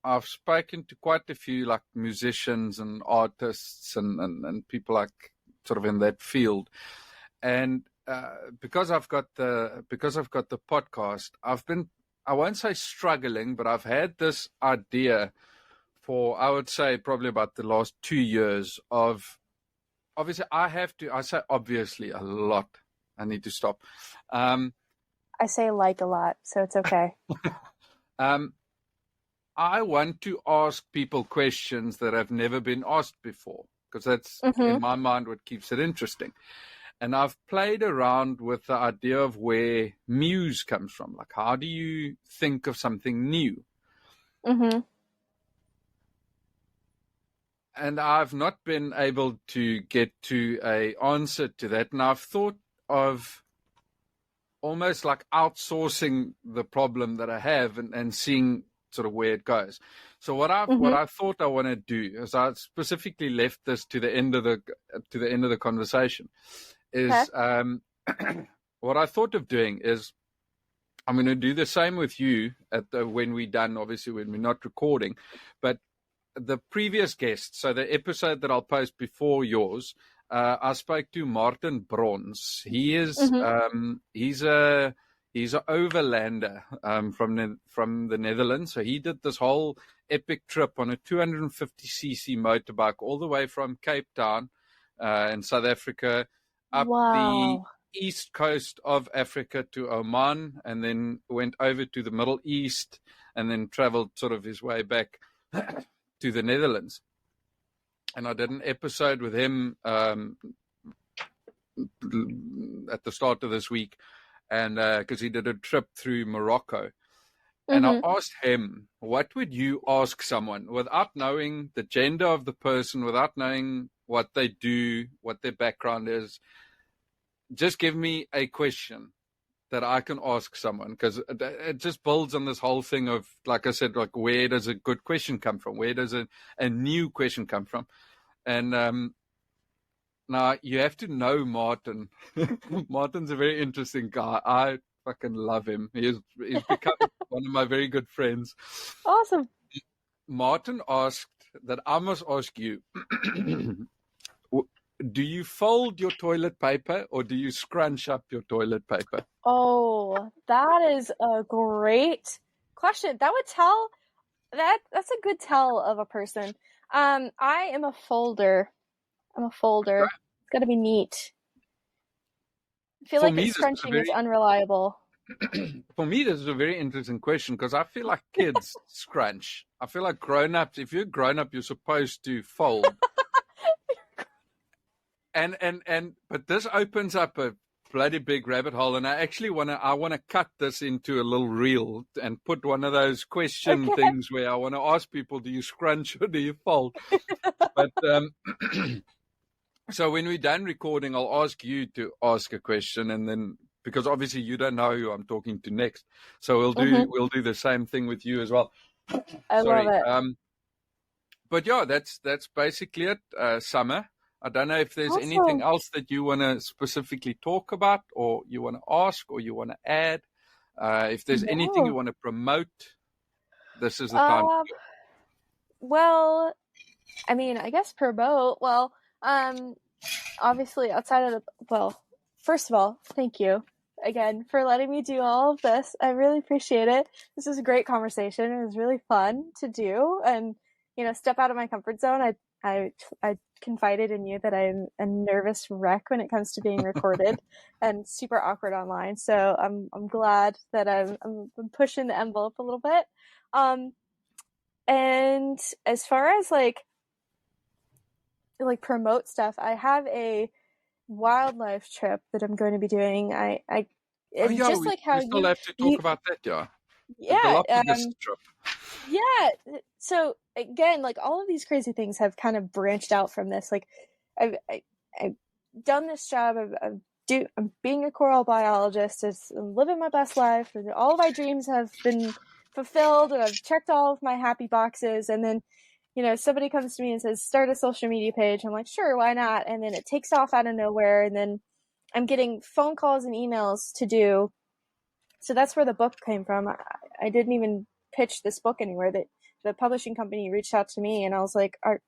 I've spoken to quite a few like musicians and artists and people like sort of in that field, and because I've got the podcast, I've been, I won't say struggling, but I've had this idea for, I would say, probably about the last 2 years of, obviously I say obviously a lot. I need to stop. I say a lot, so it's okay. I want to ask people questions that have never been asked before, because that's, in my mind, what keeps it interesting. And I've played around with the idea of where muse comes from. Like, how do you think of something new? And I've not been able to get to an answer to that. And I've thought of almost like outsourcing the problem that I have and seeing sort of where it goes. So what I thought I want to do is, I specifically left this to the end of the conversation, is what I thought of doing is, I'm going to do the same with you when we're done, obviously when we're not recording, but the previous guest, so the episode that I'll post before yours, I spoke to Martin Brons. He is he's a overlander from the Netherlands. So he did this whole epic trip on a 250cc motorbike all the way from Cape Town in South Africa up the east coast of Africa to Oman, and then went over to the Middle East, and then traveled sort of his way back to the Netherlands. And I did an episode with him at the start of this week, and because he did a trip through Morocco. And I asked him, what would you ask someone without knowing the gender of the person, without knowing what they do, what their background is? Just give me a question that I can ask someone, because it just builds on this whole thing of, like I said, like, where does a good question come from? Where does a new question come from? And now you have to know Martin. Martin's a very interesting guy. I fucking love him. He's become one of my very good friends. Awesome. Martin asked that I must ask you, do you fold your toilet paper or do you scrunch up your toilet paper? Oh, that is a great question. That would tell that's a good tell of a person. I am a folder. I'm a folder. It's got to be neat. I feel like scrunching is unreliable. For me, this is a very interesting question, because I feel like kids scrunch. I feel like grown-ups, if you're grown up, you're supposed to fold. But this opens up a bloody big rabbit hole, and I actually want to cut this into a little reel and put one of those question things where I want to ask people, do you scrunch or do you fold? But so when we're done recording, I'll ask you to ask a question, and then, because obviously you don't know who I'm talking to next, so we'll do the same thing with you as well. I love it. But yeah, that's basically it. Summer, I don't know if there's anything else that you want to specifically talk about, or you want to ask, or you want to add. If there's anything you want to promote, this is the time. Well, I mean, I guess promote. Well, obviously outside of first of all, thank you again for letting me do all of this. I really appreciate it. This was a great conversation. It was really fun to do, and step out of my comfort zone. I confided in you that I'm a nervous wreck when it comes to being recorded and super awkward online. So I'm glad that I'm pushing the envelope a little bit. And as far as like promote stuff, I have a wildlife trip that I'm going to be doing. We still have to talk about that, yeah. Yeah. Trip. Yeah. So again, like, all of these crazy things have kind of branched out from this. Like, I've done this job I'm being a coral biologist. I'm living my best life, and all of my dreams have been fulfilled, and I've checked all of my happy boxes. And then, somebody comes to me and says, start a social media page. I'm like, sure, why not? And then it takes off out of nowhere. And then I'm getting phone calls and emails to do. So that's where the book came from. I didn't even pitch this book anywhere. That the publishing company reached out to me, and I was like, are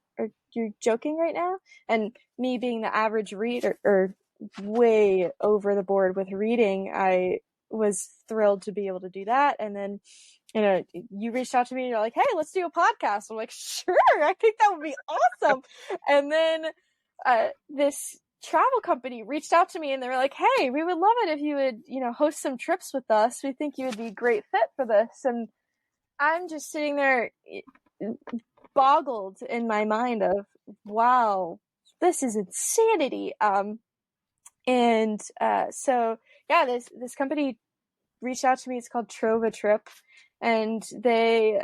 you joking right now? And me being the average reader, or way over the board with reading, I was thrilled to be able to do that. And then, you reached out to me and you're like, hey, let's do a podcast. I'm like, sure, I think that would be awesome. And then this travel company reached out to me, and they were like, hey, we would love it if you would, host some trips with us. We think you would be a great fit for this. And I'm just sitting there boggled in my mind of, wow, this is insanity. So yeah, this company reached out to me. It's called Trova Trip, and they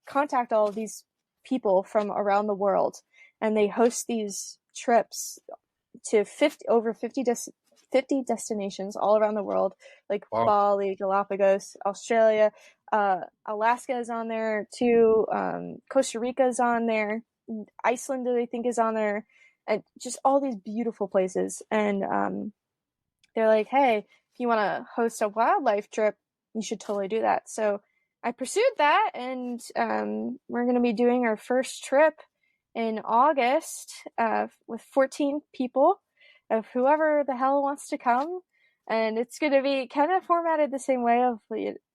contact all of these people from around the world, and they host these trips to 50 destinations all around the world, like Wow. Bali, Galapagos, Australia, Alaska is on there too, Costa Rica is on there, Iceland I think is on there, and just all these beautiful places. And they're like, hey, if you want to host a wildlife trip, you should totally do that. So I pursued that, and we're going to be doing our first trip in August with 14 people of whoever the hell wants to come. And it's going to be kind of formatted the same way of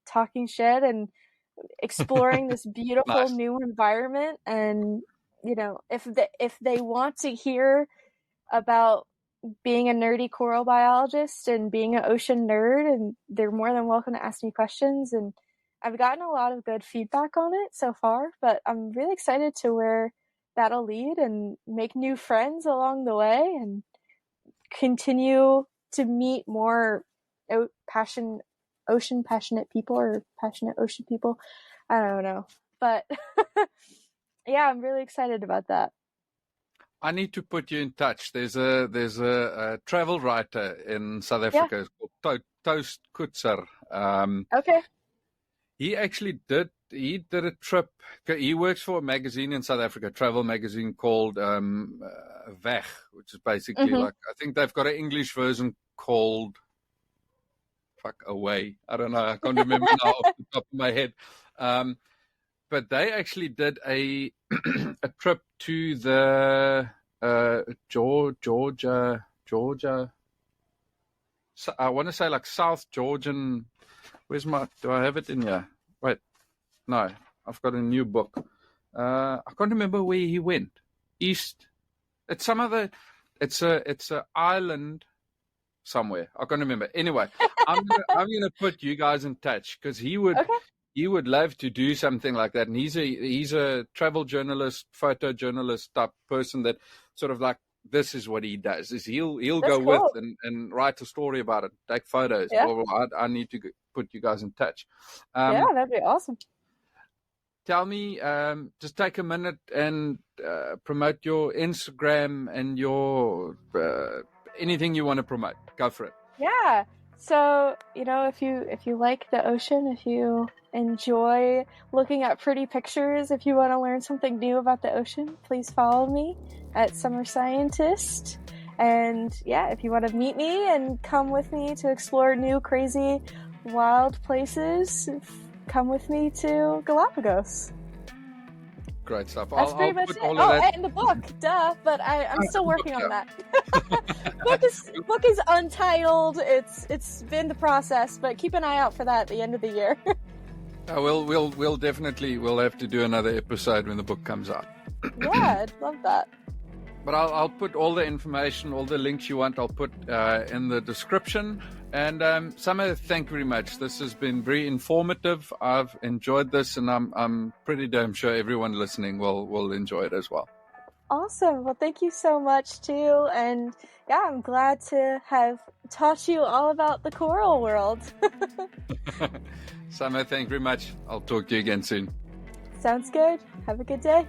talking shit and exploring this beautiful Nice. new environment. And, if they want to hear about being a nerdy coral biologist and being an ocean nerd, and they're more than welcome to ask me questions. And I've gotten a lot of good feedback on it so far, but I'm really excited to where that'll lead and make new friends along the way and continue to meet more passionate people or passionate ocean people. I don't know, but yeah, I'm really excited about that. I need to put you in touch. There's a travel writer in South Africa called Toast Kutzer. Okay. He actually did a trip. He works for a magazine in South Africa, a travel magazine called Weg, which is basically like, I think they've got an English version called Away. I don't know. I can't remember now off the top of my head. But they actually did a trip to the Georgia. So I want to say like South Georgian. Do I have it in here? Wait, no, I've got a new book. I can't remember where he went. East. It's it's a island somewhere. I can't remember. Anyway, I'm gonna put you guys in touch because he would love to do something like that. And he's a travel journalist, photojournalist type person that sort of like, this is what he does. Is he'll go cool. with and write a story about it, take photos. Yeah. Blah, blah, blah. I need to put you guys in touch. Yeah, that'd be awesome. Tell me, just take a minute and promote your Instagram and your anything you want to promote. Go for it. Yeah. So, if you like the ocean, if you enjoy looking at pretty pictures, if you want to learn something new about the ocean, please follow me at Summer Scientist. And yeah, if you want to meet me and come with me to explore new, crazy, wild places, come with me to Galapagos. Great stuff. That's pretty much it. And the book, duh. But I'm still working on that. book is untitled. It's been the process, but keep an eye out for that at the end of the year. We'll definitely have to do another episode when the book comes out. Yeah, I'd love that. But I'll put all the information, all the links you want, I'll put in the description. And Summer, thank you very much. This has been very informative. I've enjoyed this, and I'm pretty damn sure everyone listening will enjoy it as well. Awesome. Well, thank you so much too. And yeah, I'm glad to have taught you all about the coral world. Summer, thank you very much. I'll talk to you again soon. Sounds good. Have a good day.